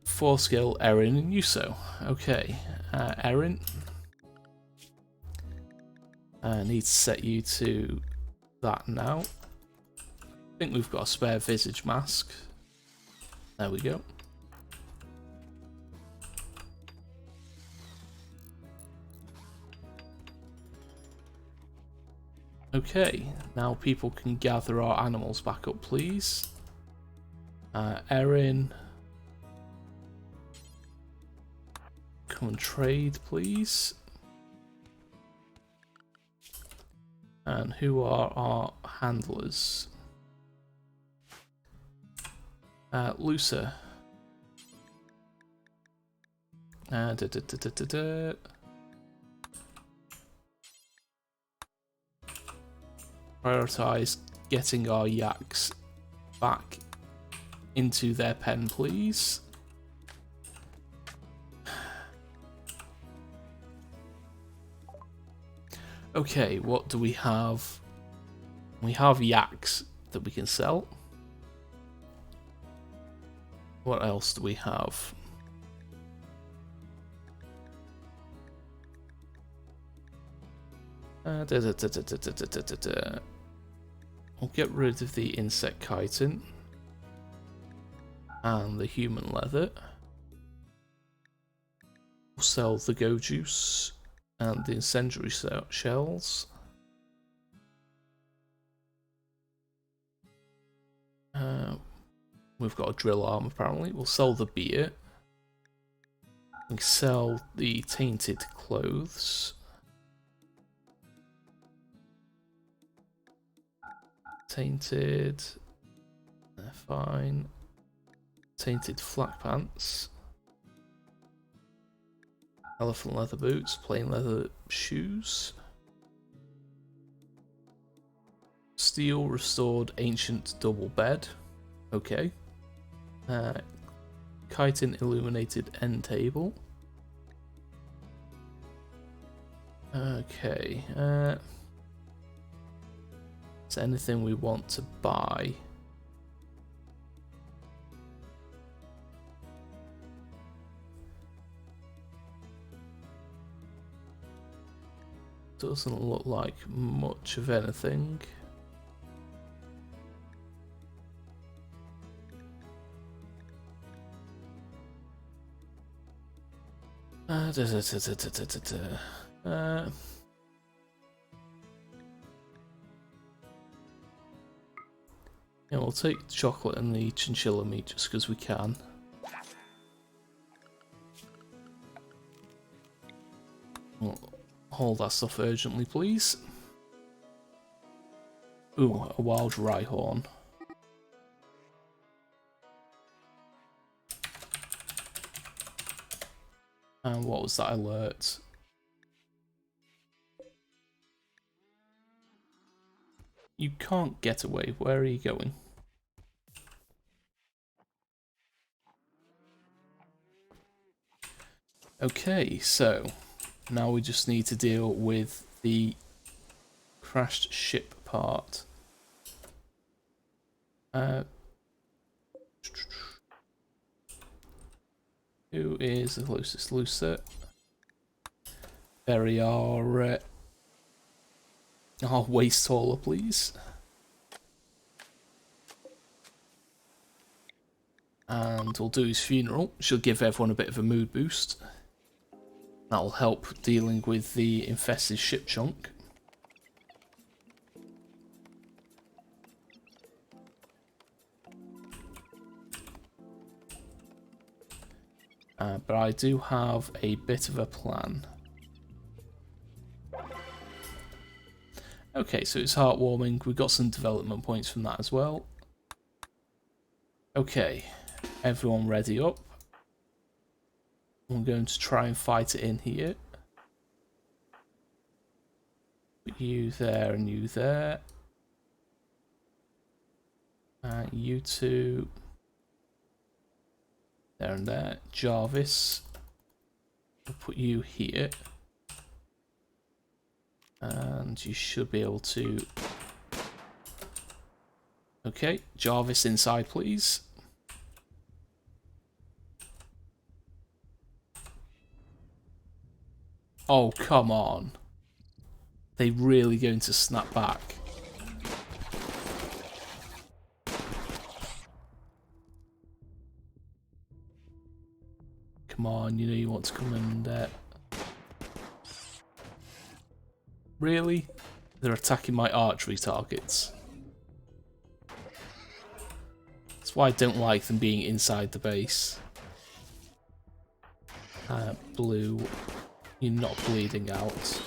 4 skill, Erin and Yuso. Okay, Erin. I need to set you to that now. I think we've got a spare visage mask. There we go. Okay, now people can gather our animals back up, please. Erin. Come and trade, please. And who are our handlers? Lucer. Prioritize getting our yaks back into their pen, please. Okay, what do we have? We have yaks that we can sell. What else do we have? We'll get rid of the insect chitin and the human leather. We'll sell the go juice and the incendiary shells. We've got a drill arm apparently. We'll sell the beer. We sell the tainted clothes. Tainted. They're fine. Tainted flak pants. Elephant leather boots. Plain leather shoes. Steel restored ancient double bed. Okay. chitin illuminated end table. Okay. Is there anything we want to buy? Doesn't look like much of anything. Yeah, we'll take the chocolate and the chinchilla meat just because we can. We'll hold that stuff urgently, please. Ooh, a wild rhyhorn. And what was that alert? You can't get away. Where are you going? Okay, so now we just need to deal with the crashed ship part. Who is the closest Lucer? Bury our waste hauler, please. And we'll do his funeral. She'll give everyone a bit of a mood boost. That'll help dealing with the infested ship chunk. But I do have a bit of a plan. Okay, so it's heartwarming. We got some development points from that as well. Okay, everyone ready up. I'm going to try and fight it in here. Put you there and you there. You two there and there. Jarvis, we'll put you here. And you should be able to... Okay, Jarvis inside, please. Oh, come on. They really going to snap back. Come on, you know you want to come and... Really? They're attacking my archery targets. That's why I don't like them being inside the base. Blue, you're not bleeding out.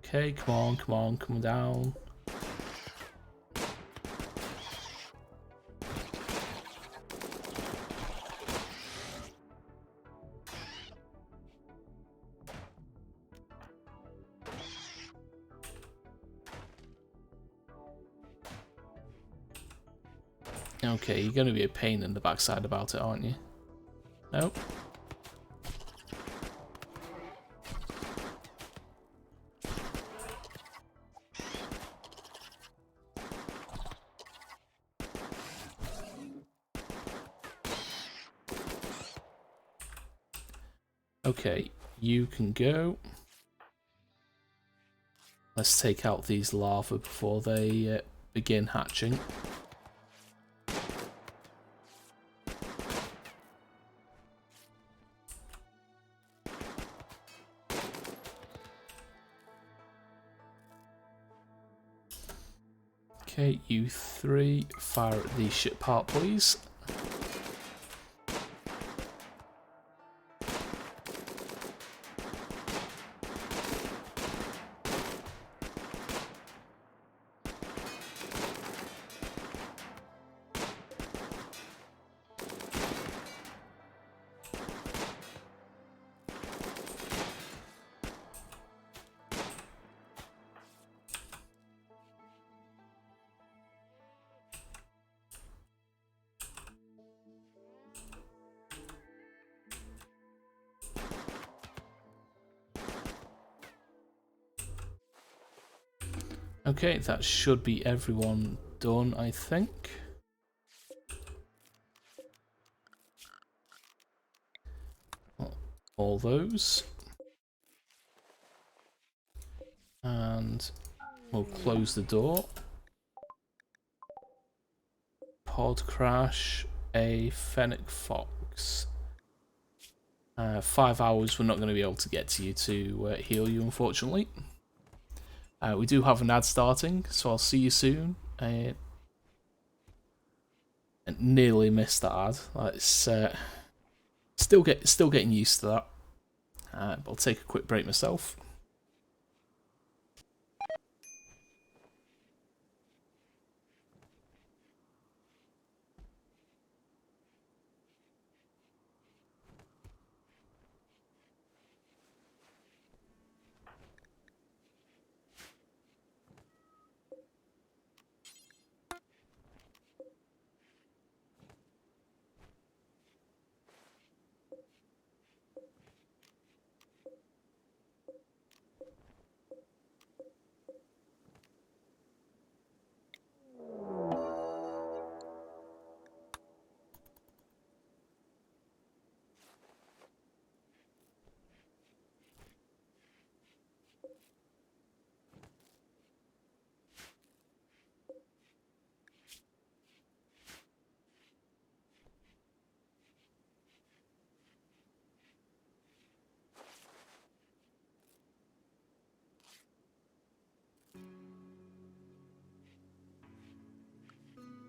Okay, come on, come on, come down. Okay, you're going to be a pain in the backside about it, aren't you? Nope. Okay, you can go. Let's take out these larvae before they begin hatching. Okay, you three, fire at the ship part, please. Okay, that should be everyone done, I think. All those. And we'll close the door. Pod crash, a fennec fox. 5 hours, we're not going to be able to get to you to heal you, unfortunately. We do have an ad starting, so I'll see you soon. I nearly missed that ad. It's still getting used to that. But I'll take a quick break myself.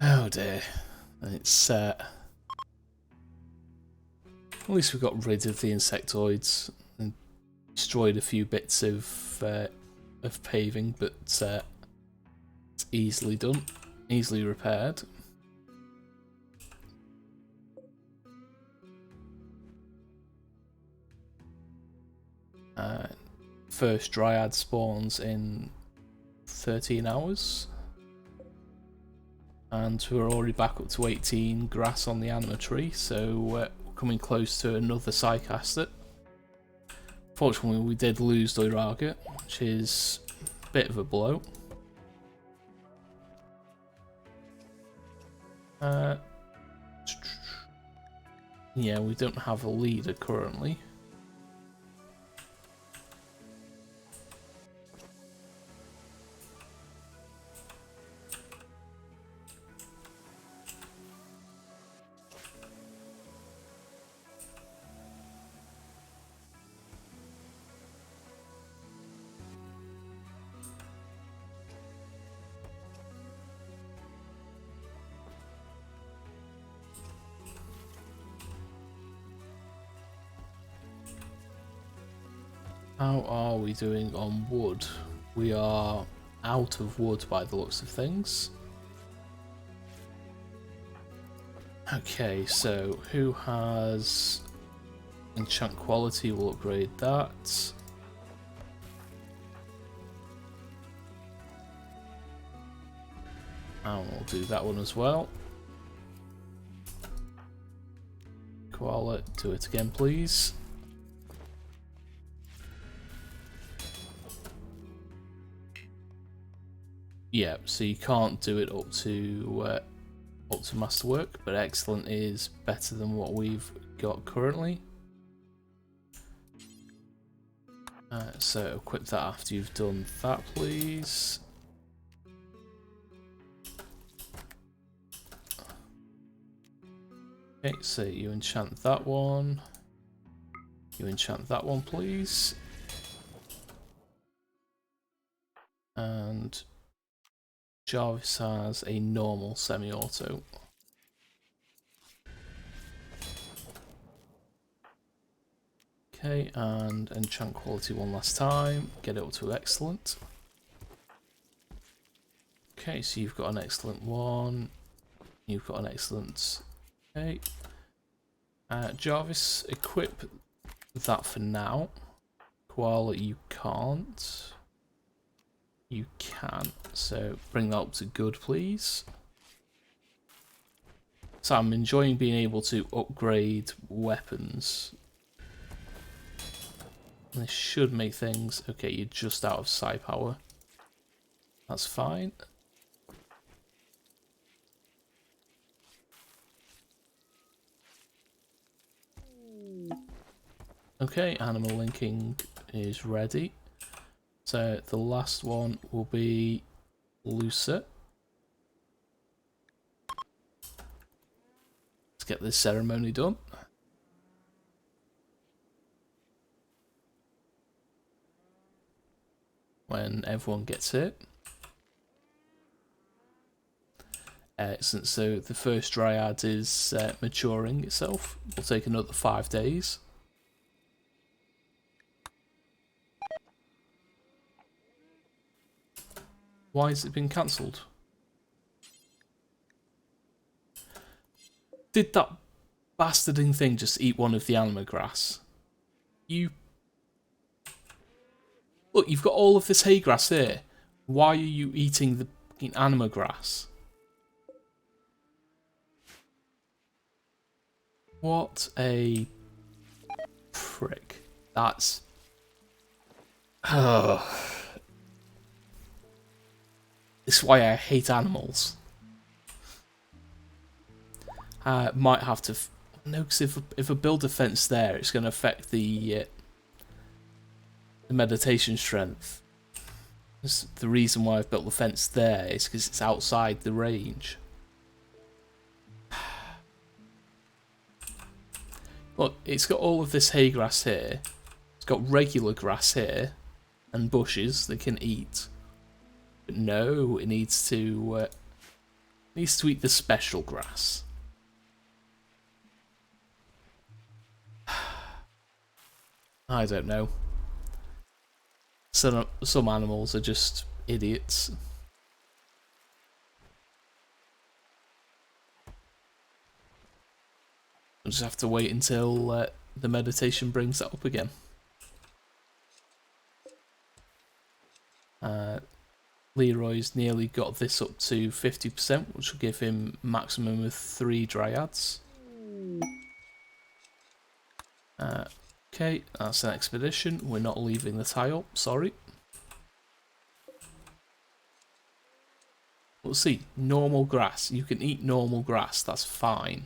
Oh dear. It's at least we got rid of the insectoids and destroyed a few bits of paving, but it's easily done, easily repaired. First dryad spawns in 13 hours. And we're already back up to 18 grass on the anima tree, so we're coming close to another Psycaster. Fortunately, we did lose Doiraga, which is a bit of a blow. Yeah, we don't have a leader currently. How are we doing on wood? We are out of wood by the looks of things. Okay, so who has enchant quality? We'll upgrade that. And we'll do that one as well. Koala, do it again, please. Yeah, so you can't do it up to masterwork, but excellent is better than what we've got currently. So equip that after you've done that, please. Okay, so you enchant that one. You enchant that one, please. And Jarvis has a normal semi-auto. Okay, and enchant quality one last time. Get it up to excellent. Okay, so you've got an excellent one. You've got an excellent. Okay. Jarvis, equip that for now. Koala, you can't. You can. So bring that up to good, please. So I'm enjoying being able to upgrade weapons. This should make things... Okay, you're just out of psi power. That's fine. Okay, animal linking is ready. So the last one will be Lucet. Let's get this ceremony done. When everyone gets it. Excellent, so the first dryad is maturing itself. Will take another 5 days. Why has it been cancelled? Did that bastarding thing just eat one of the anima grass? You... Look, you've got all of this hay grass here. Why are you eating the fucking anima grass? What a prick. That's... This is why I hate animals. Might have to... No, because if I build a fence there, it's going to affect the meditation strength. The reason why I've built the fence there is because it's outside the range. Look, it's got all of this hay grass here. It's got regular grass here and bushes that can eat. But no, it needs to eat the special grass. I don't know. Some animals are just idiots. I'll just have to wait until the meditation brings that up again. Leroy's nearly got this up to 50%, which will give him maximum of 3 dryads. Okay, that's an expedition. We're not leaving the tile, sorry. We'll see. Normal grass. You can eat normal grass, that's fine.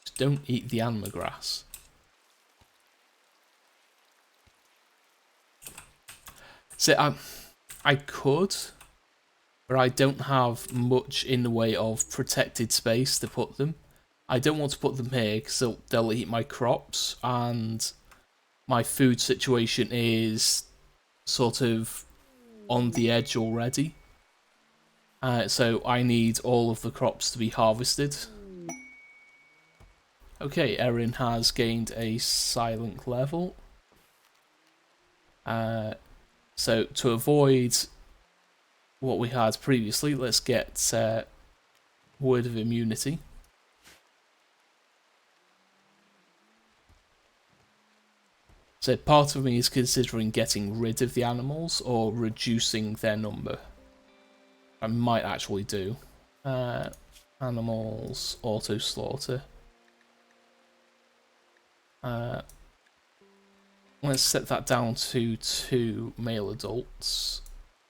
Just don't eat the anima grass. See, I could, but I don't have much in the way of protected space to put them. I don't want to put them here because they'll eat my crops, and my food situation is sort of on the edge already. So I need all of the crops to be harvested. Okay, Erin has gained a silent level. So to avoid what we had previously, let's get Word of Immunity. So part of me is considering getting rid of the animals or reducing their number. I might actually do. Animals, auto slaughter. Let's set that down to 2 male adults.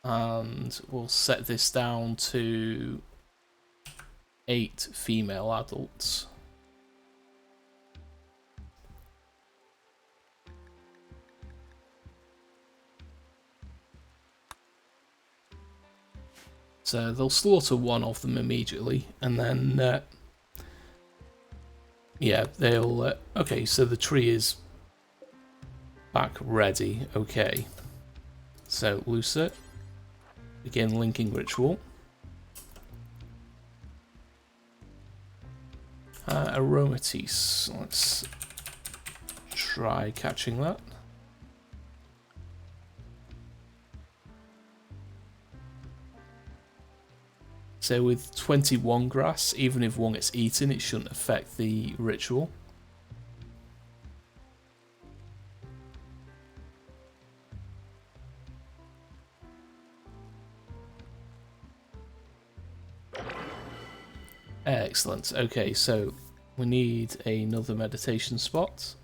And we'll set this down to 8 female adults. So they'll slaughter 1 of them immediately, and then, yeah, they'll, okay, so the tree is back ready, okay. So, Lucet, begin linking ritual. Aromatisse, let's try catching that. So with 21 grass, even if 1 gets eaten, it shouldn't affect the ritual. Excellent. Okay, so we need another meditation spot.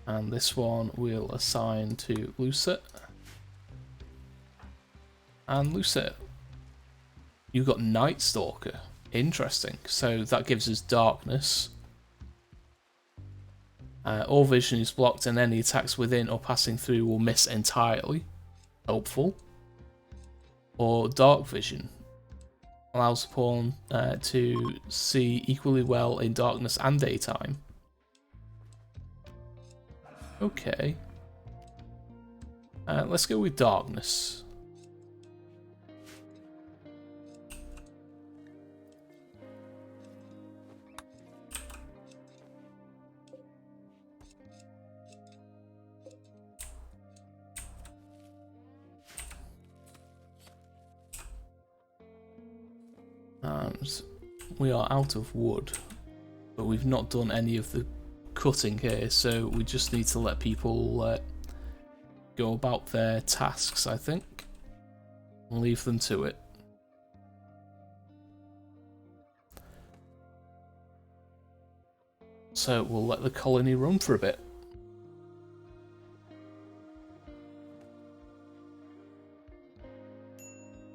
And this one we'll assign to Lucet. And Lucet, you've got Night Stalker. Interesting. So that gives us darkness. All vision is blocked and any attacks within or passing through will miss entirely. Helpful. Or dark vision. Allows the pawn to see equally well in darkness and daytime. Okay. Let's go with darkness. And we are out of wood, but we've not done any of the cutting here, so we just need to let people go about their tasks, I think, and leave them to it. So we'll let the colony run for a bit.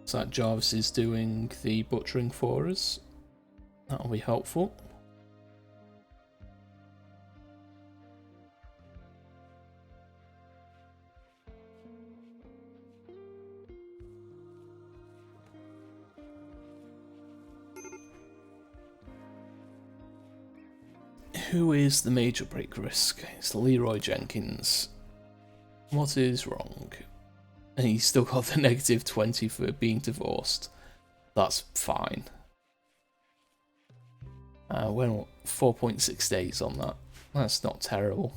So that Jarvis is doing the butchering for us. That'll be helpful. Who is the major break risk? It's Leroy Jenkins. What is wrong? And he's still got the negative 20 for being divorced. That's fine. Well, 4.6 days on that. That's not terrible.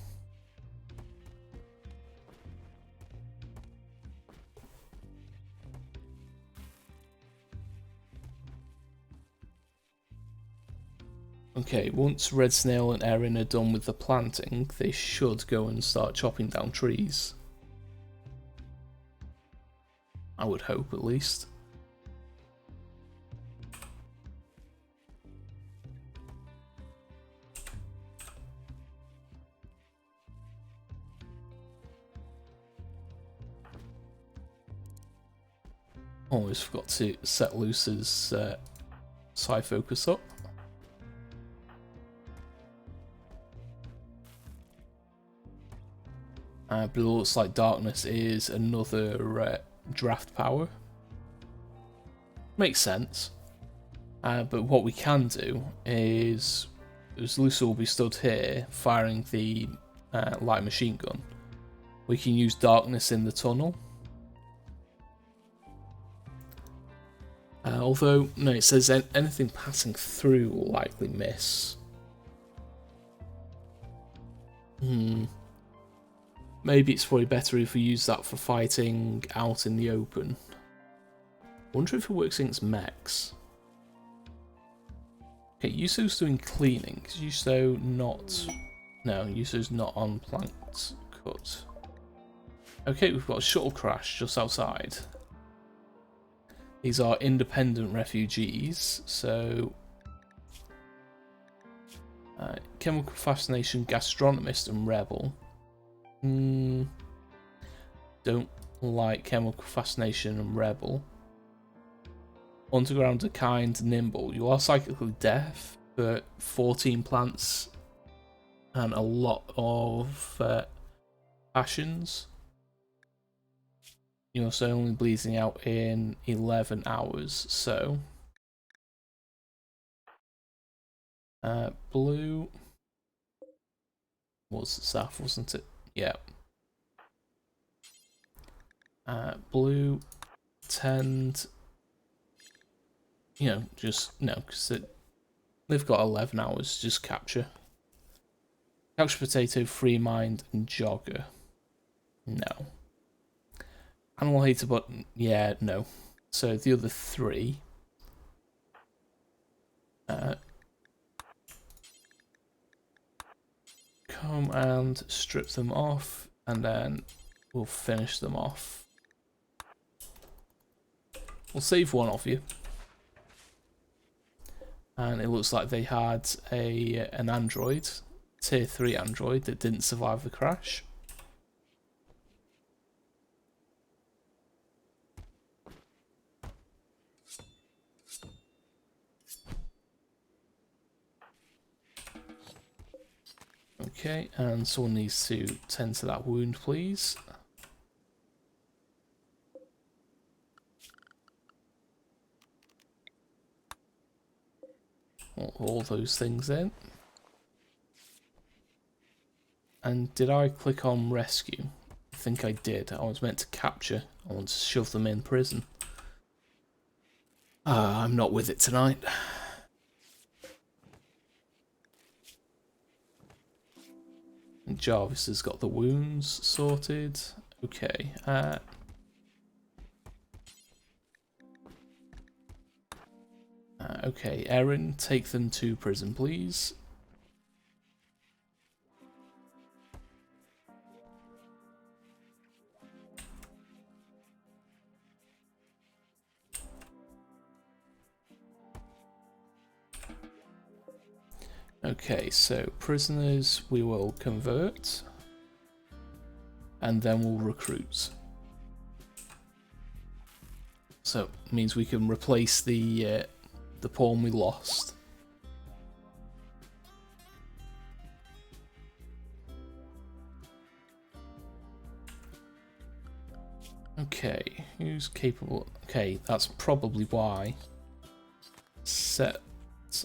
Okay, once Red Snail and Erin are done with the planting, they should go and start chopping down trees. I would hope, at least. Always forgot to set Luce's side focus up. But it looks like darkness is another draft power. Makes sense. But what we can do is Luce will be stood here firing the light machine gun. We can use darkness in the tunnel. Although, no, it says anything passing through will likely miss. Maybe it's probably better if we use that for fighting out in the open. Wonder if it works against mechs. Okay, Yuso's doing cleaning. Is Yuso not... No, Yuso's not on planked cut. Okay, we've got a shuttle crash just outside. These are independent refugees, so... Chemical Fascination, Gastronomist and Rebel. Don't like Chemical Fascination and Rebel. Underground are kind, nimble. You are psychically deaf, but 14 plants and a lot of passions. You're also only bleeding out in 11 hours, so... blue... was Saf, wasn't it? Yeah. Blue tend... You know, just... No, because they've got 11 hours to just capture. Couch Potato, Free Mind, and Jogger. No. Animal Hater Button, yeah, no. So the other three... come and strip them off, and then we'll finish them off. We'll save one of you. And it looks like they had an android, tier 3 android that didn't survive the crash. Okay, and someone needs to tend to that wound, please. All those things in. And did I click on rescue? I think I did. I was meant to capture. I want to shove them in prison. I'm not with it tonight. And Jarvis has got the wounds sorted. Okay. Okay, Erin, take them to prison, please. Okay, so prisoners we will convert, and then we'll recruit. So it means we can replace the pawn we lost. Okay, who's capable? Okay, that's probably why. Set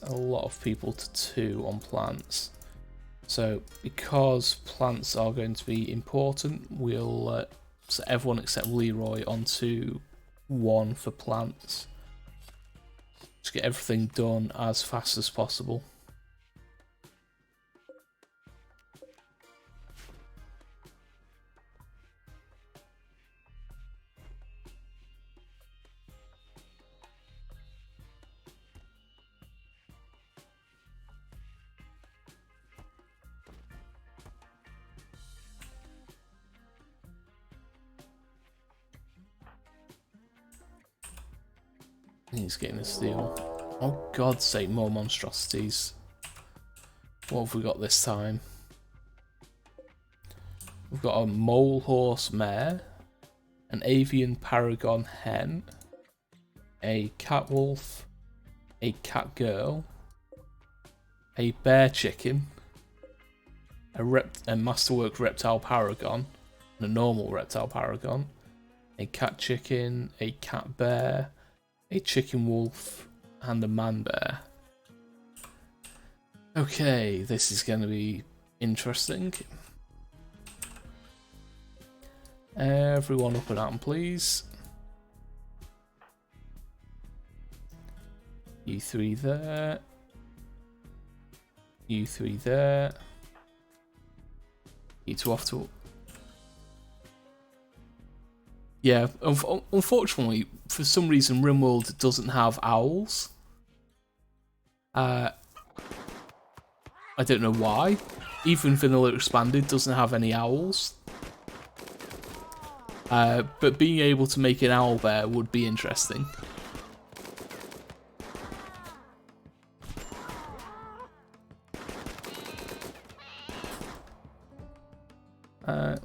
a lot of people to 2 on plants. So because plants are going to be important, we'll set everyone except Leroy onto 1 for plants. Just get everything done as fast as possible. He's getting a steal. Oh, God's sake, more monstrosities. What have we got this time? We've got a mole horse mare, an avian paragon hen, a cat wolf, a cat girl, a bear chicken, a masterwork reptile paragon, and a normal reptile paragon, a cat chicken, a cat bear, a chicken wolf, and a man bear. Okay, this is going to be interesting. Everyone up and at 'em, please. You 3 there. You 3 there. You 2 off to... Yeah, unfortunately, for some reason, RimWorld doesn't have owls. I don't know why. Even Vanilla Expanded doesn't have any owls. But being able to make an owl bear would be interesting.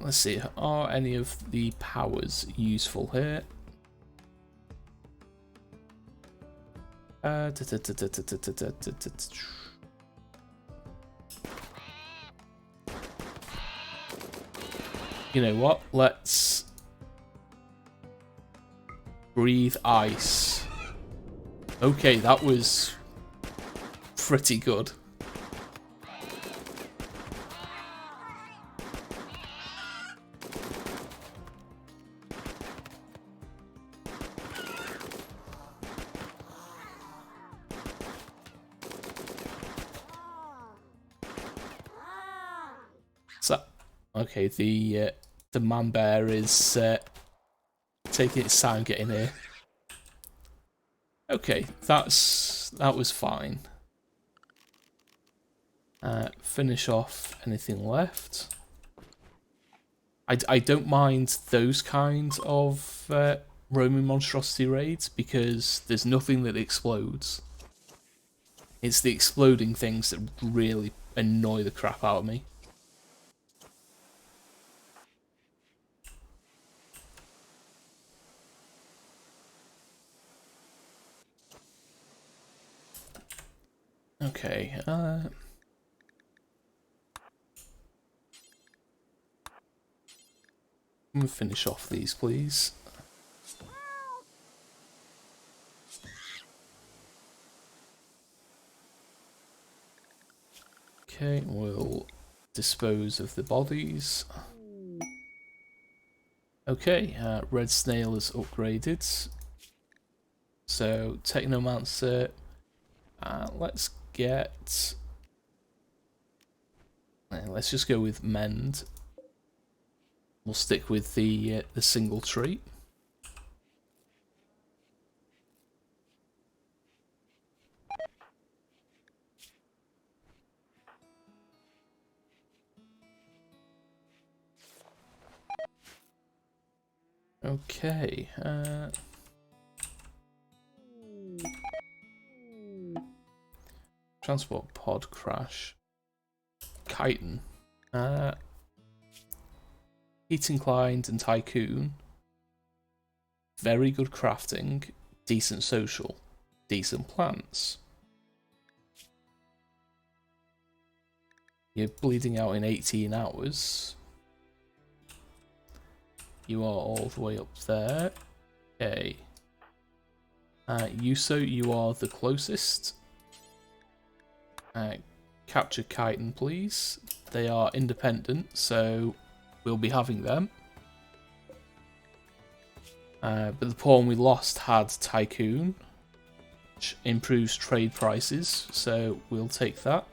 Let's see, are any of the powers useful here? You know what? Let's breathe ice. Okay, that was pretty good. So, okay, the man bear is taking its time getting here. Okay, that was fine. Finish off anything left. I don't mind those kinds of roaming monstrosity raids because there's nothing that explodes. It's the exploding things that really annoy the crap out of me. Okay, I'm gonna finish off these, please. Okay, we'll dispose of the bodies. Okay, Red Snail is upgraded. So, Technomancer, let's get... let's just go with Mend. We'll stick with the single trait. Okay, transport pod crash. Chitin. Heat inclined and tycoon. Very good crafting. Decent social. Decent plants. You're bleeding out in 18 hours. You are all the way up there. Okay. Yuso, you are the closest. Capture Chitin, please. They are independent, so we'll be having them. But the pawn we lost had Tycoon, which improves trade prices, so we'll take that.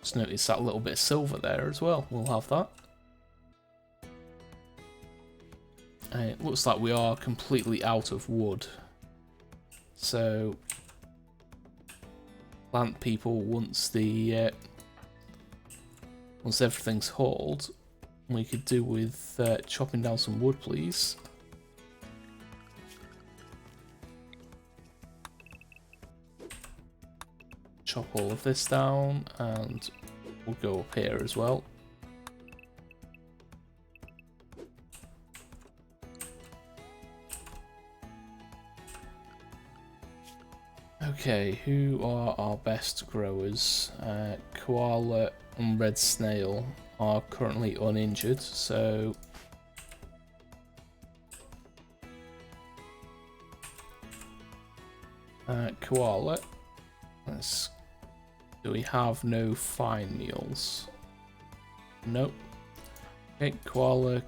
Just notice that little bit of silver there as well. We'll have that. It looks like we are completely out of wood. So, plant people, once everything's hauled, we could do with chopping down some wood, please. Chop all of this down, and we'll go up here as well. Okay, who are our best growers? Koala and Red Snail are currently uninjured, so Koala, do we have no fine meals? Nope. Okay, Koala.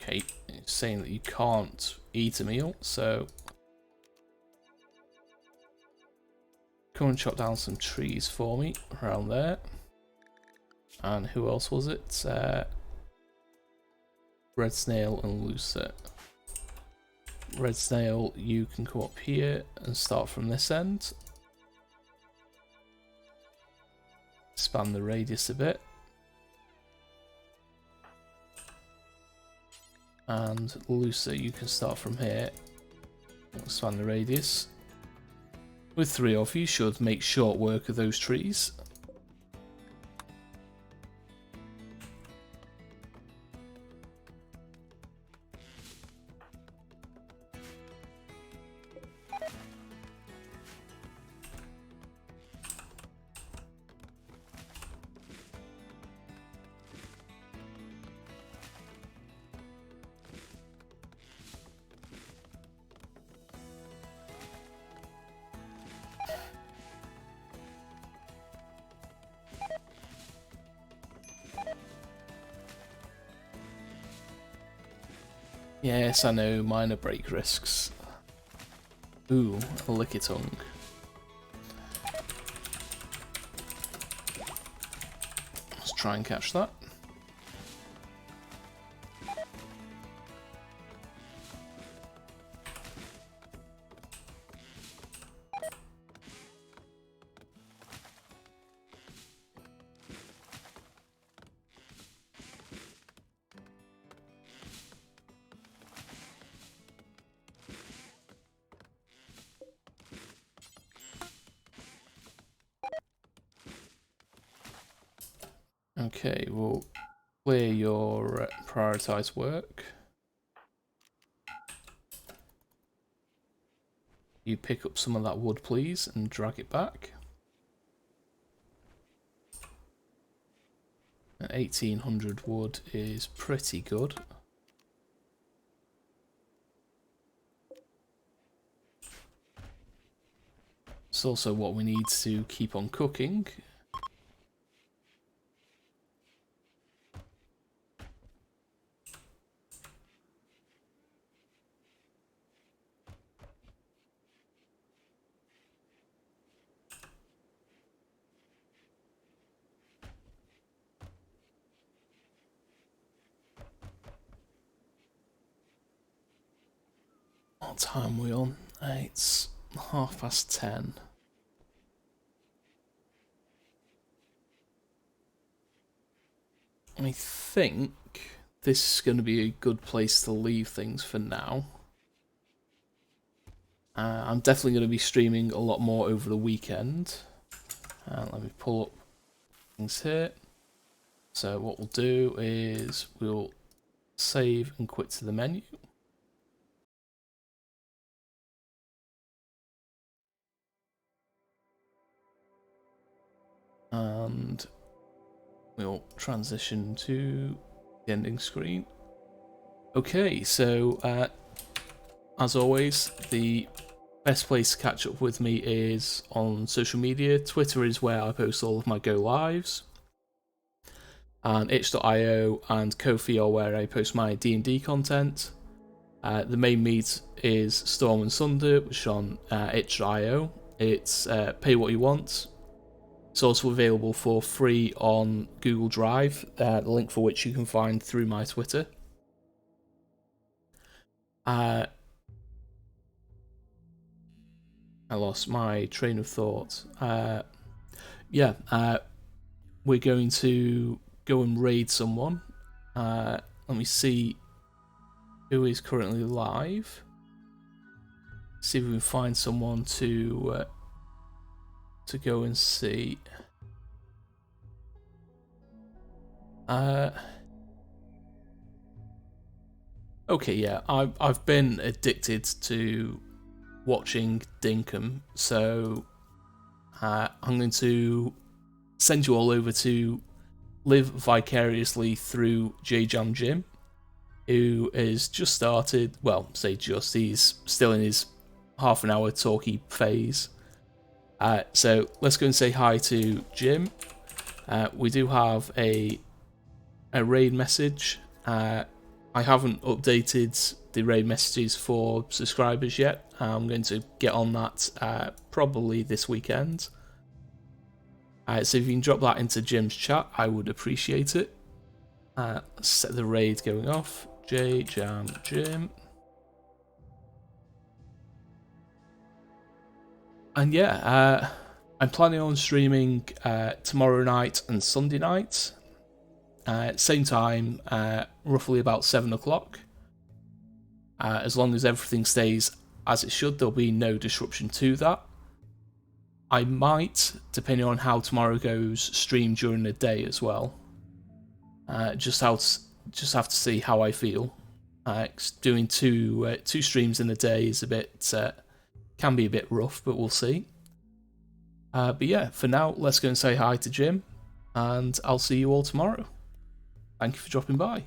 Okay, it's saying that you can't eat a meal, so come and chop down some trees for me around there. And who else was it? Red Snail and Lucet. Red Snail, you can come up here and start from this end. Expand the radius a bit. And Lucet, you can start from here. Expand the radius. With 3 of you, should make short work of those trees. Yes, I know, minor break risks. Ooh, a Lickitung. Let's try and catch that. Okay, we'll clear your prioritized work. You pick up some of that wood, please, and drag it back. 1800 wood is pretty good. It's also what we need to keep on cooking. What time are we on? It's 10:30. I think this is going to be a good place to leave things for now. I'm definitely going to be streaming a lot more over the weekend. Let me pull up things here. So what we'll do is we'll save and quit to the menu. And we'll transition to the ending screen. Okay, so as always, the best place to catch up with me is on social media. Twitter is where I post all of my go lives, and itch.io and Ko-fi are where I post my D&D content. The main meet is Storm and Sunder, which is on itch.io. It's pay what you want. It's also available for free on Google Drive, the link for which you can find through my Twitter. I lost my train of thought. We're going to go and raid someone. Let me see who is currently live. See if we can find someone to go and see. Okay, yeah, I've been addicted to watching Dinkum, so I'm going to send you all over to live vicariously through JJam Jim, who has just started, well, say just, he's still in his half an hour talky phase. So let's go and say hi to Jim. We do have a raid message. I haven't updated the raid messages for subscribers yet. I'm going to get on that probably this weekend. So if you can drop that into Jim's chat, I would appreciate it. Let's set the raid going off. JJam Jim. And yeah, I'm planning on streaming tomorrow night and Sunday night. Same time, roughly about 7 o'clock. As long as everything stays as it should, there'll be no disruption to that. I might, depending on how tomorrow goes, stream during the day as well. Just have to see how I feel. Doing two streams in a day is a bit can be a bit rough, but we'll see. But yeah, for now, let's go and say hi to Jim, and I'll see you all tomorrow. Thank you for dropping by.